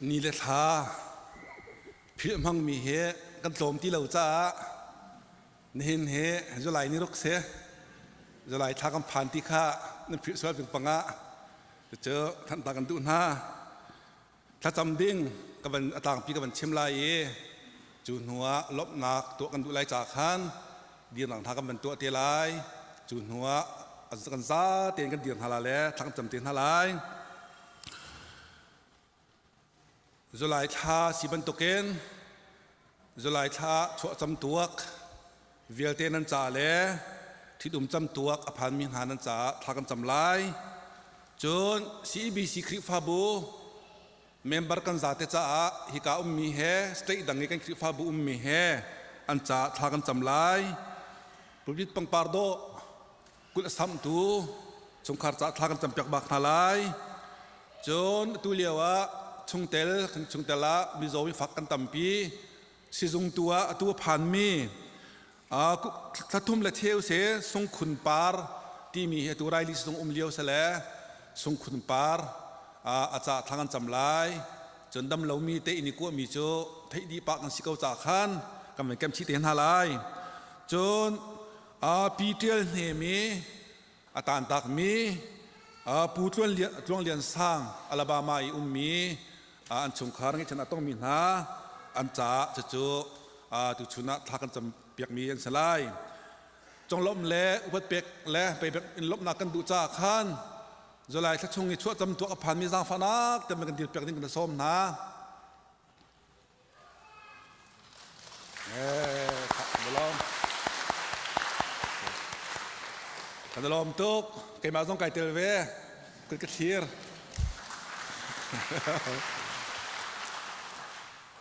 นี่แหละท่าพี่มังมีเหกันโจมที่เราจะเห็นเหจะไหลนี่รกเสียจะไหลท่ากำพันที่ข้านั่นพี่สวัสดิ์เป็นปังะจะเจอท่านตากันดูหน้าถ้าจำดิ้งกับวันต่างพี่กับวันเชื่อมลายจูนหัวลบหนักตัวกันดูไหลจากขันเดียนหลังท่ากับวันตัวเตียลายจูนหัวอัศกันซาเตียนกันเดียนฮาลาแล้วทั้งจำเตียนฮาลายจุลายท่าสิบันตุเกนจุลายท่าชั่วจำตัวเวียลเตนันจ่าเล่ที่ดุมจำตัวอภันมิหานันจ่าทากันจำลายจน CBC คริฟาบูเมมเบอร์กันจ่าเตจ่าฮิกามีเฮสเตย์ดังเงกันคริฟาบูมีเฮอันจ่าทากันจำลายปุบิดปังปาร์โดกุลสัมตูสงขารจ่าทากันจำเปียกบักนาลายจนตุเลียวะชงเตลชงเตละมิโซวิฟักกันตัมปีสิจงตัวผ่านมีถ้าทุ่มละเที่ยวเสียทรงขุนปาร์ที่มีตัวไรลิสทรงเลี้ยวเสละทรงขุนปาร์อาจจะทางกันจำลายจนดำเรามีเตอินิกัวมีโจเทดีปากกันสิเกาจากขันกำลังแกมชิเตนฮาลายจนปีเทียลเนมีตานตักมีปูตรวนเลียนสร้างอัลบามาอุมมีอันชงคาร์งิชนะต้องมีนาอันจ่าจะจูตุชุนะทักกันจำเปียกมีอันสลายจงล้มเละอุบัติเปียกเละไปแบบลบนักกันดูจ่าขัน จุลายถ้าชงอีชั่วจำตัวกับพันมีสร้างฟ้านักแต่มันกันดีเปียกนี่กันส้มนะกันลมกันลมตุกเกมมาต้องไก่เตลเวกุดกระเทียร์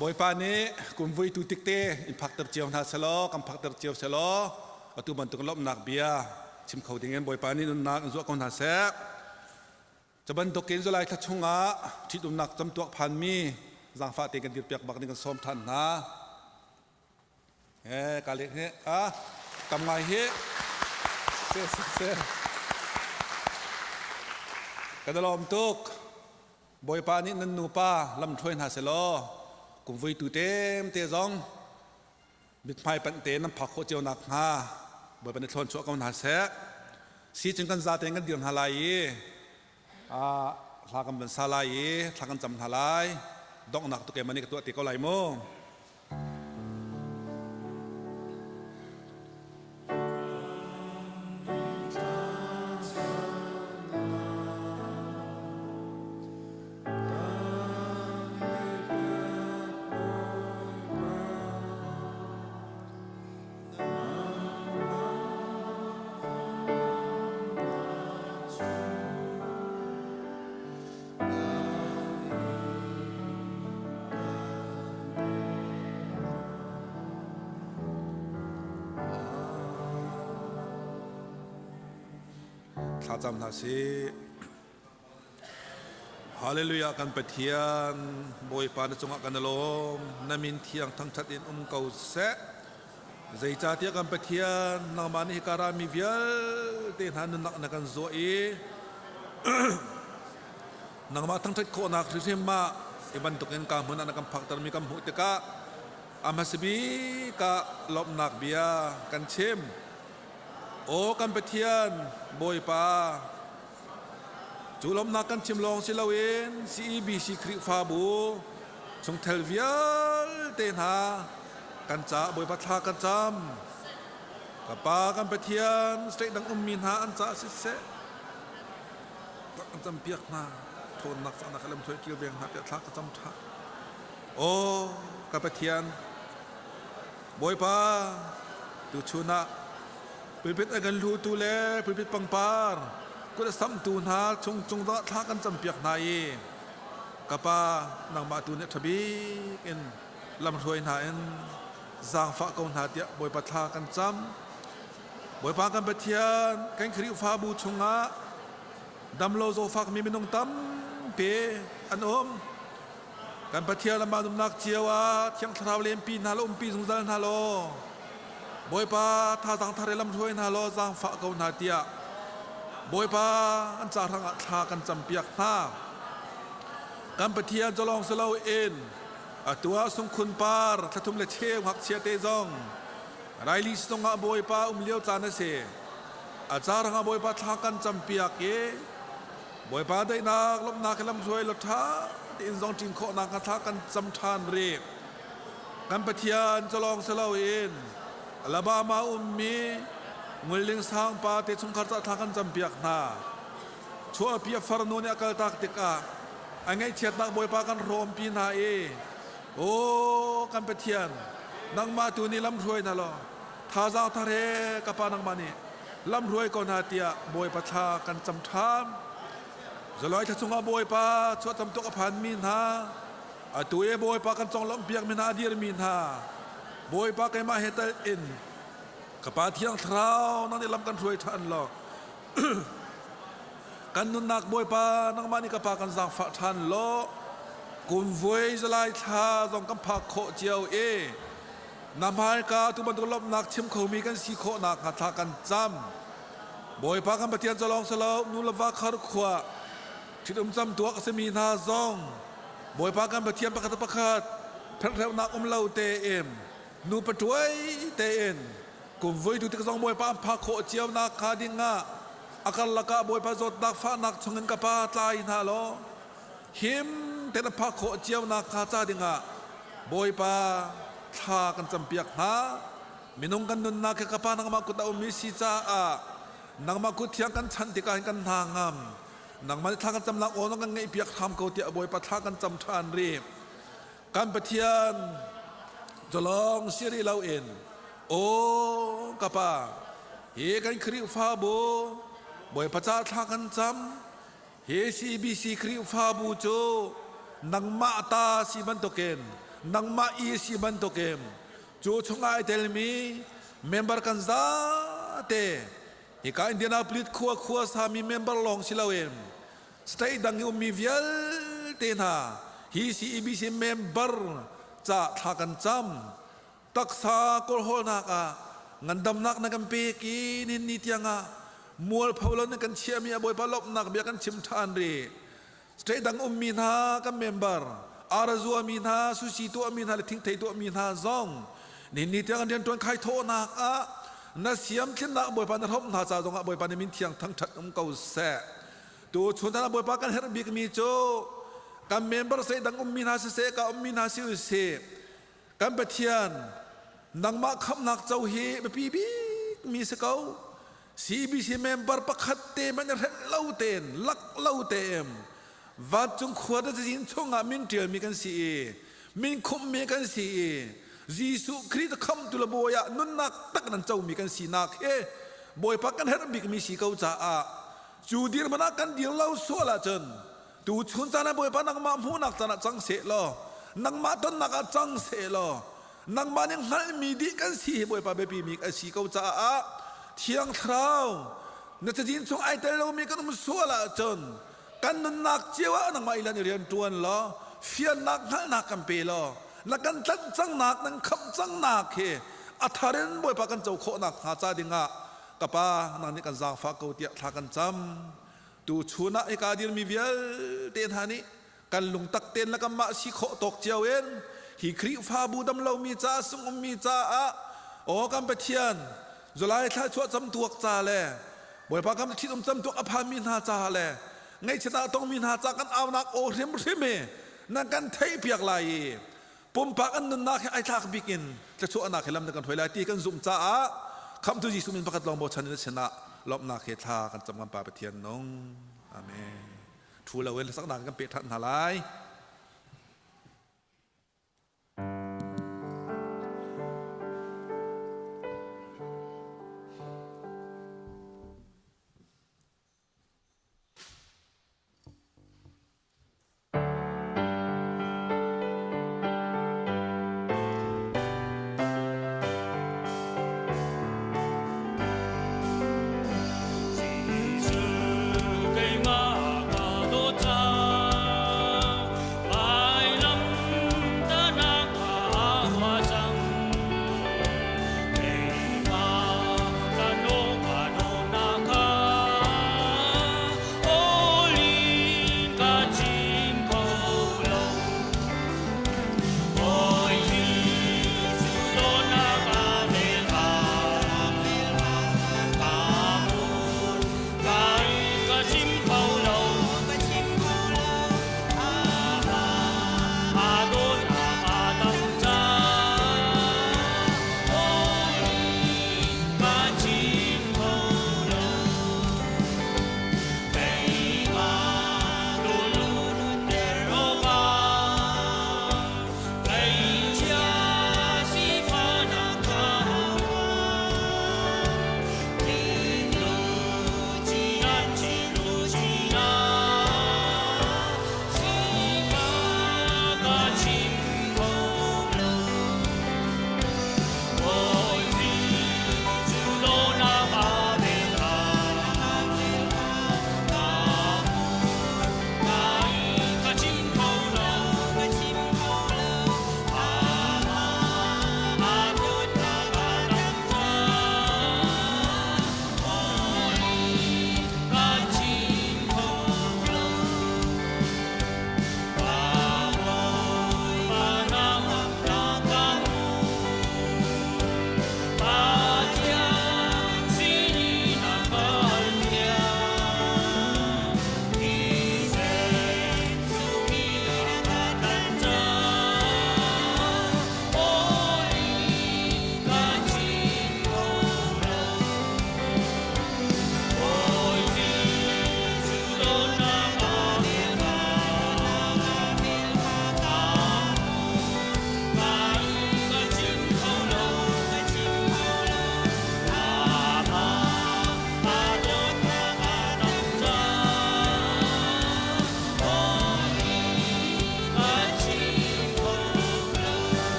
บอยปานี้กุมวิตุติกเตอินพักเติบเจียวนาเซลกำพักเติบเจียวเซลอตุบันตุกลบหนักเบียชิมเขาดิ่งเงินบอยปานี้นุนนักจุกคนหาเสกจะบันตุกินจุลายทัชงะที่ดุนักจำตัวพันมีสังฟ้าเตกันดิบเปียกบักนี่กันส้มทันนะกาเล็กเฮกำไงเฮเซ่กันลมตุกบอยปานี้นันนูป้าลำถ้วยนาเซลกุมวิตุเต็มเตจงบิดไม้ปันเตน้ำผักโคเจียวหนักฮะบอยปันทนชั่วกันหาเสกสีจึงกันซาเตงกันเดือนฮาลายทากันเป็นซาลายทากันจำฮาลายดอกหนักตัวเกมันนี่กับตัวตีก็ไหลโมข้าจำนาสิฮาเลลูยากันเปเทียนบอยปานจงกันลมนามินเทียงทั้งชัดอินเกาเสะใจจ่าเทียกันเปเทียนนามานิการามิเวียเตหันนักนักันโซเอนางมาทั้งชัดโคนักริมมาอิบันตุกันกามนักกันพักตรมีกันหุตกะอามาสบีกะลบนักเบียกันเชมโอกันเปเทียนบอยปาจุลมนักกันชิมลองสิลาเวนซีบีซีคริฟาบูชงเทลเวียลเตนหากันจ่าบอยปาทากันจำกับปากันเปเทียนสเต็กดังมินหาอันจ่าสิเสกันจำเปียกมาโทนนักสานักเล่มถวยกิลเวียงหาเปียกทากันจำทาโอกันเปเทียนบอยปาดูชูนะพิพิธกันลูตูเล่พิพิธปังปาร์ก็จะซ้ำตูนหาชงตะทากันจำเปียกนายกับป้านางมาตูเนี่ยทบีกินลำถวยนาเอ็นจางฟ้าเกาหนาเดียบอยปะทากันจำบอยปากันเปเทียนกันคริฟ้าบูชงะดำโลโซฟักมีมินงตั้มเปอันกันเปเทียนละมาดุมนักเจียวะเที่ยงทราวเลมปีนาลอมปีสงสารนาโลบอยปาท่าทางทะเลลำถ้วยนาโลจางฟ้าเกาหนาเดียบอยปาอันจ่าทางทากันจำเปียกหน้ากันเปเทียนจะลองสลาวเอ็นตัวสงคุณปาร์ทัทุมเลเชมหักเชียเตจงไรลิสตงบอยปาเลี้ยวจานเสอาจารย์บอยปาทากันจำเปียกบอยปาได้นักลบนักลำถ้วยลดท้าที่อินทรงจิงโคนักทากันจำทานเรียบกันเปเทียนจะลองสลาวเอ็นลาบามามีงุลิงสางปาเตชุงขัดทากันจำเปียกนาชัวเปียฟาร์นูเนี่ยกัลตักติกาอันไงเชียดนักบอยปากันรวมปีนาโอ้กันเปเทียนนังมาตูนี่ลำรวยนะล่ะท่าเจ้าทะเลกับปานังมานี่ลำรวยก่อนหาเตียบอยปาชากันจำทามจะลอยทัศงบอยปาชัวจำตัวกับพันมินหาตัวบอยปากันจองลำเปียกมินาดีรมินหาบอยปาไกมาเฮตอินกับปาเที่ยงเท้านั่นได้ลำกันรวยทันหรอกกันนุนนักบอยปานังมานี่กับปากันจางฝักทันโลกุมเวยจะไล่ท่าจงกำพักโคเจียวนำพายกาตุบันตุลบนักชิมเขามีกันสีโคนักหัดทากันจำบอยปากันปะเทียนจะลองสลาวนุลวาคารุขวาที่จำตัวก็จะมีนาซองบอยปากันปะเทียนประคัตประคัตพระเทวนักเล่าเตเอ็มนูปะถวยเตเอ็นกุมเวยดูที่กระซองบอยปาพักโคเจียวนักคาดิงะอาการละกะบอยปาจดนักฟ้านักชงเงินกับปาตายนาโลหิมแต่ละพักโคเจียวนักคาจาดิงะบอยปาทากันจำเปียกหามินงกันนุนนักกับปานักมากุตาอุมิสิจ้านักมากุเทียงกันชันติการกันทางงาม นังมันทางกันจำลักโอ้น้องกันไงเปียกทำเกาเตียบอยปะทางกันจำทานรีบการปะเทียนจะลองเสียรีเราเองโอ้กะป่าเฮกันคริวฟ้าโบบอยพระเจ้าทางกันจำเฮซีบีซีคริวฟ้าบูโจนังมาตาสีบันโตเกนนังมาอีสีบันโตเกมจูชงไอเทลมีเมมเบอร์กันซาเตฮิกาอินเดียนาพลิตขัวสามีเมมเบอร์ลองสิลาเวมสเตย์ดังยูมีเวียลเตนาฮีซีบีซีเมมเบอร์จะทากันจำตักษากอลโฮนักงันดำนักนักันเปกีนินนิตยังมัวพาวลนักันเชียมีอบอยพาลบนักเบียกันชิมทานรีสเตย์ดังมีนากันเมมเบอร์อาราจูมีนาสุชีตัวมีนาเลทิ้งไทยตัวมีนาซองนินนิตยังเดียนตัวใครโทนักนาเสียมขึ้นนักบอยปานทบนาจาจงบอยปานมินเทียงทั้งชัดเก่าแสตัวชนทางบอยปากันเฮรบิกมีโจกันเมมเบอร์เสดังมีนาเสกับมีนาซิวเสกันเปทียนนังมาคำนักเจ้าเฮบปีบีมีสเกาซีบีซีเมมเบอร์ประคัตเตมันจะเล่าเตนลักเล่าเตมวัดจงขวดจะยินชงมินเทียมีกันสีมินคุมมีกันสียิสุคริสต์คำตุลบอยนุนนักตักนันเจ้ามีกันสีนักเฮบอยพักกันเฮรบิกมีสีเกาจ้าจูดีร์มันนักกันเดียวเล่าสัวละจนตูชนจานะบอยพักนักมาหูนักจานะจังเสลอนักมาต้นนักจังเสลอนักมายังหันมีดีกันสีบอยพักเบปีมีกันสีเกาจ้าเที่ยงเท้านักจะยินชงไอเตลมีกันมันสัวละจนกันนุนนักเจ้านักมาอิลันเรียนตัวล้อเฟียนนักหันนักกันเปลอนักกันจังนักนั่งคำจังนักเฮอัธเรนบอยพักกันเจ้าโคนักหาจาดิงะกับป้านังนี่กันจางฟ้าเกาเตียทากันจำตูชูนักเอกาดีมีเวียลเตนฮานิกันลุงตักเตนแล้วก็มาสิโคตกเจ้าเอ็นฮิคริฟ้าบูดำเรามีจ้าสุงมีจ้าโอ้กันไปเทียนจุลายท่าชัวจำตัวจ้าเลยบอยพักกันที่จำตัวอภามินาจ้าเลยไงชนะต้องมีนาจ้ากันเอานักโอเรมริเมนักกันเทยเปียกไหลปุ่มปากอันนั้นนักไอ้ทักบิกินจะช่วยนักให้ลำนักกันถอยไหลตีกันสุ่มจ้าคำตุจิสุมินประกาศลองบอกฉันจะชนะลบนักเหตุทากันจำกันป่าไปเทียนน้องอาเมนทูลเวลสักนักกันเปียทันหาไล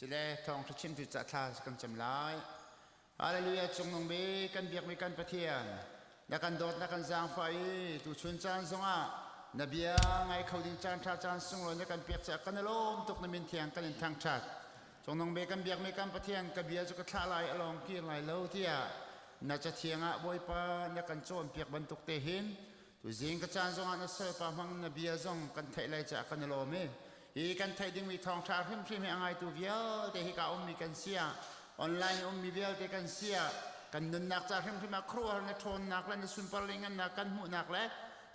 สิเลทองทุชิมตุจัตตาสกังจำลายฮาเลลูยาจงนงเบกันเบียกมีกันปะเทียนนักกันโดดนักกันจางไฟตุชุนจานสงะนบียไงเขาดิ้งจานชาจานสงเลยนักกันเปียกจากกันลมตกนมินเทียงกันทางชัดจงนงเบกันเบียกมีกันปะเทียนกบียจุกทลายอลองกีไหลเลวเทียน่าจะเทียงอ่ะบอยปานักกันโจมเปียกบรรทุกเตหินตุจิงกจานสงะนัสเซปามังนบียจงกันไทยไหลจากกันลมฮีกันไทยดิ้งมีทองชาขึ้นที่มีอะไรตัวเวียแต่ฮีกามีกันเสียออนไลน์มีเวียแต่กันเสียกันนุนนักจากขึ้นมาครัวในทนนักและในสุนปลิงันนักกันหูนักและ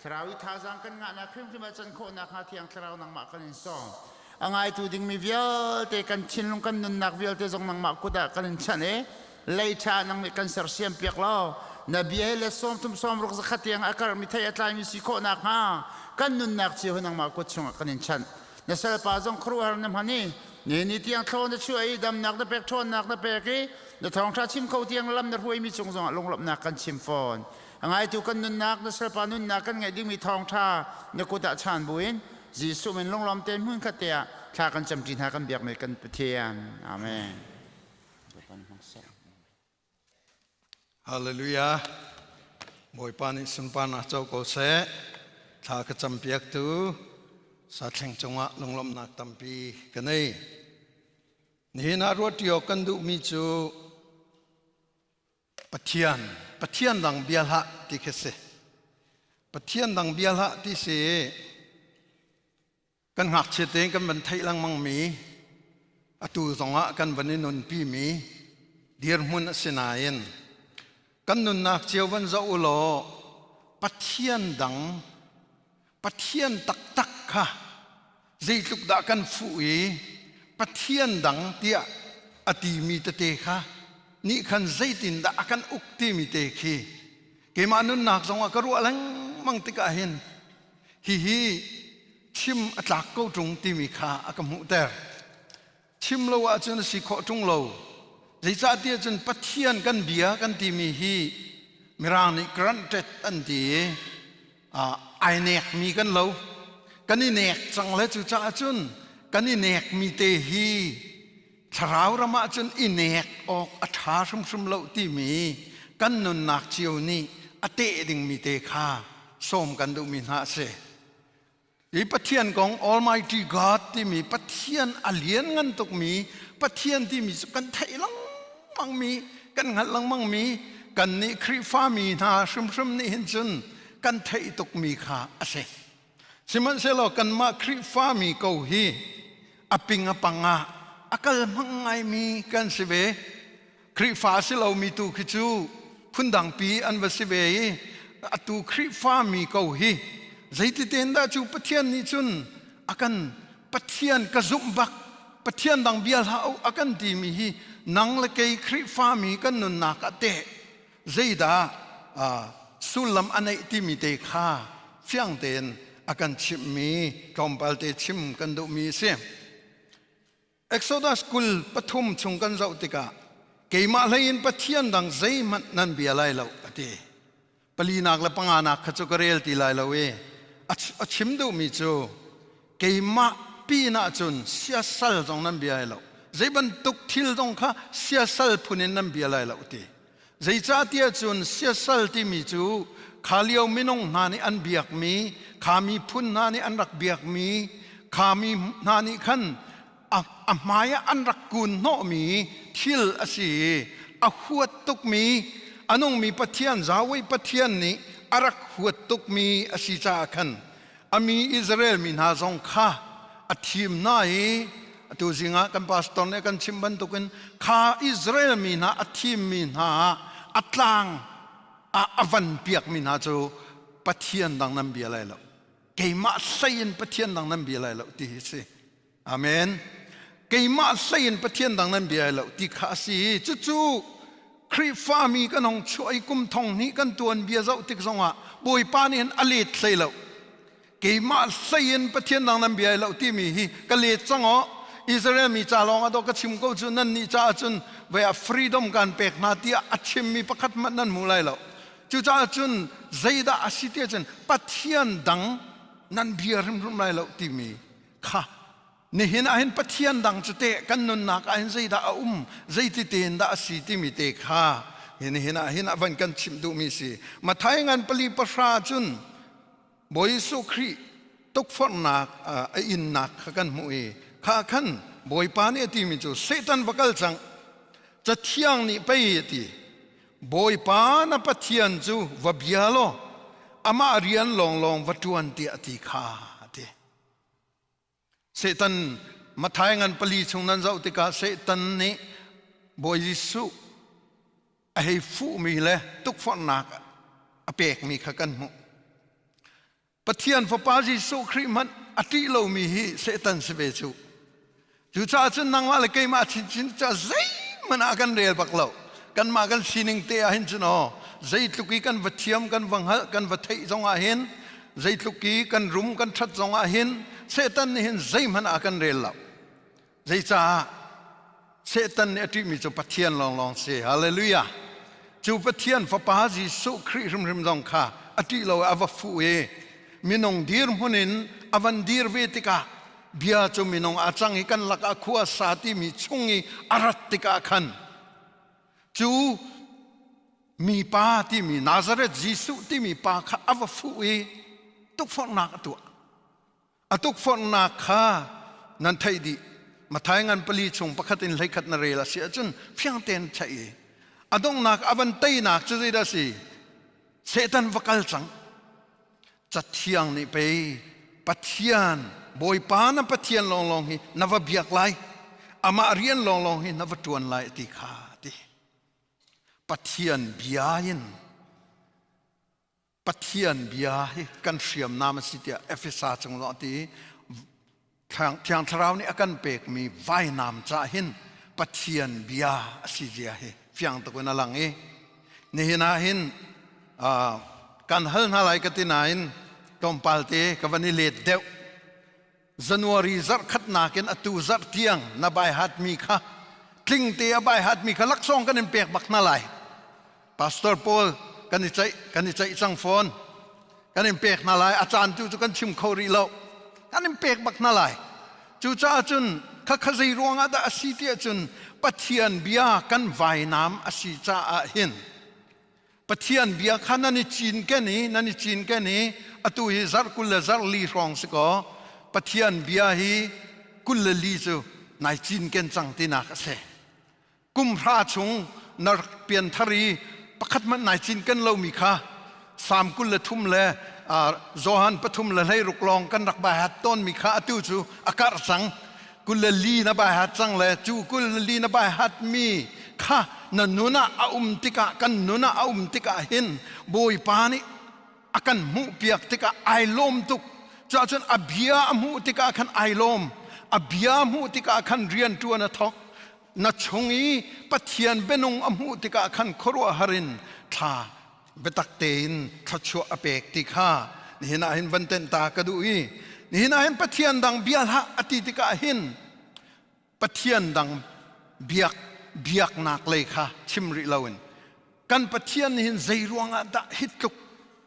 คราวอิทาจังกันงานนักขึ้นมาจันโคนักหาเทียงคราวนังมากันสองอะไรตัวดิ้งมีเวียแต่กันชินลงกันนุนนักเวียแต่จงนังมากุดากันฉันเลยชานังมีกันเสียเสียมเปียกล้อนบีเอเลส้มทุ่มส้มรุกสักเทียงอากาศมีทายาทลายมีสิโคนักฮะกันนุนนักเชียวนังมากุดชงกันฉันนั่นสิป้าจงครัวน้ำฮันนี่นี่เตียงโทนจะช่วยดำนักจะเป็กโทนนักจะเป็กกี้เดี๋ยวทองชาชิมเขาเตียงลำนักหวยมีจงลงหลับนักกันชิมฟอนไงทุกคนนุนนักนั่นสิป้านุนนักกันไงดิ้งมีทองชาเนื้อกุดาชานบุญจีสุมันลงลำเต็มหุ่นขัดเตียชากันจำจีนหากันเบียกไม่กันเทียนอาเมนฮาเลลูยาบอยปานิสุนปานาเจ้าโกเสชากันจำเปียกตูสัตว์แห่งจังหวะลงลมนักตัมปีกันนี่นารวดโยกันดูมิจูปะเทียนดังเบียลฮะที่เคสปะเทียนดังเบียลฮะที่เสกันหักเฉดเองกันบันไทยลังมังมีอตูสงะกันบันนินนปีมีเดียร์มุนสินายันกันนุนนักเจียววันเจ้าอุโลปะเทียนดังปะเทียนตักค่ะใจลุกด่ากันฟุยปะเทียนดังเตียอติมีตะเตค่ะนี่ขันใจตินด่ากันอุกติมีเตคีเกมานุนนักสงะกรัวลังมังติกาเห็นฮิชิมอัตลักก็ตรงที่มีค่าอากมุเตอร์ชิมเราอาจจะสิขอตรงเราใจจ่าเตียจนปะเทียนกันเบียกันที่มีฮิมิรานิกรันเต็ดอันที่ไอเนกมีกันเรากันนี่เนกจังเลยจุจ่าจุนกันนี่เนกมีเตฮีชราวระมาจุนอิเนกออกอัฐาชุมเราที่มีกันนุนนักเจียวนี่อเตดิงมีเตคาส้มกันดูมินาเสอีปะเทียนของ Almighty God ที่มีปะเทียนอเลียนงันตกมีปะเทียนที่มีกันไทยลังมังมีกันหัดลังมังมีกันนี่คริฟ้ามีนาชุมนี่เห็นจนกันไทยตกมีขาเสสิมันเสลอกันมาคริฟ้ามีเกาฮีอปิงอปังอาอากาศมังไงมีกันสิเวคริฟ้าเสลอมีตูขิจูพุ่นดังปีอันวสิเวอตูคริฟ้ามีเกาฮีใจติเตนดาจูปะเทียนนี่จุนอากันปะเทียนกระซุบบักปะเทียนดังเบียลฮาอากันตีมีฮีนังละเกยคริฟ้ามีกันนุนนักเตะใจดาสุลมอันไหนที่มีเตค่าเฟียงเตนอากันชิมมีกอมปัลเตชิมกันดูมีเสียเอ็กโซดัสกุลปฐุมชงกันเจ้าติกาเกยมาเลยนปะเทียนดังใจมันนั่นเบียไลเราอเตปลีนักละปังอานักขจุกเรลตีไลเราเวชิมดูมีจูเกยมาปีน่าจุนเสียสัลตรงนั้นเบียไลเราใจบันตุกทิลตรงข้าเสียสัลพุนินนั้นเบียไลเราเตใจจ่าเตียจุนเสียสัลที่มีจูขาเลียวมินงนานี่อันเบียกมีขามีพุ่นนานี่อันรักเบียกมีขามีนานี่ขันหมายอันรักกุนโนมีทิลอสีหัวตุกมีอันนงมีปะเทียนจาวิปะเทียนนี้อารักหัวตุกมีอสีจ่าขันมีอิสราเอลมีนาจงข้าทีมนายตัวสิงห์กันพาสตอนนี้กันชิมบันตุกันข้าอิสราเอลมีนาทีมมีนาอัตลังอวันเปียกมีนาจูปะเทียนดังนั้นเบียอะไรแล้วเกยมาเซียนปะเทียนดังนั้นเบียอะไรแล้วที่สิอาเมนเกยมาเซียนปะเทียนดังนั้นเบียอะไรแล้วที่ข้าสิจู่คริฟ้ามีกันน้องช่วยกุมทองนี้กันตัวเบียเจ้าติกสงะบอยปานี่อลิดเลยแล้วเกยมาเซียนปะเทียนดังนั้นเบียแล้วที่มีฮีกะเลจังอ๋ออิสราเอลมีจ่าลองอดอกชิมก็จุนนั่นนี่จ่าจุนเวียฟรีดอมการเปกนาที่อัดชิมมีประคัดมันนั่นมูไลแล้วจู่จ่าจุนใจดาอาศิเตียจุนปะเทียนดังนั่นเบียร์รุ่มไรแล้วที่มีค่ะ นี่เห็นอาเห็นปะเทียนดังจะเตะกันนุนนักอาเห็นใจดาใจติเตนดาสีที่มีเตะข้าเห็นอาเห็นวันกันชิมดูมีสิมาไทยงานปลีประชาชนบอยสุครีตุกฝนนักอินนักกันมวยข้าขันบอยปานเอติมิจูเซตันวกัลจังจะเที่ยงนี่ไปเอติบอยปานปะเทียนจูวบยาโลอามาเรียนลองวัตถุอันเตียติข้าเซตันมาทายงานปลีชงนั้นเจ้าติกาเซตันนี่บอยยิสุไอฟูมีเลยตุกฝนนักอเปกมีขกันมุปะเทียนฟปาจิสุคริมันอติโลมีฮีเซตันเสเบจูจูจ้าจนนังว่าเลยเกยมาชินจ้าใจมันอากันเรียลบักเหล่ากันมากันสินิงเตะเห็นจุนอ๋อใจทุกีกันวัดเทียมกันวังหะกันวัดเทยจงอาเห็นใจทุกีกันรุมกันชัดจงอาเห็นเซตันนี่เห็นใจมันอากันเรียลเหล่าใจจ้าเซตันเนี่ยที่มีจูปะเทียนลองเสียฮาเลลูยาจูปะเทียนฟปาจิสุคริริมจงข้าอติโลอวฟูเอมินงดีร์มุนินอวันดีร์เวติกาเบียจูมินงอาจังฮิกันลักอาคัวสาติมีชุงอีอารัตติกาขันจูมีป้าที่มีนาซาเรตยิสุที่มีป้าข้าอวฟูเอตุกฝนนักตัวตุกฝนนักข้านันไทยดีมาทายงานปลีชงประคัตินเลยขัดนเรลเสียจนเพียงเต็นใช่ดงนักอวันเตยนักจะได้สิเซตันวกัลจังจัดเที่ยงนี่ไปปะเทียนบอยปานปะเทียนลองฮีนวเบียกไลอามาเรียนลองฮีนวจวนไลติขาติปะเทียนเบียยินปะเทียนเบียกันเสียมนามสิเตียเอฟเอซาจังหวะที่ทางทราวนี่อากันเปกมีไว้นามจ่าหินปะเทียนเบียสิเจียเฮเฟียงตะกุนลังเอนี่นาหินการฮัลนาไลกันที่ไหนตอมปาลเตกับวันนี้เลดเดวจันวารีจัดขัดนาเกนอตูจัดเทียงนาบายฮัดมีค่ะคลิงเตียบายฮัดมีค่ะลักซองกันเป็นเปียกบักนาไลพาสตอร์โพลกันนี่ใจสังฟอนกันเป็นเปียกนาไลอาจารย์จู่กันชิมเขารีโลกันเป็นเปียกบักนาไลจู่จ้าจุนข้าขยีรวงอาดาสีเตียจุนปะเทียนเบียกันไว้น้ำอาศิจ้าหินปะเทียนเบียขันนั่นนี่จีนแค่นี้อตุฮิซาร์กุลซาร์ลีรองสกอปะเทียนเบียฮีกุลลีจูนายจีนแก่นจังตินักเสกุมพระชงนรเปลี่ยนทารีประคัดมันนายจีนแก่นเรามีค่ะสามกุลทุ่มเลยโจฮันปฐุมเลยให้รุกลองกันรักบาหัดต้นมีค่ะอตุจูอากาศสังกุลลีนบาหัดจังเลยจูกุลลีนบาหัดมีค่ะนันนุนะอาติกะกันนุนะอาติกะหินบอยปานิอากันมุเปียกติกะไอลมตุกจ้าจนอเบียมุติกะขันไอลมอเบียมุติกะขันเรียนตัวนัทอกนัชงอีปัทยันเบนุงอมุติกะขันครัวหรินท่าเบตักเตนทัชวอเปกติกะนี่น่าเห็นวันเต็นตากระดูอีนี่น่าเห็นปัทยันดังเบียละอติติกะหินปัทยันดังเบียกนักเลยค่ะชิมริลาวินกันปัทยันหินใจรวงอาดะฮิตลุก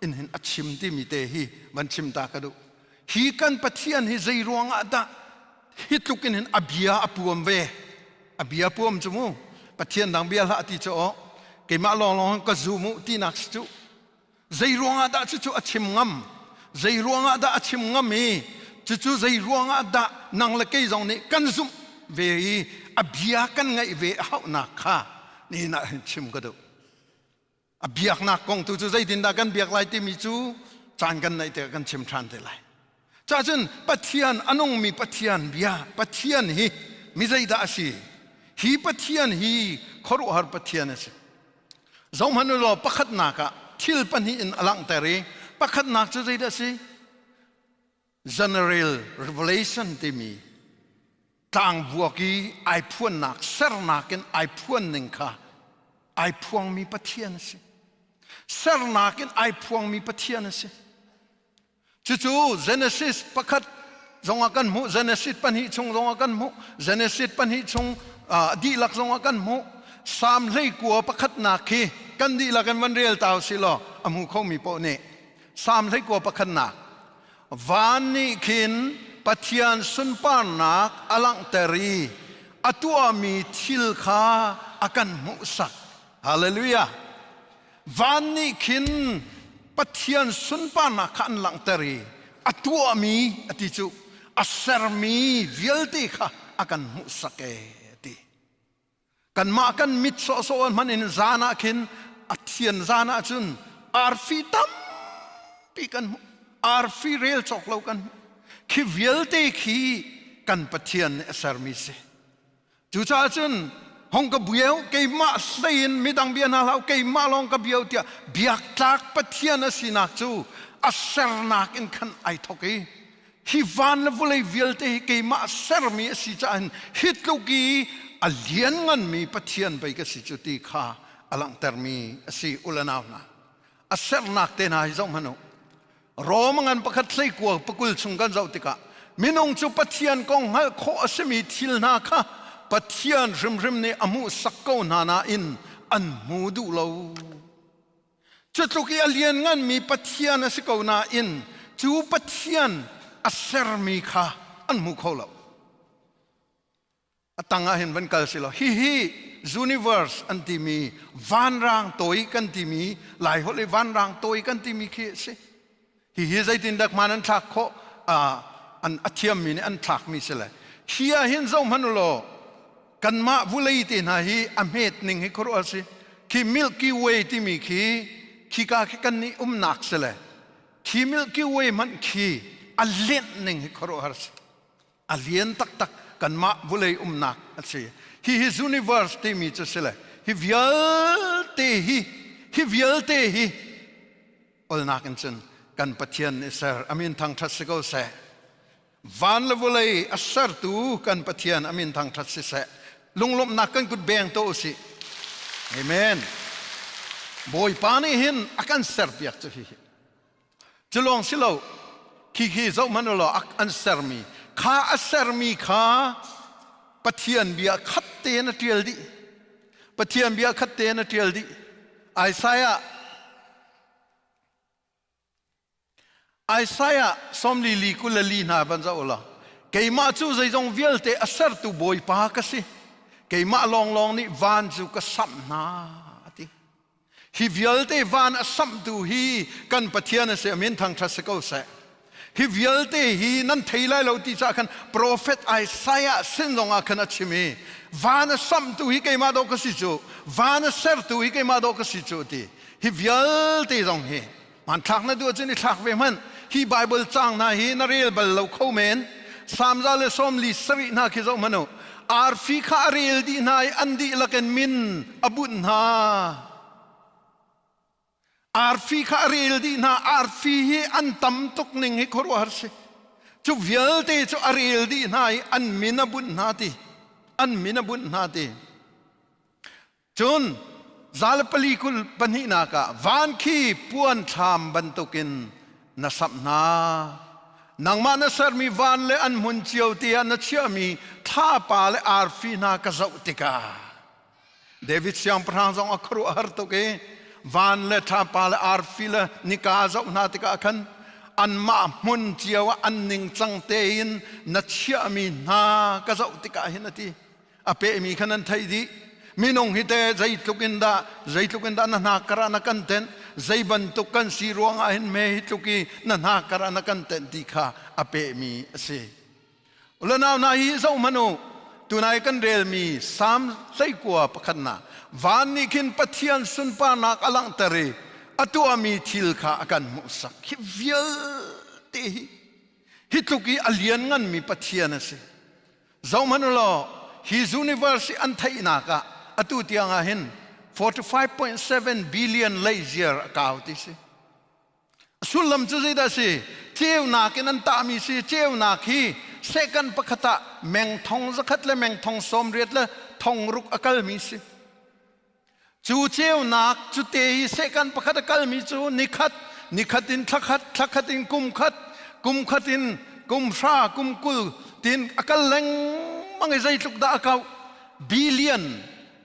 อินหินอัชิมที่มีเตฮีมันชิมตากระดูฮีกันปัทยันหิใจรวงอาดะฮิตลุกอินหินอเบียอปวมเวอเบียปวมจมูปัทยันดังเบียละติโจเกมาลองก็ซูมุที่นักจุใจรวงอาดะจุอัชิมงำใจรวงอาดะอัชิมงำมีจุใจรวงอาดะนังละเกยจงนี้กันซุมเวอเบียกันไงเวเอาหนักค่ะนี่น่าชิมก็ดูอเบียกนักกงตุจุใจดินดากันเบียกไรที่มีจูจานกันในเตกันชิมทานเท่าไรจ้าจนปัทยันอนงมีปัทยันเบียปัทยันฮีมิใจดาสีฮีปัทยันฮีขรุหารปัทยันสิจงมันรอปักนักะทิลปันฮีอินอลังเตรีปักนักจุใจดาสี general revelation ที่มีต่างบวกีไอพวนนักเสรนักไอพวนหนึ่งค่ะไอพวงมีปัทยันสิเสรนักไอพวงมีปัทยันสิจู่ Genesis ประคัดจงอากันมุ Genesis ปันหิชงจงอากันมุ Genesis ปันหิชงดีลักจงอากันมุสามเลยกัวประคัดนักฮีกันดีลักกันวันเรียลตาวสิลออามุเขามีโปเนสามเลยกัวประคัดนักวันนี้ขินป pathian sun panak alang teri atua mi thil kha akan musak hallelujah van ni khin pathian sun panak khan lang teri atua mi atichu aser mi vielti kha akan musak ti kan ma kan mit so so man in zana khin athian zana chun arfi tam pi kan arfi rel chok lo kan khi vielte khi kan pathian asar mi se chu cha chun hong ka buel ke ma sein midang bian ha ke ma long ka biau tia biak tak pathian asinak chu asar nak in kan ai thoki hi van le vule vielte ke ma asar mi si cha an hitluki alian ngan mi pathian bai ka si chu ti kha alang termi si ulanaw na asar nak te na zong hanu romangan pakhat hlei ko pakul chungkan zau tika minong chu pathian kong hal kho asemi thil na kha pathian rim ne amu sakko na na in an mu du lo chutluki alien ngan mi pathian asiko na in chu pathian aser mi kha an mu kho lo atanga hin ban kal silo hi universe antimi van rang toi kan timi lai hole van rang toi kan timi khi se hi zai tin dak manan thak kho an athiam mi ne an thak mi sele hia hin zo manulo kan ma vulei te na hi amet ning hi khoro ase ki milky way ti mi khi ka kan ni nak sele ki milky way man khi alen ning hi khoro ase alien tak kan ma vulei nak ase hi universe te mi chu sele hi vielte hi ol nakin chen kan pathian isar amin thang thasiko se van levulei asar tu kan pathian amin thang thasi se lunglom nakan kut beng to si amen boy pani hin akan ser piak chu hi chulong silo ki zo manulo akan ser mi kha asar mi kha pathian bia khatte na tiel di pathian bia khatte na tiel di Isaiah somli li kulali na banza ola kei ma chu zai jong vielte asar tu boy pa ka si kei ma long ni van chu ka sam na ati hi vielte van asam tu hi kan pathian se amin thang thasako se hi vielte hi nan theilai lo ti cha kan prophet Isaiah sinong a kan achimi van asam tu hi kei ma do ka si chu van ser tu hi kei ma do ka si chu ti hi vielte jong hi man thak na du chini thak ve man hi bible chang na hi na real bal lo khomen samza le som li sari na ki zo mano arfi kha real di na andi laken min abun ha arfi kha real di na arfi hi an tam tok ning hi khor war se chu vielte chu real di na an min abun na ti chun zal palikul panhina ka van khi puan tham bantukin na sapna nangma na sar mi van le an mun chiao ti an chia mi tha pa le arfi na ka zau tika David siang prang zong akru har to ke van le tha pa le arfi le nika zau na tika kan an ma mun chiao an ning chang te in na chia mi na ka zau tika hinati ape mi khanan thai di minong hite zaitlukin da na nakara na kanten zai bantukan si ruang ahin me hitluki na nakara na kanten di kha ape mi ase ulanaw na hi zo manu tunai kan rel mi sam sai kwa pakhan na van ni kin pathian sun pa nak alang tare atu ami thil kha akan musak hi vial te hitluki alien ngan mi pathian ase zo manu lo his universe an thai na ka atu tiang ahin 45.7 billion light year account isi sulam chu zai da si cheu na ken an ta mi si cheu na khi second pakhata meng thong zakhat le meng thong som riat le thong ruk akal mi si chu cheu na chu te hi second pakhata kal mi chu nikhatin thakhatin kumkhatin kumsha kumkul tin akal leng mangai zai tluk da akau billion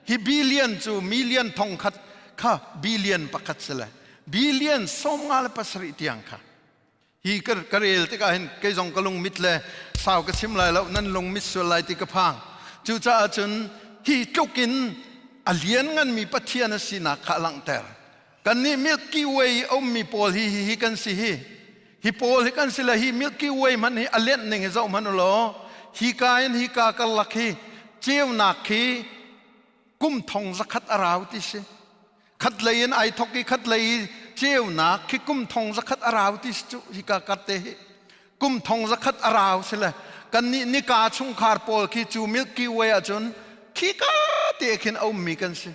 hi billion chu million thong khat kha billion pakhat sela billion som ngal pasri tiang kha hi karel te ka hin ke jong kalung mit le sao ka sim lai lo nan lung mit sul lai ti ka phang chu cha chun hi tlokin alian ngan mi pathian sina kha lang ter kan ni Milky Way mi pol hi kan si hi pol hi kan si la hi Milky Way man hi alian ning zo man lo hi kain hi ka kal lak hi chiu nak hi kum thong zakhat arau ti se khat lein ai thoki khat lei chiu nak hi kum thong zakhat arau ti chu hi ka katte hi kum thong zakhat arau se la kan ni ka chung khar pol ki chu Milky Way a chun khi ka te khin mi kan se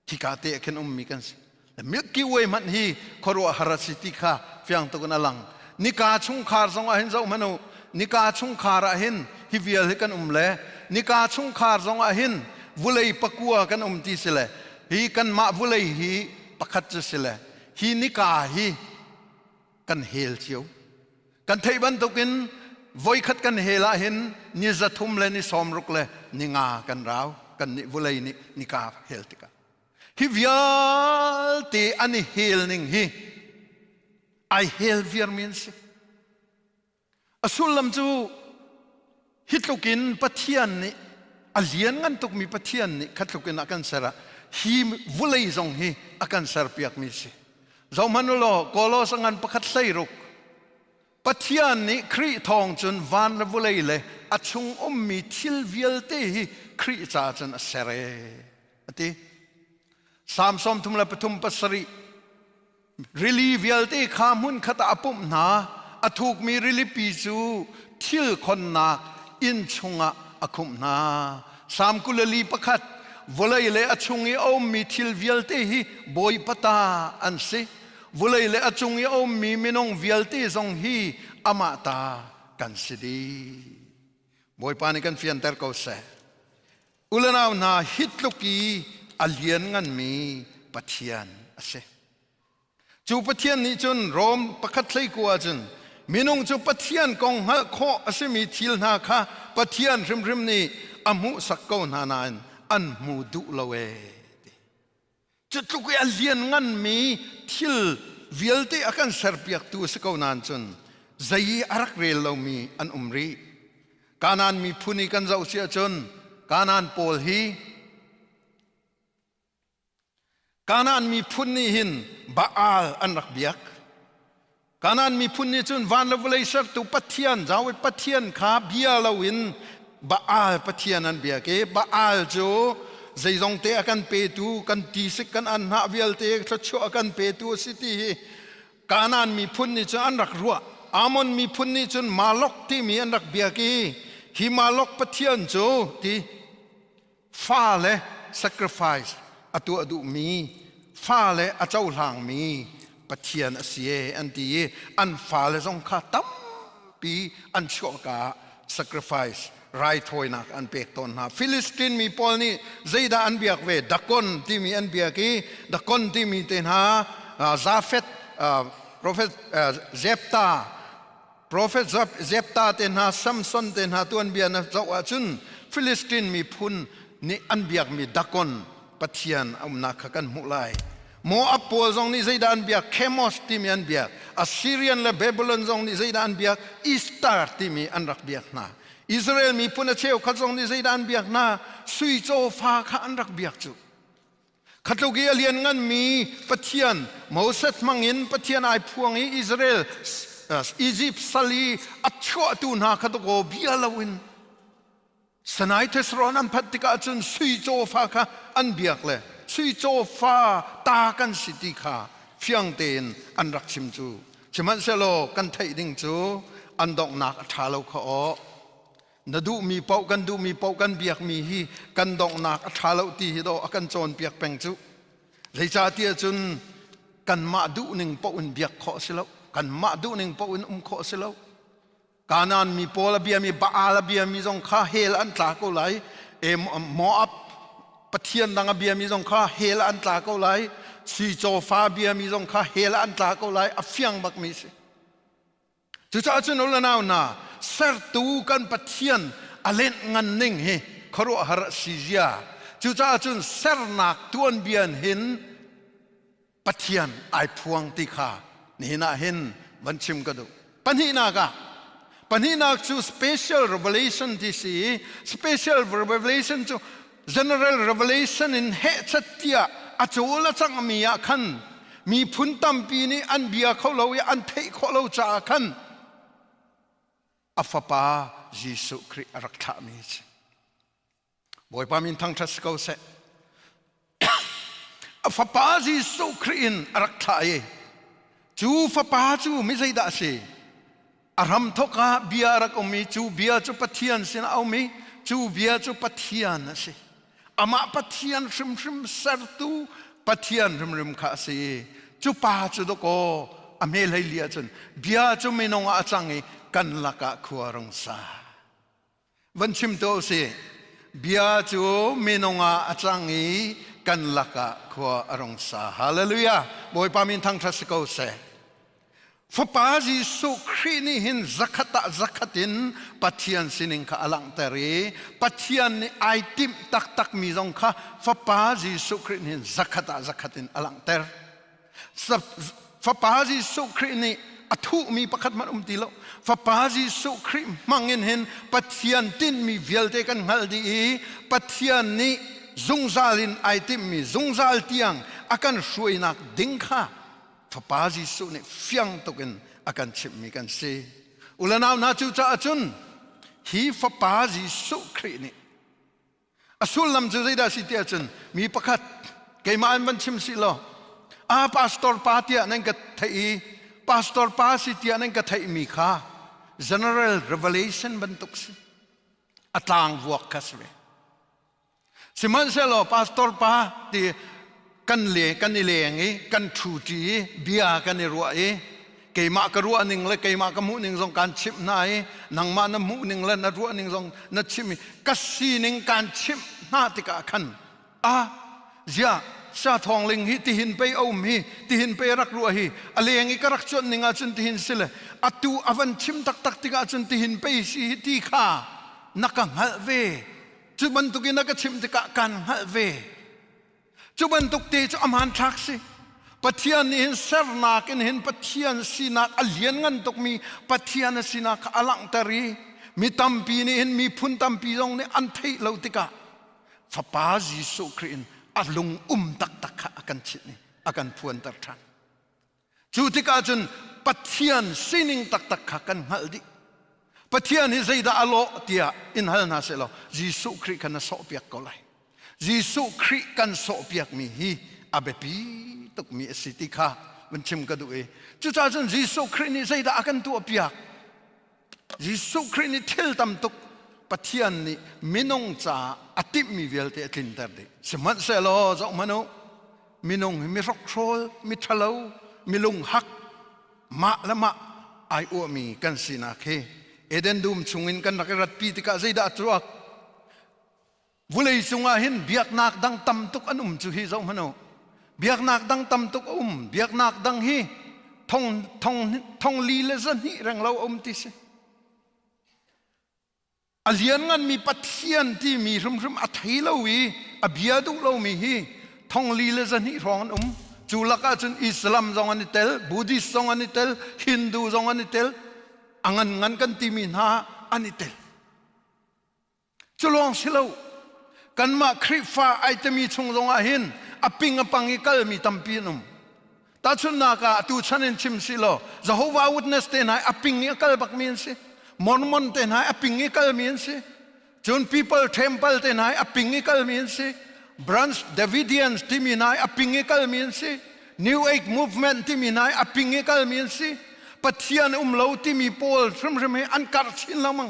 khi ka te khin mi kan se Milky Way man hi khoro harasiti kha fyang to na lang ni ka chung khar zong a hin zo manu ni ka chung khar a hin hi vial hi kan le ni ka chung khar zong a hin vulei pakua kan ti se le hi kan ma vulei hi pakhat che se le hi ni ka hi kan hel chiu kan thei ban to kin voi khat kan hela hin ni za thum le ni som ruk le ni nga kan rau kan ni vulei ni ka hel tika hi vial te ani hel ning hi ai hel viar min se asulam chu hitlukin pathian ni alian ngan tuk mi pathian ni khatlukin akan sara hi vulei zong hi akan sar piak mi se zo manulo kolos angan pakhat hlei ruk pathian ni khri thong chun van vulei le achung mi thil vial te hi khri cha chun asere ati samsom thumla pathum pasari rili vial te khamun khata apum na athuk mi rili pi chu thil khon nak in chunga akhum na sam kulali pakhat volai le achungi mi thil vial te hi boi pata an se volai le achungi mi minong vial te zong hi amata kan sidi boi pani kan fian ter ko se ulanaw na hitluki alian ngan mi pathian ase chu pathian ni chun rom pakhat thlei kwa chun minung chu pathian kong ha kho ase mi thil na kha pathian rim ni amu sakko na nan an mu du lawe chu tluki alian ngan mi thil vialte akan serpiak tu se ko nan chun zai arak rel lo mi an umri kanan mi phuni kan zau sia chun kanan pol hi kanan mi phuni hin baal an rak biak kanan mi phuni chun van lavulei sar tu pathian jaw pathian kha bia lawin baal pathian an biak e baal jo zeizong te akan pe tu kan ti sik kan an ha vial te thcho akan pe tu city kanan mi phuni chu an rak ruwa amon mi phuni chun malok ti mi an rak biak e hi malok pathian jo ti fa le sacrifice atu adu mi fa le achau hlang mi pathian asie an ti an fa le zong kha tam pi an choka sacrifice rai thoinak an pek ton na Philistine mi pol ni zeida an biak ve dakon ti mi an biaki dakon ti mi ten ha Zafet prophet Zepta ten ha Samson ten ha tuan bian zawa chun Philistine mi phun ni an biak mi dakon pathian amna khakan mulai mo apol zong ni zaidan biak Chemos ti mi an biak Assyrian le Babylon zong ni zaidan biak Istar ti mi an rak biak na Israel mi puna cheu khat zong ni zaidan biak na sui cho fa kha an rak biak chu khatlogi alian ngan mi pathian Moses mangin pathian ai phuang hi Israel Egypt sali achwa tu na khatgo bialawin sanai tesron an phatika chun sui cho fa kha an biak le sui cho fa ta kan siti kha fiang ten an rak chim chu chiman selo kan thai ding chu an dok nak thalo kha o nadu mi pau kan biak mi hi kan dok nak thalo ti hi do akan chon piak peng chu leicha tia chun kan ma du ning pau un biak kho selo kan ma du ning pau un kho selo kanan mi pola bia mi baala bia mi zong kha hel an tla ko lai Moab pathian dang bia mi zong kha hel an tla ko lai si cho fa bia mi zong kha hel an tla ko lai afyang bak mi se chu cha chun ul naw na ser tu kan pathian alen ngan ning he khoro har sizia chu cha chun ser nak tuan bian hin pathian ai phuang ti kha ni na hin วันชิมก็ดูปัญหานากะปัญหานักจู special revelation ที่สี่ special revelation จู general revelation in เหตุเตียอาจูละจังมีอาคันมีพุนตัมปีนี้อันเบียเขาเราอันเทเขาเราจาคันอัฟปาเยซูคริสต์รักษามีสบ่อยปามินทั้งทัศกาเสอัฟปาเยซูคริสต์รักษาจูฟปาจูไม่ใช่ด่าสิอารมณ์ทกาเบียรักอมีจูเบียจูปะเทียนสินะอมีจูเบียจูปะเทียนนะสิอามาปะเทียนริมสัรตูปะเทียนริมข้าสิจูปาจูดโกอเมลัยเลียจนเบียจูไม่นองอาจังกันลักะขวารองซาวันชิมโตสิเบียจูไม่นองอาจังกันลักะขวารองซาฮาเลลูยาบอยปามินทั้งทัศกาเสฟปาจิสุครีนี่หินzakat in ปัทยันสินิงข้าอลังเตรีปัทยันนี่ไอติมตักมีจงข้าฟปาจิสุครีนี่หินzakat in อลังเตรฟปาจิสุครีนี่อัฐุมีประคัตมันติโลฟปาจิสุครีมังเงินหินปัทยันตินมีเวลเตกันฮัลดีปัทยันนี่จงซาลินไอติมมีจงซาลเตียงอาการช่วยนักดิ้งข้าฟปาจิสุนี่ฟียงตุกันอาการชิมมีกันเซอุลนาวนาจูจ่าจุนฮีฟปาจิสุครีนี่อสุลลำจูใจได้สิเตียจุนมีประคัตเกยมาอันบันชิมสิโลพาสตอร์ปาเตียนั่นก็ไทยพาสตอร์ปาสิเตียนั่นก็ไทยมีข้า general revelation บันทุกสิอัตลางวกคัสเวสิมันเซโลพาสตอร์ปาที่กันเล่กันนี่เลี้ยงกันทูจีเบียกันนี่รัวเกยมากรัวหนึ่งเลยเกยมากมุหนึ่งส่งการชิมนายนังมาน้ำมุหนึ่งเลยนัดรัวหนึ่งส่งนัดชิมกัสซีหนึ่งการชิมนาติกาขันเจ้าชาทองลิงฮิที่หินไปเอามีที่หินไปรักรัวฮีอะไรอย่างนี้ก็รักจนหนึ่งอาจนที่หินสิเลยอัตูอวันชิมตักติกาจนที่หินไปสิฮิที่ข้านักหัลเวจุบันตุกินักชิมติกากันหัลเวจุบันตุกเตจอมหันทักสิปัทยันนี่เห็นเสรนักเห็นปัทยันสินักอเลียนงันตุกมีปัทยันสินักอลังตรีมีตัมปีนี่เห็นมีพุนตัมปีตรงนี้อันเทเลวติกาฟปาจิสุครีนอัลงตักอากันชิดนี่อากันพวนตัดทันจูติกาจนปัทยันสินิงตักอากันฮัลดิปัทยันนี่ใจดาอโลเตียอินฮัลนาเซโลจิสุครีกันโซเปียกก็เลยจิสุครีกันโซเปียกมีฮีอาเบปีตุกมีสิติข้ามันชิมกันดูจุดจ้าจนจิสุครีนี่ใจดาอากันตัวเปียกจิสุครีนี่เทลตัมตุกปัทยันนี่มินงจ่าอติมีเวลเตตินเตอร์ดิสมัติเซโลจอกมโนมินงมีรักโชลมีทะเลามีลุงฮักมาละมาไอโอมีกันสินาเคเอเดนดูมชุงินกันนักรัฐปีติกาใจดาจวกวุเลยสุงาหินเบียกนักดังตำตุกอันจุฮีจอกมโนเบียกนักดังตำตุกเบียกนักดังฮีทองลีเลซันฮีแรงเราติเซอเลียนงันมีปัทยันที่มีรุมอัฐิเลวีอเบียดุเรามีฮีทองลีเลซันฮีรองจูลักอาจนอิสลามจงอันนี้เตลบูดิสจงอันนี้เตลฮินดูจงอันนี้เตลงันกันที่มีนาอันนี้เตลจุลองสิเลวกันมาคริฟ้าไอจะมีชงจงอาหินอปิงอปังอิกัลมีตัมปีนุมตาชุนนากาตูชันชิมสิโลจะหัวอุดเนสเตนายอปิงอิกัลบักมีนสิมอนเตนายอปิงอิกัลมีนสิจุน people temple เตนายอปิงอิกัลมีนสิbranch Davidians ที่มีนายอปิงอิกัลมีนสิ New Age movement ที่มีนายอปิงอิกัลมีนสิปัทยันเลวที่มีโพลซึ่งให้อันกัดชินละมัง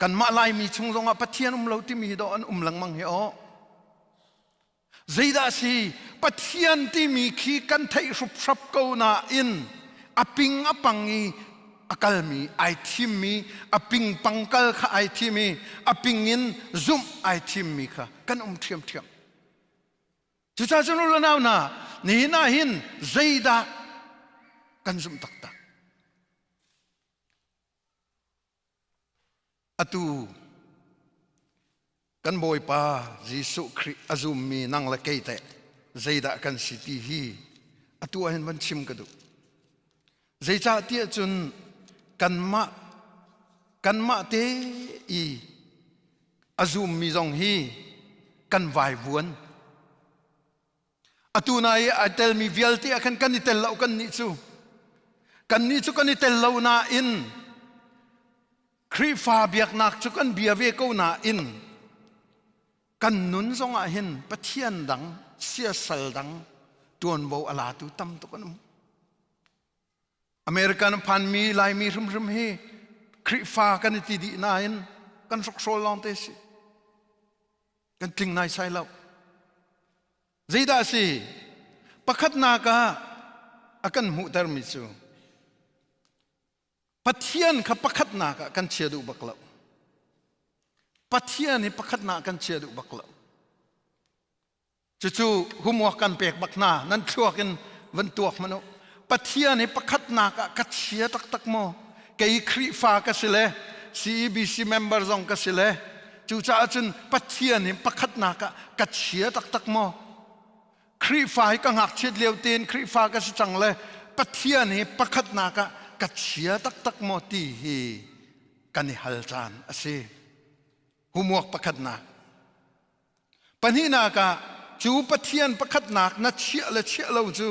กันมาลายมีชงจงปัทยันเลวที่มีดอนลังมังเหรอใจดาสีปัทยันที่มีขี้กันไทยสุบสับกูนาอินอปิงอปังอีอากาลมีไอทีมีอปิงปังกัลข้าไอทีมีอปิงอินซุ่มไอทีมีข้ากันเทียมจุดจ้าจนุลนาวนานี่น่าหินใจดากันซุ่มตักอตูกันบอยป้าเยซูคริสต์อาซุมมีนังละเกยเตใจดากันสิทีฮี ตัวเห็นวันชิมกระดูใจจ่าเตี้ยจนกันมาเตอีอาซุมมีจงฮีกันวายวนตัวนายอาเตลมีเวลเตียกันนิเตลเรากันนิจูกันนิเตลเรานาอินครีฟาเบียกนักจุกันเบียเวกูนาอินกันนุนทรงอาหินปะเทียนดังเสียสลดังตัวนโบอาลาตุตั้มตุกันอเมริกันพันมีลายมีรุมเฮครีฟากันติดีนาอินกันสกโซลองเตสิกันทิ้งนายใส่เราใจดาสิปะคัดนากาอากันมุตรมิจูปะเทียนขับปะคัดนากากันเชียดูบักเราปะเทียนนี่ปะคัดนากันเชียดูบักเราจู่ๆหุมวกันเปกบักนานั่นชัวกันวันตัวมันเอาปะเทียนนี่ปะคัดนากากัดเชียตักโมเกยครีฟ้ากัสิเลCEBC member ซองกัสิเลจู่ๆอาจารย์ปะเทียนนี่ปะคัดนากากัดเชียตักโมครีฟ้าก็หักเชียเลียวเตียนครีฟ้าก็สิจังเลยปะเทียนนี่ปะคัดนากากัดเชียตักโมตีฮีกันนี่ฮัลจานอาศัยหุมวกประคัดนักปัญหานากาจูปะเทียนประคัดนักนัดเชี่ยเราจู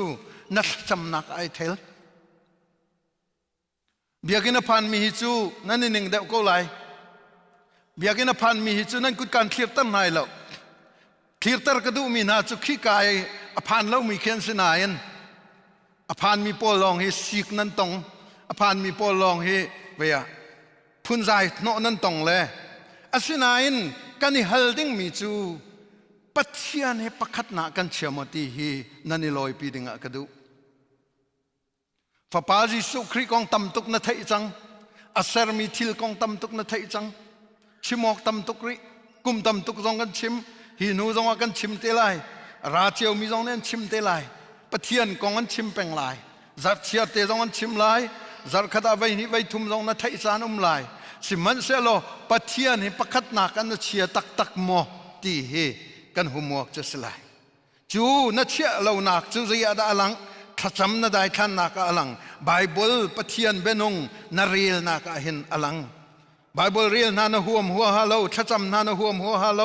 นัดจำนักไอเทลเบียกินพันมีฮิจูนั่นนี่หนึ่งเดียวก็ไลเบียกินพันมีฮิจูนั่นกุดการเคลียร์ตั้งนายเราเคลียร์ตั้งกระดูมีนาจุขี้กายอภันเรามีเขียนสนายนอภันมีปอลองเฮสิกนั่นตรงอภันมีปอลองเฮเวียพุ่นใจโนนั่นตรงเลยอาศินัยนกันนี่ฮัลดิ้งมีจูปัจเจียนให้ประคัดนากันเชื่อมตีฮีนั่นนี่ลอยปีดิ่งกระดูฟ้าปาจิสุครีกองตำตุกนัทไอจังอาเซอร์มีทิลกองตำตุกนัทไอจังชิมอกตำตุกริกุมตำตุกจงกันชิมฮีนูจงกันชิมเตลัยราเจียวมีจงนั้นชิมเตลัยปัจเจียนกองกันชิมแปงลายจัดเชียเตจงกันชิมลายจัดขดาไว้นี่ไว้ทุ่มจงนัทไอจานลายสิมันเสลอปัจเจียนให้ประคัดนากันเชียตักโมตีเฮกันหุมวกจะสลายจูนัเชียเรานักจูจะยาดาลังถ้าจำนาได้ท่านนักอลังไบเบิลปัจเจียนเบนงนาเรียลนักเห็นอลังไบเบิลเรียลนาหัวหัวฮาโลถ้าจำนาหัวหัวฮาโล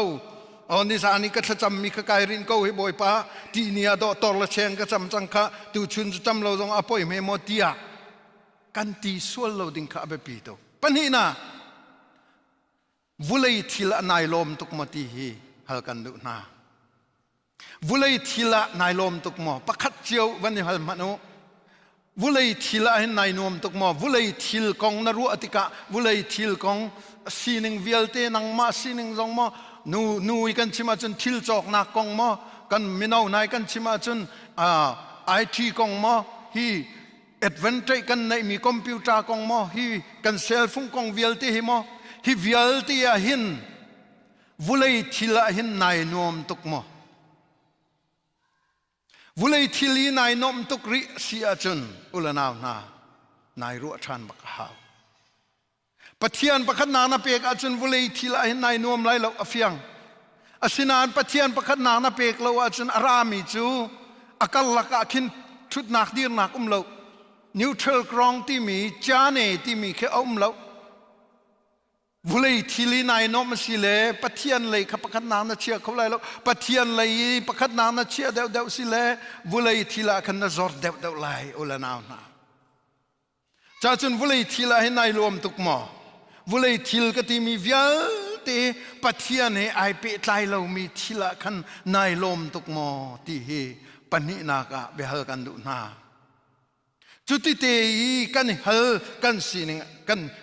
อันนี้สานี่ก็ถ้าจำมีขกายรินก็ให้บ่อยป้าที่นี่ดอตอร์ละเชงก็จำจังค่ะตูชุนจำเราต้องอภัยเมโมตียกันตีส่วนเราดิ่งข้าไปปีโตปัญหาน่ะวุเลยทิละนายลมตุกมาตีฮีฮัลกันดูนาวุเลยทิละนายลมตุกมาประคัดเจียววันนี้ฮัลมานุวุเลยทิละให้นายนวมตุกมาวุเลยทิลกองนรุอติกะวุเลยทิลกองสีหนึ่งเวลเตนังมาสีหนึ่งจงมานูกันชิมาจนทิลจอกนักกองมากันมินาวนายกันชิมาจนITกองมาฮีadvantage กันในมีคอมพิวเตอร์กองมาฮีกันเซลฟุงกองเวลเตฮีมาฮิวิลตียหินวุเลยทิลหินนายนวมตุกโมวุเลยทิลีนายนวมตุกริเสียจนอุลนานานายรัวชันบักฮาวปะเทียนประคันนาเปกอาจนวุเลยทิลหินนายนวมไล่เราอฟยังอาศินานปะเทียนประคันนาเปกเราอาจนอารามิจูอากัลลักขินชุดนักดีนักเรานิวทรัลกรองที่มีจานเนที่มีแค่เราวุเลยทิลีนายนอมสิเลปะเทียนเลยขับประคันนานเชียเขาเลยแล้วปะเทียนเลยประคันนานเชียเดาสิเลวุเลยทิลาคันนจอดเดาเลยอุลนาวนาจ้าจนวุเลยทิลาให้นายรวมตุกหมอวุเลยทิลก็ที่มีเวลเตปะเทียนให้ไอเปตไลเรามีทิลาคันนายรวมตุกหมอที่เฮปนินากะเบหลกันดูนาจุดที่เตยกันฮัลกันสีนิง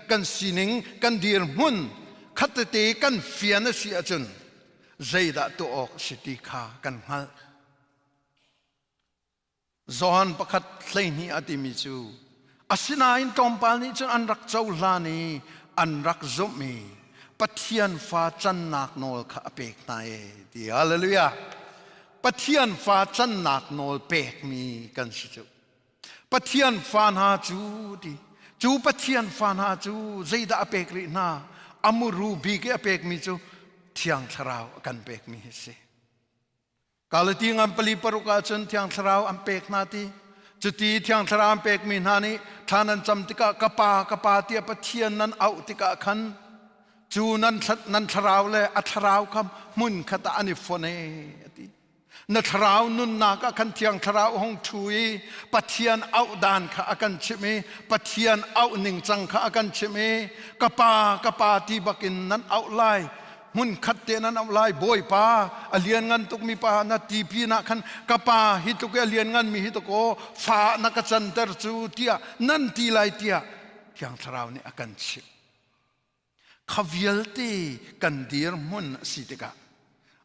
กันสีนิงกันดีร์มุนขัดเตยกันเฟียนเสียจนใจดาตัวออกสติขากันฮัลจอนประคัดเลยนี่อติมิจูอาศินาอินตอมปานีจนอันรักเจ้าลานีอันรักจบมีปัทยันฟ้าจันนักโนลข้าเปกนายดีฮาเลลูยาปัทยันฟ้าจันนักโนลเปกมีกันสิจูปัทยันฟ้านาจูดีจูปัทยันฟ้านาจูใจดาเปกรีนาอามูรูบีเกเปกมีจูเทียงทราวกันเปกมีเสกาลตีงันปลีปรุกาจนเทียงทราวอันเปกนาที จุดที่เที่ยงทรามเป็กมีนานี้ท่านั้นจำติกะกะปาเตียปะเทียนนั้นเอาติกะขันจูนั้นทราวเลยอัทราวคำมุนขตานิฟเนนัทราวนุนนากะขันเทียงทราวหงทุยปะเทียนเอาดานข้ากันชิมีปะเทียนเอาหนิงจังข้ากันชิมีกะปาที่บักินนั้นเอาไลมุนขัดเตนั้นเอาไลบอยปาอเลียนงันตุกมีปานาทีพีนักขันกะปาฮิตุกอเลียนงันมีฮิตุโกฟ้านักจันเตอร์จูเตียนั่นทีไลเตียเทียงทราวนี่อากันชิขวิลตีกันดีร์มุนสิติกะ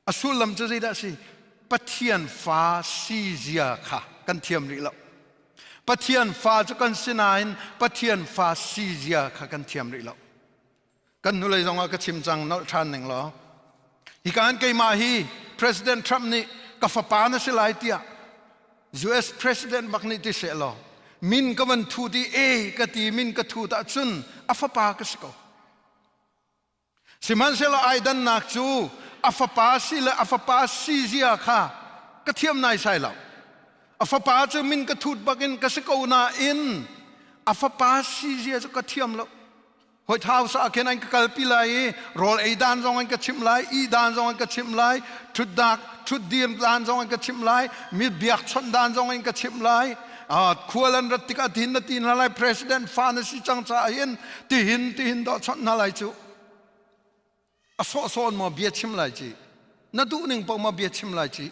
อสุลลมจะได้สิปะเทียนฟ้าซีเซียค่ะกันเทียมริลปะเทียนฟ้าจะกันสินายปะเทียนฟ้าซีเซียค่ะกันเทียมริลกันนุเลยจงว่าก็ชิมจังนอทานหนึ่งหรออีกการเกี่ยมาฮี President Trump นี่กับฟ้าปานสิไลเตีย US President บักนี่ที่เสลอมินก็มันทูดีก็ตีมินก็ทูตาจุนอัฟปาก็สกสิมันเสลอไอดันนักจูอัฟปาสิและอัฟปาซีเซียค่ะก็เทียมนายใส่เราอัฟปาจะมินก็ทูดบักินก็สกาวนาอินอัฟปาซีเซียจะก็เทียมเราหัวเท้าสักแค่นั้นก็กลปิไลโรลไอดานจงอันก็ชิมไลอีดานจงอันก็ชิมไลชุดดักชุดเดียมดานจงอันก็ชิมไลมีเบียกชนดานจงอันก็ชิมไลขวลันรัติกาทินนาทีนั่นไล President ฟานสิจังจ่ายินที่หินดอชนนั่นไลจูโซนมาเบียชิมไลจีนัดดูนิ่งพอมาเบียชิมไลจี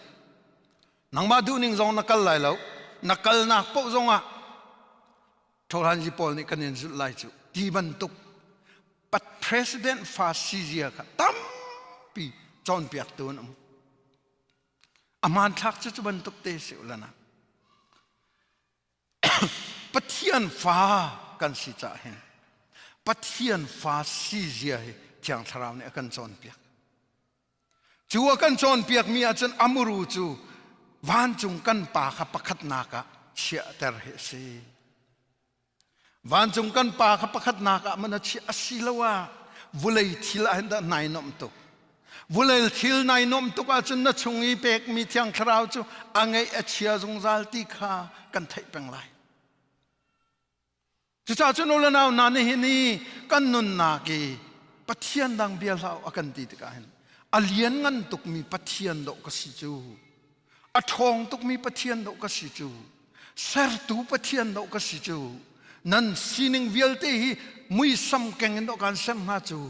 นังมาดูนิ่งจงนักไลแล้วนักนักพวกจงทอรันจีพอลนี่กันยินสุดไลจูที่บรรทุกปัด President ฟาซิเซียค่ะตั้มปีจอนเปียกตัวนั้นอามันทักจะบรรทุกเตะเสียแล้วนะปัดเทียนฟ้ากันสิจ่าเห็นปัดเทียนฟ้าซิเซียเที่ยงทราวเนี่ยกันจอนเปียกจูกันจอนเปียกมีอาจารย์อามูรูจูวันจุงกันปากขับปักนักะเชี่ยเตอร์เฮซีวันจุงกันปากขับปักนักะมันเชี่ยสิลว่าวุเลยทิลอันนั้นนายนมตุกวุเลยทิลนายนมตุกอาจารย์นัชงอีเปกมีเที่ยงทราวจูอังไงเชี่ยจงซัลติขากันไทยเป็นไรจุดจ้าจุนอุลนาวนันเฮนี่กันนุนนากีปะเทียนดังเบียลอากันดีตกันอเลียนงันตุกมีปะเทียนดอกกสิจูอทองตุกมีปะเทียนดอกกสิจูเสรตูปะเทียนดอกกสิจูนั่นสินิงเวลเตฮีมุยซัมเกงดอกกันเซมนาจู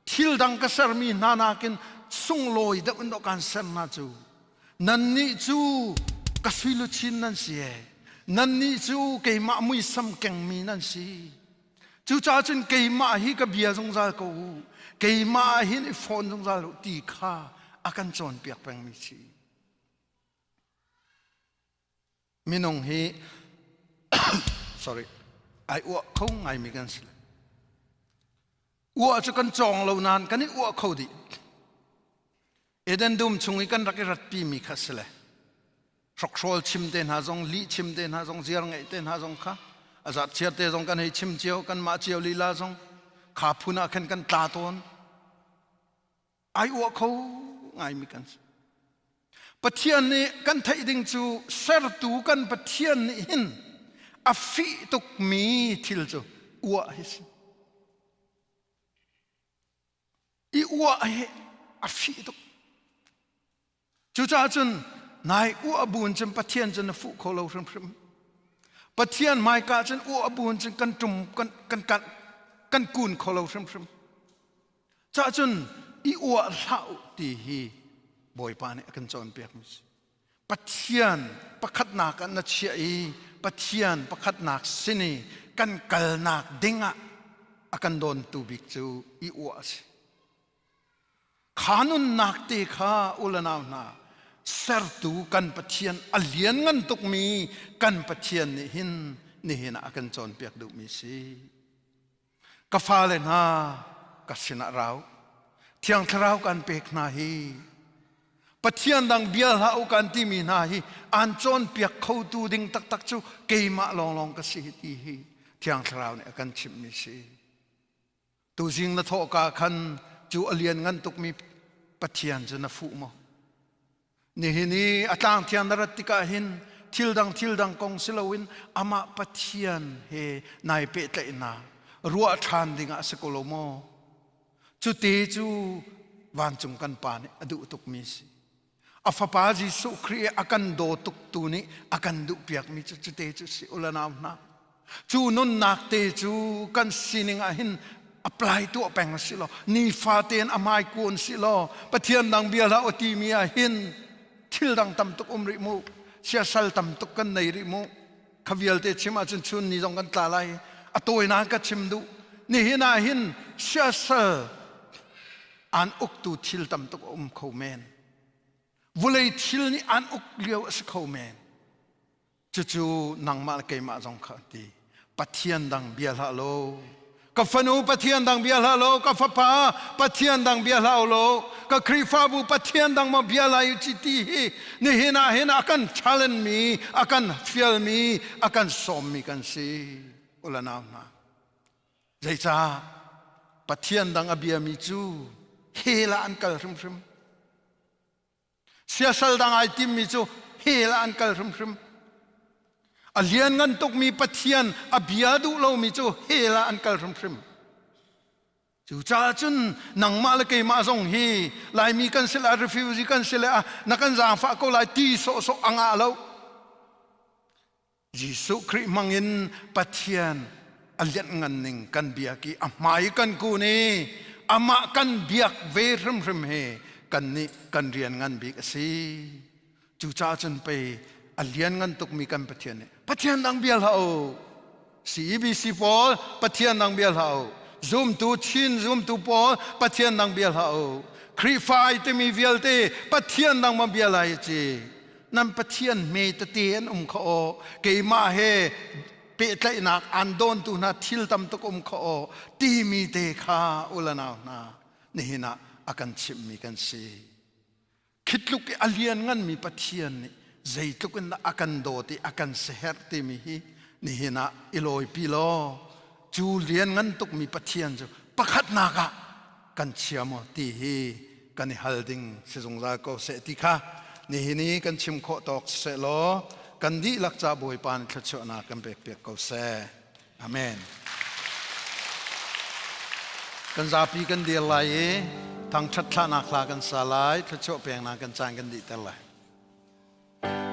ทิลดังกษรมีนานากินสุงลอยดอกกันเซมนาจูนั่นนี่จูกสิลุชินนั่นสินั่นนี่จูเกยมามุยซัมเกงมีนั่นสิจูจ้าจนเกยมาฮีกับเบียจงซากูเกยมาฮีนี่ฟอนจงซาลุตีข้าอากันจอนเปียกแปงมิชีมินงฮี sorry ไออ้วเขาไงมีกันสิอ้วจะกันจองเรานานกันนี่อ้วเขาดิเอเดนดุมชงอีกันรักรัดปีมีคัสเลยสกโซลชิมเตนหาจงลีชิมเตนหาจงเสียงไงเตนหาจงข้าอาจารย์เชียร์เตจงกันให้ชิมเจียวกันมาเจียวลีลาจงขาพูน่าขันกันตาตอนไอ้วัวเขาไงมีกันปะเทียนนี่กันไทยดิ่งจูเสรตูกันปะเทียนนี่หินอฟิตุกมีทิลจูวัวฮิสอีวัวเฮอฟิตุกจูจ้าจนนายวัวบุญจนปะเทียนจนฟุกเขาเราพรมปะเทียนไม่กาจันอ้วบุญจันกันจุ่มกันกุนขลุ่มพรมจ้าจันอีอ้วเล่าตีฮีบอยปานี่กันจอนเปียกมิสปะเทียนประคัดนักนัชเชียปะเทียนประคัดนักสินีกันกัลนักดิ่งะกันโดนตูบิกจูอีอ้วสิขานุนนักตีข้าอุลนาวนาเสรตูกันปะเทียนอเลียนงันตุกมีกันปะเทียนนี่หินอากันจอนเปียกดูมีสิกฟ้าเลนะกัสินะเราเที่ยงทราวกันเปกนาฮีปะเทียนดังเบียลหาอุกันที่มีนาฮีอันจอนเปียกเขาตูดิ่งตักจูเกยมาลองกัสิตีฮีเที่ยงทราวเนี่ยกันชิมมีสิตูจิงละโทกาคันจูอเลียนงันตุกมีปะเทียนจะนะฟูมนี่อาจารย์เทียนนรัติกาหิน ทิลดังกงสิลวินอามาปะเทียนเฮนายเปตเลนารัวทานดิงาสกุลโมจุเตจูวันจุงกันปานอดุตุกมิสิอาฟปาจิสุครีอากันโดตุกตูนิอากันดุเปียกมิจุเตจูสิอุลนาวนาจูนุนนักเตจูกันสินิงอาหินapply tu apeng silo ni faten amai kun silo pathian dang biala oti mia hin thil dang tam tuk umri mu sia sal tam tuk kan nei ri mu khavial te chima chun chun ni jong kan tla lai atoi na ka chim du ni hina hin sia sal an uk tu thil tam tuk khomen vulei thil ni an uk liao as khomen chu nang mal ke ma jong kha ti pathian dang biala lo ka fanu pathian dang bial halo ka fapa pathian dang bial halo ka krifabu pathian dang ma bial ayu chiti ni hina akan challenge mi akan feel mi akan som mi kan si ulana ma zaita pathian dang abia mi chu hela an kal rim siasal dang ai tim mi chu hela an kal rim alian ngan tuk mi pathian abiadu lo mi chu hela an kal rim chu cha chun nang ma le ke ma zong hi lai mi kan sela refugee kan sela na kan za fa ko lai ti so anga lo jisu kri mangin pathian alian ngan ning kan biaki amai kan ku ni ama kan biak ve rim he kan ni kan rian ngan bi si chu cha chun pe alian ngan tuk mi kan pathian dang bial hao CBC Paul pathian dang bial hao zoom tu chin zoom tu Paul pathian dang bial hao krifai te mi vial te pathian dang ma bial ai chi nam pathian me te ten kho ke ma he pe tlai nak an don tu na thil tam tuk kho ti mi te kha ulana na ni na akan chim mi kan si khitluk ke alian ngan mi pathian ni zaitukun na akan doti akan seher ti mi hi ni hina iloi pilo julian ngan tuk mi pathian jo pakhat na ka kan chiamo ti hi kan halding sejong za ko se ti kha ni hini kan chim kho tok se lo kan di lak cha boi pan thcho na kan pek ko se amen kan za pi kan dia lai thang that thla na khla kan sa lai thcho peng na kan chang kan di tar lai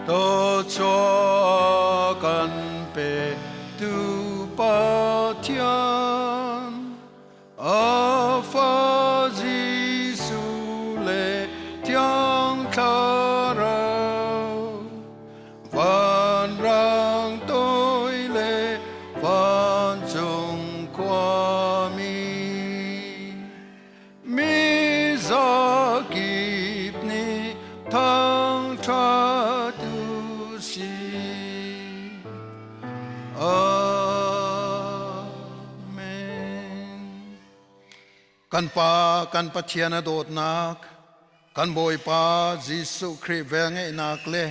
to cho kan pe tu pa thian a fa jisu le tiang tha ra van rang toi le van chung kwa mi za kip ni thang tha kan pa kan pathian adot nak kan boi pa jisu khri venge nak le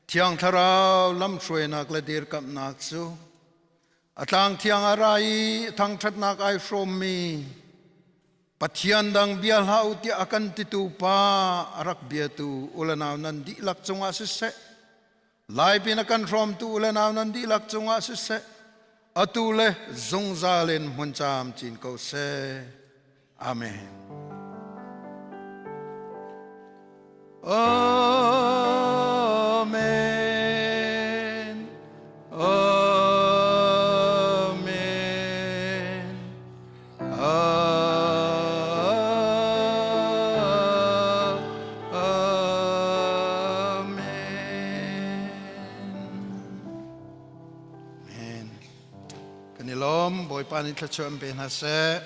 thiang tharau lam shroi nak le dir kam nak chu atlang thiang arai thang that nak ai from mi pathian dang bial hau ti akan ti tu pa arak bia tu ulanaw nan di lak chunga se lai pin akan from tu ulanaw nan di lak chunga se atule zongzalen muncham chin ko se amen amen amen amen kanilom boy panit la chom ben hase